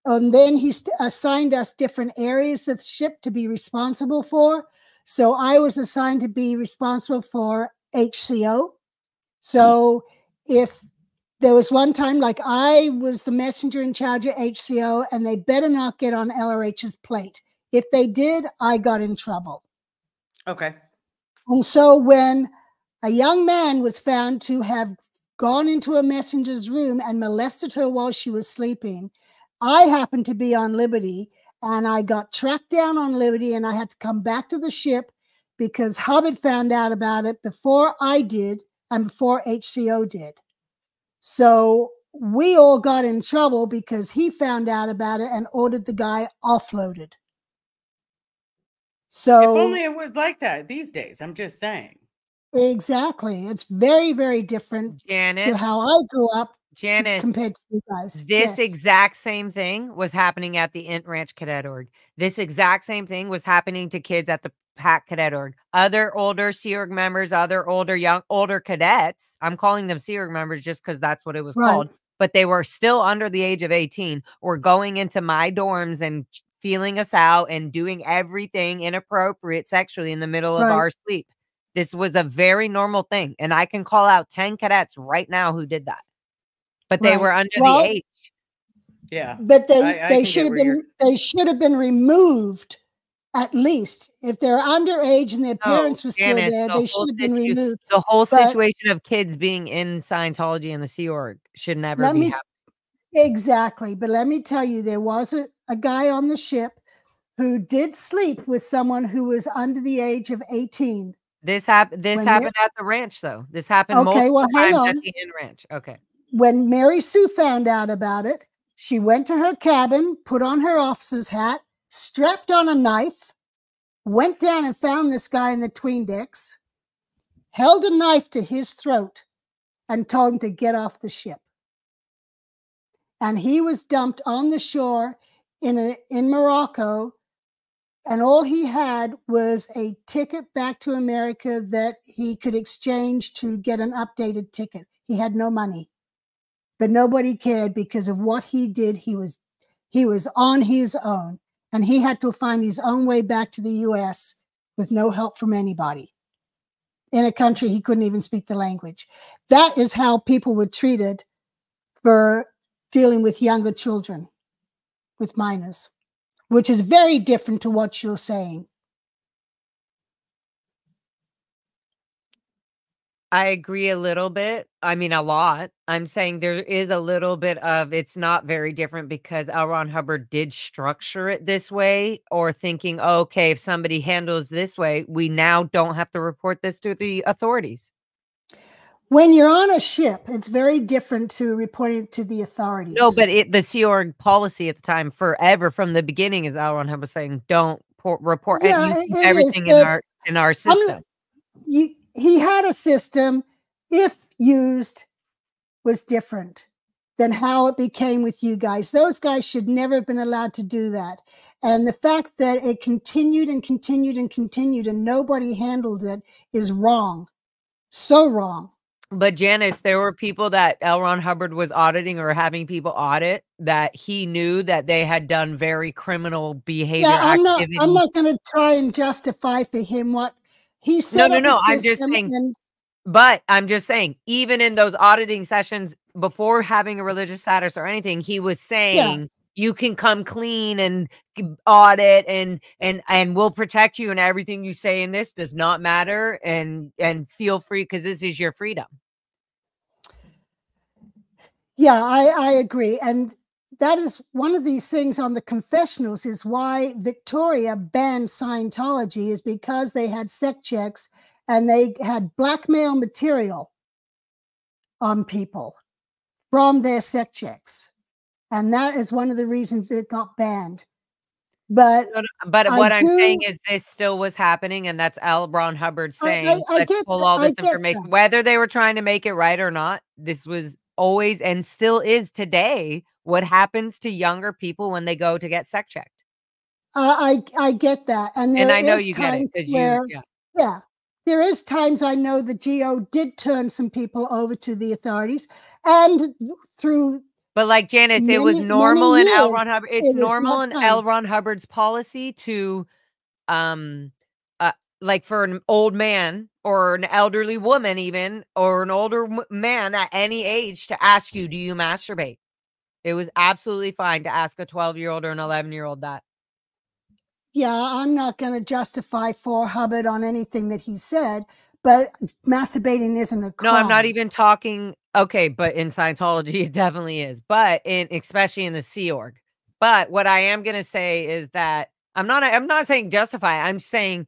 And then he assigned us different areas of the ship to be responsible for. So I was assigned to be responsible for HCO. So if there was one time, like I was the messenger in charge of HCO, and they better not get on LRH's plate. If they did, I got in trouble. Okay. And so when a young man was found to have gone into a messenger's room and molested her while she was sleeping, I happened to be on Liberty, and I got tracked down on Liberty, and I had to come back to the ship because Hubbard found out about it before I did and before HCO did. So we all got in trouble because he found out about it and ordered the guy offloaded. So if only it was like that these days. I'm just saying. Exactly. It's very, very different to how I grew up compared to you guys. This exact same thing was happening at the Int Ranch Cadet Org. This exact same thing was happening to kids at the Pack Cadet Org. Other older Sea Org members, other older cadets, I'm calling them Sea Org members just because that's what it was called, but they were still under the age of 18, were going into my dorms and feeling us out and doing everything inappropriate sexually in the middle of our sleep. This was a very normal thing. And I can call out 10 cadets right now who did that. But they were under the age. Yeah. But they should have been removed, at least. If they're underage and their parents were still there, they should have been removed. The whole situation of kids being in Scientology and the Sea Org should never be happening. Exactly. But let me tell you, there was a guy on the ship who did sleep with someone who was under the age of 18. This happened at the ranch, though. This happened Okay, well, multiple hang times at on. the Inn Ranch. Okay. When Mary Sue found out about it, she went to her cabin, put on her officer's hat, strapped on a knife, went down and found this guy in the 'tween decks, held a knife to his throat, and told him to get off the ship. And he was dumped on the shore in Morocco, and all he had was a ticket back to America that he could exchange to get an updated ticket. He had no money, but nobody cared because of what he did. He was on his own, and he had to find his own way back to the US with no help from anybody in a country he couldn't even speak the language. That is how people were treated for dealing with younger children, with minors, which is very different to what you're saying. I agree a little bit. I mean, a lot. I'm saying there is a little bit of it's not very different because L. Ron Hubbard did structure it this way, or thinking, oh, okay, if somebody handles this way, we now don't have to report this to the authorities. When you're on a ship, it's very different to report it to the authorities. No, but the Sea Org policy at the time, forever from the beginning, is L. Ron Hubbard saying, don't report everything in our system. He had a system, if used, was different than how it became with you guys. Those guys should never have been allowed to do that. And the fact that it continued and continued and continued and nobody handled it is wrong. So wrong. But Janice, there were people that L. Ron Hubbard was auditing or having people audit that he knew that they had done very criminal behavior activity. I'm not going to try and justify for him what he said. No. I'm just saying. But I'm just saying, even in those auditing sessions before having a religious status or anything, he was saying you can come clean and audit and we'll protect you, and everything you say in this does not matter, and feel free because this is your freedom. Yeah, I agree. And that is one of these things on the confessionals is why Victoria banned Scientology, is because they had sect checks and they had blackmail material on people from their sect checks. And that is one of the reasons it got banned. But what I'm saying is this still was happening, and that's L. Ron Hubbard saying, let's pull all this information. Whether they were trying to make it right or not, this was always and still is today what happens to younger people when they go to get sect checked. I get that. And I know you get it because there is times I know the GO did turn some people over to the authorities, and but like Janice, it was normal in L. Ron Hubbard. It's normal in L. Ron Hubbard's policy to like for an old man or an elderly woman even, or an older man at any age to ask you, do you masturbate? It was absolutely fine to ask a 12-year-old or an 11-year-old that. Yeah, I'm not going to justify for Hubbard on anything that he said, but masturbating isn't a crime. No, I'm not even talking. Okay, but in Scientology, it definitely is. But especially in the Sea Org. But what I am going to say is that I'm not saying justify. I'm saying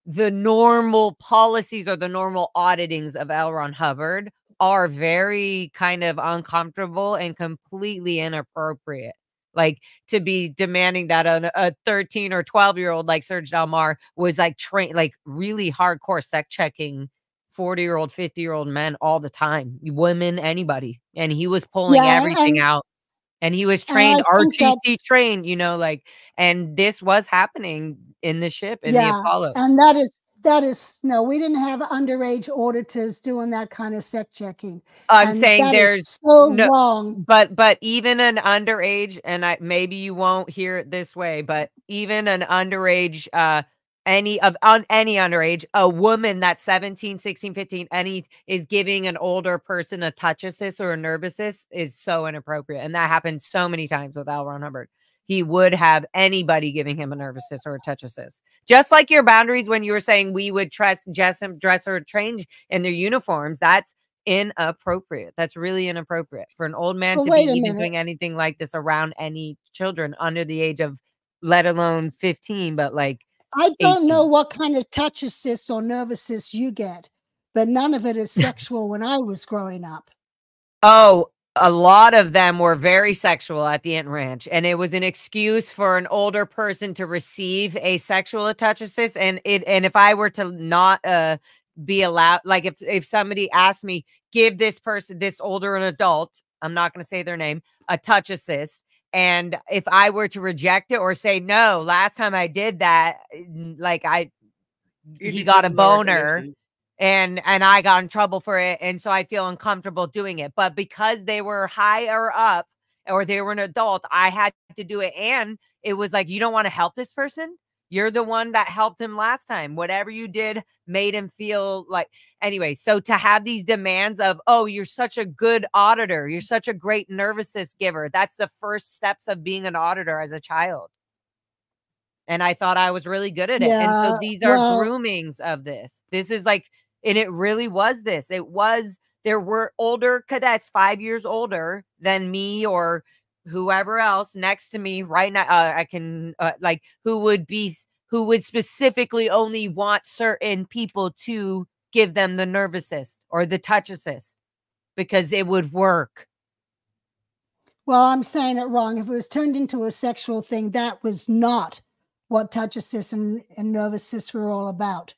the normal policies or the normal auditings of L. Ron Hubbard are very kind of uncomfortable and completely inappropriate. Like to be demanding that a 13 or 12-year-old like Serge Delmar was like trained, like really hardcore sect checking 40-year-old, 50-year-old men all the time, women, anybody. And he was pulling everything out. And he was trained, RTC trained, and this was happening in the ship, in the Apollo. And that is, no, we didn't have underage auditors doing that kind of sect checking. I'm saying there's wrong. But even an underage, and maybe you won't hear it this way, but even an underage, any underage, a woman that's 17, 16, 15, is giving an older person a touch assist or a nerve assist is so inappropriate. And that happened so many times with L. Ron Hubbard. He would have anybody giving him a nerve assist or a touch assist. Just like your boundaries when you were saying we would dress or change in their uniforms. That's inappropriate. That's really inappropriate for an old man But to be wait a even minute. doing anything like this around any children under the age of, let alone 15, but like I don't know 18. what kind of touch assist or nervous assist you get, but none of it is sexual when I was growing up. Oh, a lot of them were very sexual at the Ant Ranch, and it was an excuse for an older person to receive a sexual touch assist. And if I were to not be allowed, like if somebody asked me, give this person, this older an adult, I'm not going to say their name, a touch assist. And if I were to reject it or say no, last time I did that, like You'd he be got put a in lower boner. condition. And I got in trouble for it, and so I feel uncomfortable doing it. But because they were higher up or they were an adult, I had to do it. And it was like, you don't want to help this person? You're the one that helped him last time. Whatever you did made him feel like, anyway. So to have these demands of, oh, you're such a good auditor, you're such a great nervousness giver. That's the first steps of being an auditor as a child. And I thought I was really good at it. And so Yeah, these are well, groomings of this. This is like, and it really was this. It was, there were older cadets, 5 years older than me or whoever else next to me right now. I can like who would specifically only want certain people to give them the nerve assist or the touch assist because it would work. well, I'm saying it wrong. If it was turned into a sexual thing, that was not what touch assist and nerve assist were all about.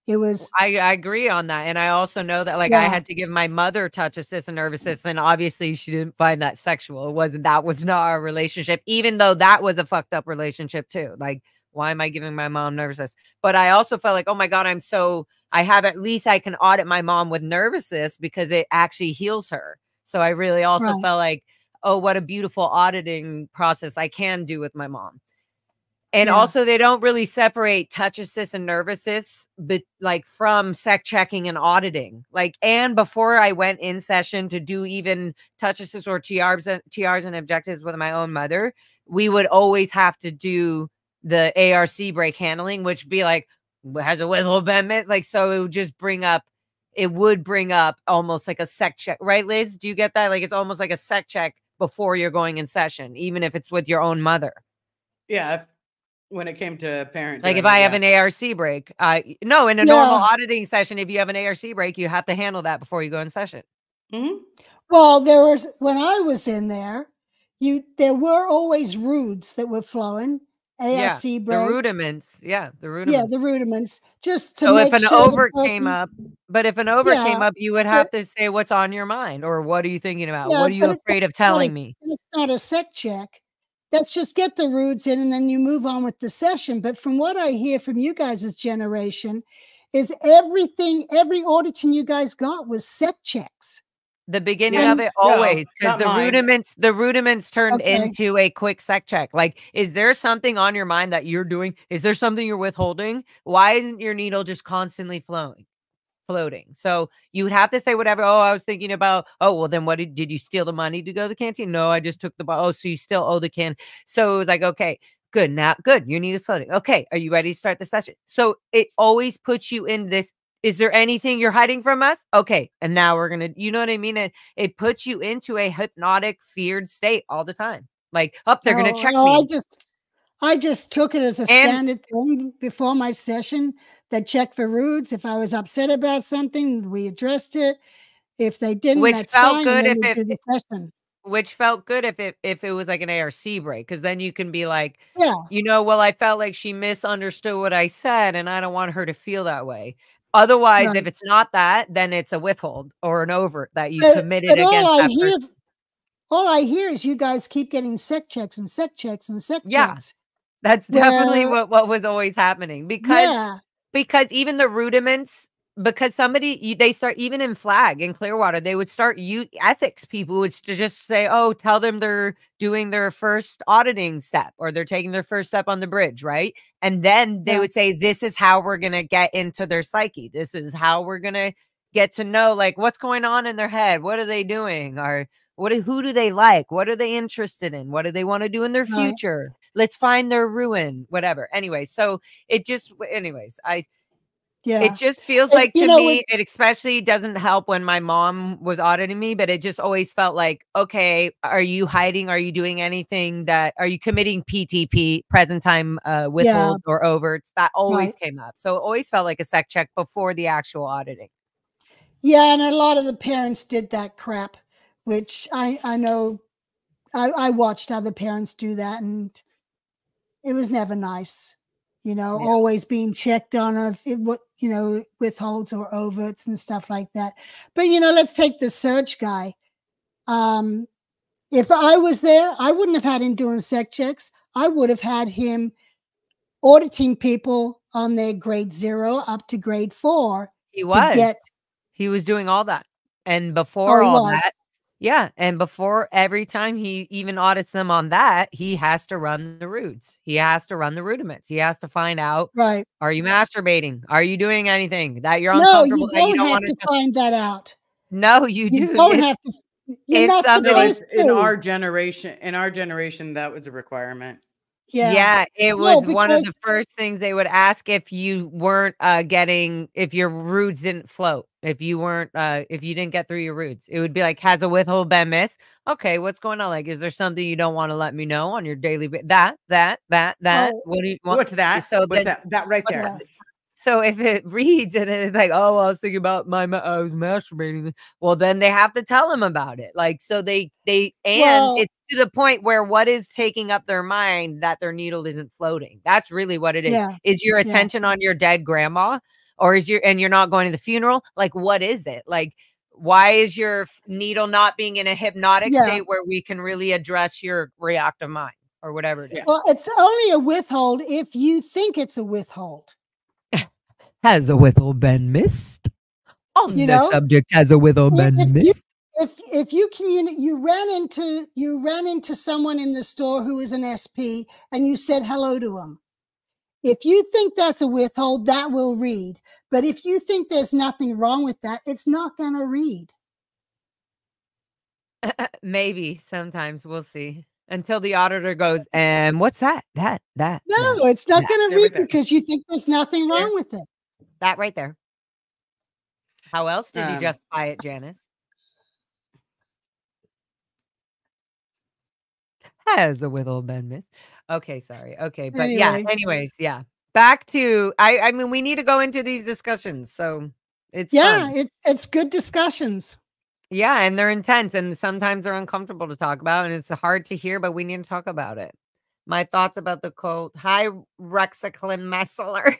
It was, I agree on that. And I also know that like I yeah, had to give my mother touch assist and nerve assist. And obviously she didn't find that sexual. That was not our relationship, even though that was a fucked up relationship too. Like, why am I giving my mom nerve assist? But I also felt like, oh my God, I have, at least I can audit my mom with nerve assist because it actually heals her. So I really also right. felt like, oh, what a beautiful auditing process I can do with my mom. And Yeah. also, they don't really separate touch assist and nerve assist, but like from sec checking and auditing. Like, and before I went in session to do even touch assist or TRs and objectives with my own mother, we would always have to do the ARC break handling, which would be like, has a whistle amendment. Like, so it would bring up almost like a sec check, right, Liz? Do you get that? Like, it's almost like a sec check before you're going in session, even if it's with your own mother. Yeah. When it came to parent Like if doing I it, have yeah. an ARC break, no, in a normal auditing session, if you have an ARC break, you have to handle that before you go in session. Mhm. Well, when I was in there, there were always roods that were flowing, Yeah, ARC the break. rudiments. Yeah, the Yeah, rudiments. the rudiments, just to So if make an sure the overt came person, up, but if an overt came yeah, up, you would but have to say what's on your mind or what are you thinking about? yeah, What are you but afraid of not a, telling me? it's not a sec check. That's just get the roots in and then you move on with the session. But from what I hear from you guys' generation, is every auditing you guys got was sec checks. The beginning Yeah. of it No, always, because not mine. the rudiments turned Okay. into a quick sec check. Like, is there something on your mind that you're doing? Is there something you're withholding? Why isn't your needle just constantly floating? So you would have to say whatever. Oh, I was thinking about, oh, well, then what did you steal the money to go to the canteen? No, I just took oh, so you still owe the can. So it was like, okay, good. Now, good. Your needle's floating. Okay. Are you ready to start the session? So it always puts you in this. Is there anything you're hiding from us? Okay. And now we're going to, you know what I mean? It puts you into a hypnotic, feared state all the time. Like, oh, they're going to check me. I just took it as a And standard thing before my session that check for roots. If I was upset about something, we addressed it. If they didn't, which that's felt fine. good And then if we do the session. which felt good if it was like an ARC break, because then you can be like, Yeah. well, I felt like she misunderstood what I said, and I don't want her to feel that way. Otherwise, if Right. it's not that, then it's a withhold or an overt that you But, committed but against that person. all I hear is you guys keep getting sec checks and sec checks and sec Yeah, checks. that's definitely Where, what was always happening because even the rudiments, because they start even in Flag in Clearwater, they would start ethics people would just say, oh, tell them they're doing their first auditing step or they're taking their first step on the bridge, right? And then they would say, this is how we're going to get into their psyche. This is how we're going to get to know like what's going on in their head. What are they doing? Or who do they like? What are they interested in? What do they want to do in their future? Let's find their ruin, whatever. Anyway, so anyways, Yeah. It just feels And, like you to know, with me, it especially doesn't help when my mom was auditing me, but it just always felt like, okay, are you hiding? Are you doing anything are you committing PTP, present time yeah, withholds or overts? That always right. came up. So it always felt like a sec check before the actual auditing. Yeah, and a lot of the parents did that crap, which I know I watched other parents do that, and it was never nice. You know, Yeah. always being checked on of what, you know, withholds or overts and stuff like that. But you know, let's take the search guy. Um, if I was there, I wouldn't have had him doing sec checks. I would have had him auditing people on their grade 0 up to grade 4 He to was. get. He was doing all that. And Oh, before he all was. that, yeah, and before every time he even audits them on that, he has to run the roots. He has to run the rudiments. He has to find out, Right. are you masturbating? Are you doing anything that you're No, uncomfortable you that you don't don't have wanna to do? find that out. No, you You do. don't have to. You're If not No, somebody supposed it's in to. our generation. In our generation, that was a requirement. Yeah. Yeah, it No, was one of because the first things they would ask if you weren't, if your roots didn't float, if you weren't, if you didn't get through your roots. It would be like, "Has a withhold been missed?" "Okay, what's going on? Like, is there something you don't wanna let me know on your daily that. oh, What do you want?" What's that? So What's then that? That right but there. yeah. so if it reads and it's like, "Oh, I was thinking about I was masturbating," well, then they have to tell him about it. Like, so and Well, it's to the point where what is taking up their mind that their needle isn't floating. That's really what it is. yeah, Is your yeah. attention on your dead grandma, or and you're not going to the funeral? Like, what is it? Like, why is your needle not being in a hypnotic Yeah. state where we can really address your reactive mind or whatever it Yeah. is? Well, it's only a withhold if you think it's a withhold. Has a withhold been missed? On You the know, subject, has a withhold if been you missed? if you ran into someone in the store who is an SP and you said hello to him. If you think that's a withhold, that will read. But if you think there's nothing wrong with that, it's not going to read. Maybe sometimes we'll see until the auditor goes, and what's that? That, No, it's not that, going to There we read go. because you think there's nothing there, wrong with it. that right there. How else did you Um, justify it, Janice? Has a withhold been missed? Okay, sorry. Okay, but yeah, Anyway, anyways, yeah. Back to I mean, we need to go into these discussions, so it's yeah, fun. it's good discussions. Yeah, and they're intense and sometimes they're uncomfortable to talk about and it's hard to hear, but we need to talk about it. My thoughts about the cult. Hi, Rexiclin Messler.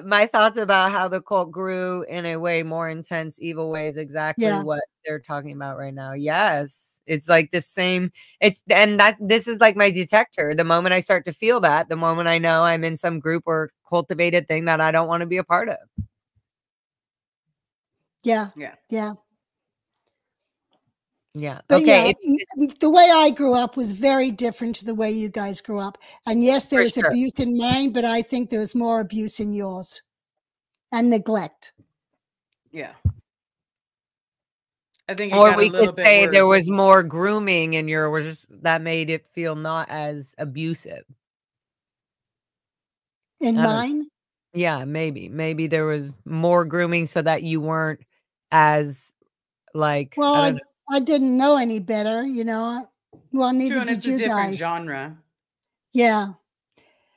My thoughts about how the cult grew in a way more intense, evil way is exactly Yeah, what they're talking about right now. Yes. It's like the same. And this is like my detector. The moment I start to feel that, the moment I know I'm in some group or cultivated thing that I don't want to be a part of. yeah, yeah. yeah. Yeah. But Okay. yeah, the way I grew up was very different to the way you guys grew up. And yes, there For was sure. abuse in mine, but I think there was more abuse in yours and neglect. Yeah. I think it Or got a we could little bit say there worse. was more grooming in yours that made it feel not as abusive. In I don't know. mine, Yeah, maybe. Maybe there was more grooming so that you weren't as like, well, I don't know. I didn't know any better, you know. Well, True, neither and it's did a you different guys. genre. Yeah.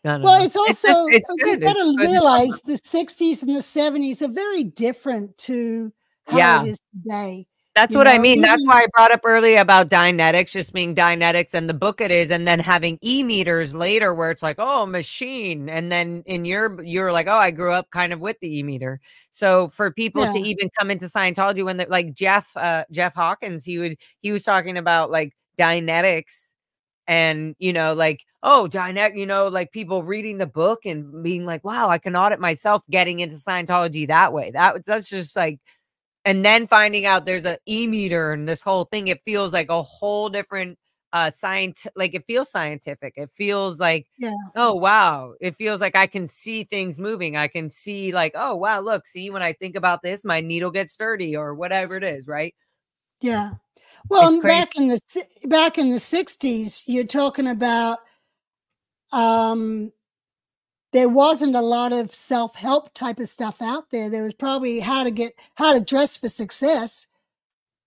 I don't Well, know. it's also, It's you good. got It's to good to talk about. realize the 60s and the 70s are very different to how it Yeah. is today. That's You what I know, mean. That's even, why I brought up earlier about Dynetics just being Dynetics and the book it is, and then having e-meters later where it's like, oh, machine. And then you're like, oh, I grew up kind of with the e-meter. So for people to yeah, even come into Scientology when like Jeff Hawkins, he was talking about like Dynetics and like, oh, Dynet, like people reading the book and being like, wow, I can audit myself, getting into Scientology that way. That's just like, and then finding out there's a e-meter and this whole thing, it feels like a whole different science. Like it feels scientific. It feels like, yeah, oh wow, it feels like I can see things moving. I can see like, oh wow, look, see, when I think about this, my needle gets sturdy or whatever it is, right? yeah. It's Well, crazy. back in the 60s, you're talking about um there wasn't a lot of self-help type of stuff out there. There was probably how to dress for success.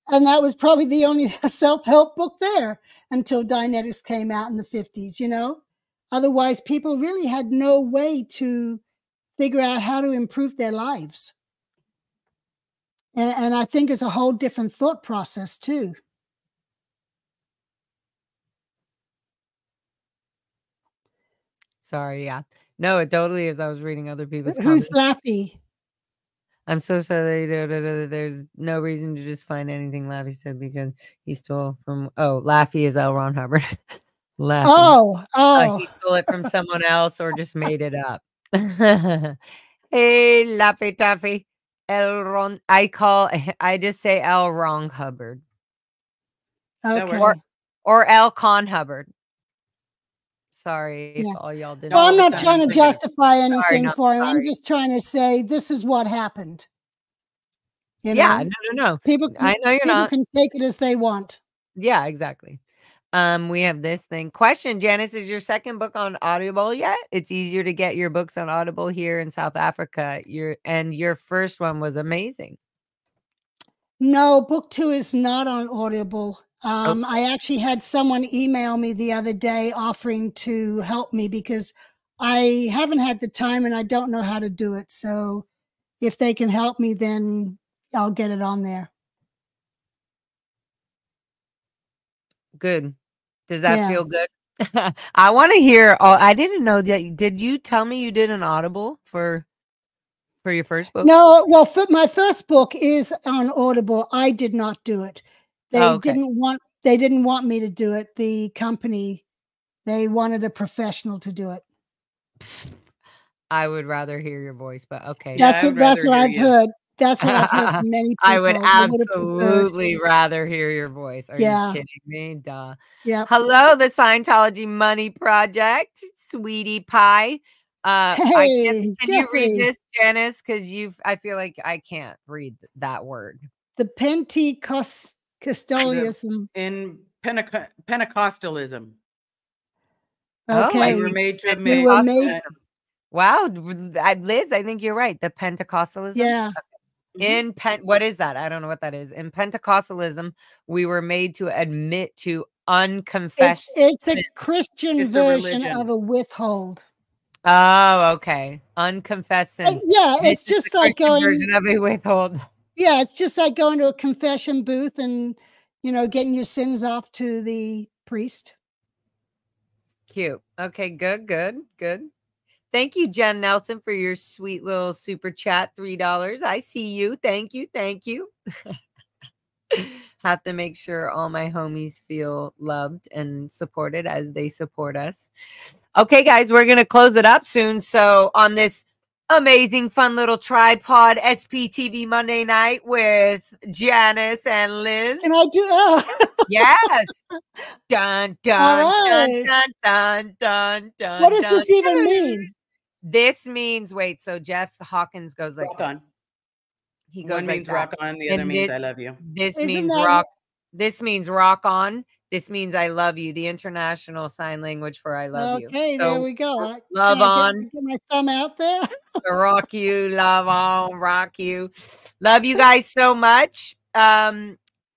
And that was probably the only self-help book there until Dianetics came out in the 50s, you know? Otherwise, people really had no way to figure out how to improve their lives. And I think it's a whole different thought process too. Sorry, yeah. No, it totally is. I was reading other people's Who's comments. Laffy? I'm so sorry. There's no reason to just find anything, Laffy said, because he stole from. Oh, Laffy is L. Ron Hubbard. Laffy. Oh. He stole it from someone else or just made it up. Hey, Laffy Taffy. L. Ron. I just say L. Ron Hubbard. Okay. Or L. Con Hubbard. Sorry if all y'all did. Well, I'm not trying to justify anything for him. Sorry. I'm just trying to say this is what happened. You know? Yeah, no. People I know you're not. People can take it as they want. Yeah, exactly. We have this thing. Question, Janice, is your second book on Audible yet? It's easier to get your books on Audible here in South Africa. Your first one was amazing. No, book 2 is not on Audible. I actually had someone email me the other day offering to help me because I haven't had the time and I don't know how to do it. So if they can help me, then I'll get it on there. Good. Does that feel good? I want to hear. I didn't know that. Did you tell me you did an Audible for your first book? No, well, my first book is on Audible. I did not do it. They didn't want me to do it. The company, they wanted a professional to do it. I would rather hear your voice, but okay. That's what I've heard. That's what I've heard from many people. I would absolutely rather hear your voice. Are you kidding me? Duh. Yeah. Hello, the Scientology Money Project, Sweetie Pie. Hey, can you read this, Janice? Because I feel like I can't read that word. The Pentecostalism. In Pentecostalism. Okay. We were made to admit. We were made. Wow, Liz, I think you're right. The Pentecostalism. Yeah. What is that? I don't know what that is. In Pentecostalism, we were made to admit to unconfessed. It's a Christian version of a withhold. Oh, okay. Unconfessed sins. Yeah, it's just like going version of a withhold. Yeah, it's just like going to a confession booth and getting your sins off to the priest. Cute. Okay, good. Thank you, Jen Nelson, for your sweet little super chat, $3. I see you. Thank you. Have to make sure all my homies feel loved and supported as they support us. Okay, guys, we're going to close it up soon. So on this amazing, fun little tripod SPTV Monday night with Janice and Liz. Can I do Yes. Dun, dun, right. dun. What does this even mean? This means, wait, so Jeff Hawkins goes like rock on. He goes One like means that. rock on, the other means I love you. This means rock. This means rock on. This means I love you. The international sign language for I love you. Okay, so there we go. Love on. Get my thumb out there. Rock you, love on, rock you. Love you guys so much.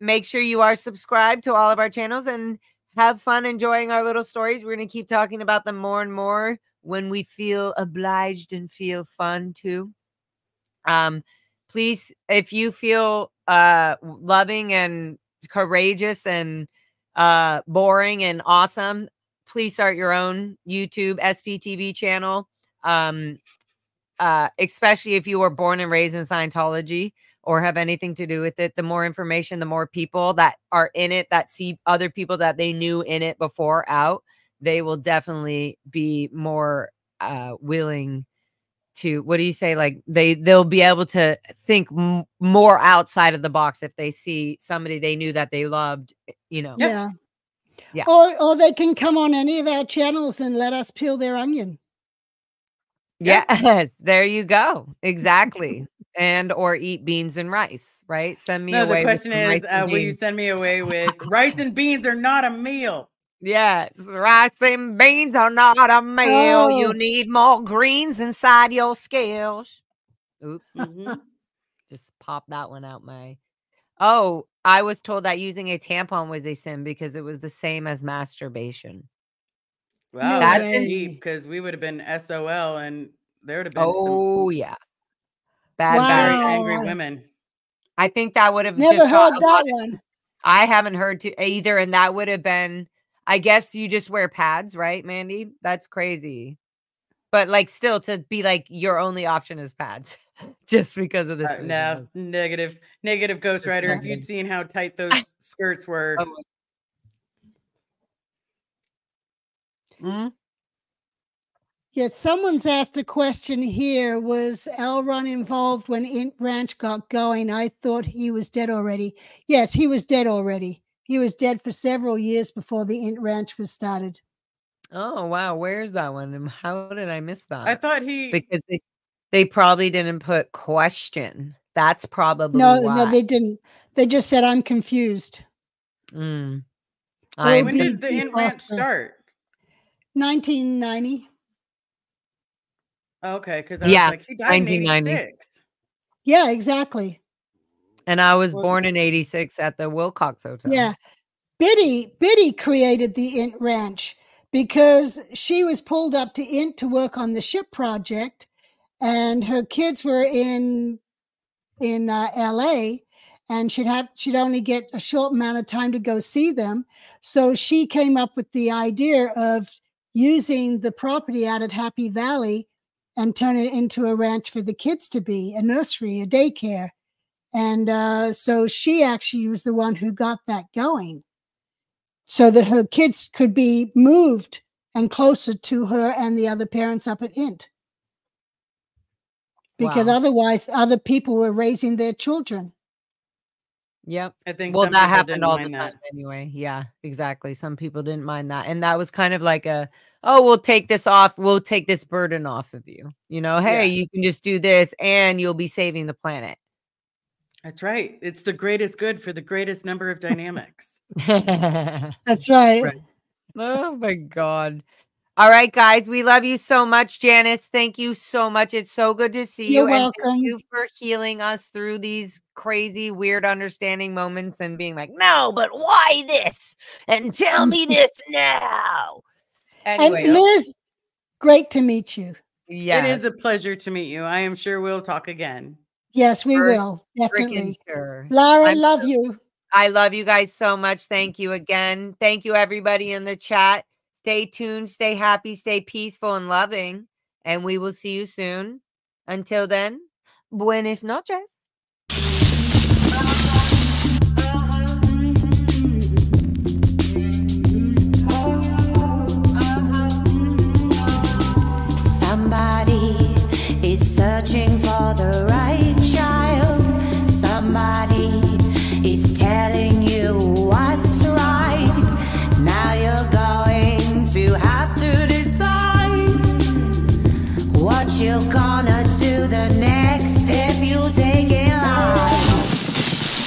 Make sure you are subscribed to all of our channels and have fun enjoying our little stories. We're going to keep talking about them more and more when we feel obliged and feel fun too. Please, if you feel loving and courageous and boring and awesome, please start your own YouTube SPTV channel. Especially if you were born and raised in Scientology or have anything to do with it. The more information, the more people that are in it, that see other people that they knew in it before out, they will definitely be more willing to, what do you say? Like they'll be able to think more outside of the box if they see somebody they knew that they loved, Yeah. Yeah. Or they can come on any of our channels and let us peel their onion. Yeah. There you go. Exactly. And or eat beans and rice, right? Send me away. The question is, will you send me away with rice and beans are not a meal? Yes, rice and beans are not a meal. You Oh. need more greens inside your scales. Oops. Mhm. Just pop that one out my. Oh, I was told that using a tampon was a sin because it was the same as masturbation. Wow, No That's that's in. deep way. because we would have been SOL and there would have been some Oh yeah, bad, bad, very bad. angry Wow. women. I think that would have Never just got heard a lot that of. one. I haven't heard to either, and that would have been. I guess you just wear pads, right, Mandy? That's crazy. But like, still, to be like your only option is pads, just because of this vision. No, negative Ghost That's Rider. Yeah. If you'd funny. seen how tight those skirts were. Oh, mm, Yeah, someone's asked a question here. Was Elron involved when Int Ranch got going? I thought he was dead already. Yes, he was dead already. He was dead for several years before the Int Ranch was started. oh wow, where's that one? And how did I miss I that? thought he Because they probably didn't put question. That's probably No, why. they didn't. They just said, I'm confused. Mm, Oh, when did the B. Int Ranch Foster. start? 1990. Okay, because I was yeah, like, he died in 1990. 86. Yeah, exactly. And I was Well, born in 86 at the Wilcox Hotel. Yeah. Biddy created the Int Ranch because she was pulled up to Int to work on the ship project, and her kids were in LA, and she'd only get a short amount of time to go see them. So she came up with the idea of using the property out at Happy Valley and turn it into a ranch for the kids to be, a nursery, a daycare. And so she actually was the one who got that going so that her kids could be moved and closer to her and the other parents up at Int. Because Wow. otherwise, other people were raising their children. Yep. I think Well, some that people happened didn't all the mind time that. anyway. Yeah, exactly. Some people didn't mind that. And that was kind of like oh, we'll take this off. We'll take this burden off of you. You know, hey, Yeah, you can just do this and you'll be saving the planet. that's right. It's the greatest good for the greatest number of dynamics. Right. That's right. Oh my God. All right, guys. We love you so much, Janice. Thank you so much. It's so good to see You're you. And thank welcome. you for healing us through these crazy, weird understanding moments and being like, no, but why this? And tell me this now. And Anyway, Liz, great to meet you. It is yes, a pleasure to meet you. I am sure we'll talk again. Yes, we for will. freaking Definitely. sure. Lara, love you. I love you guys so much. Thank you again. Thank you, everybody in the chat. Stay tuned, stay happy, stay peaceful and loving. And we will see you soon. Until then, buenas noches.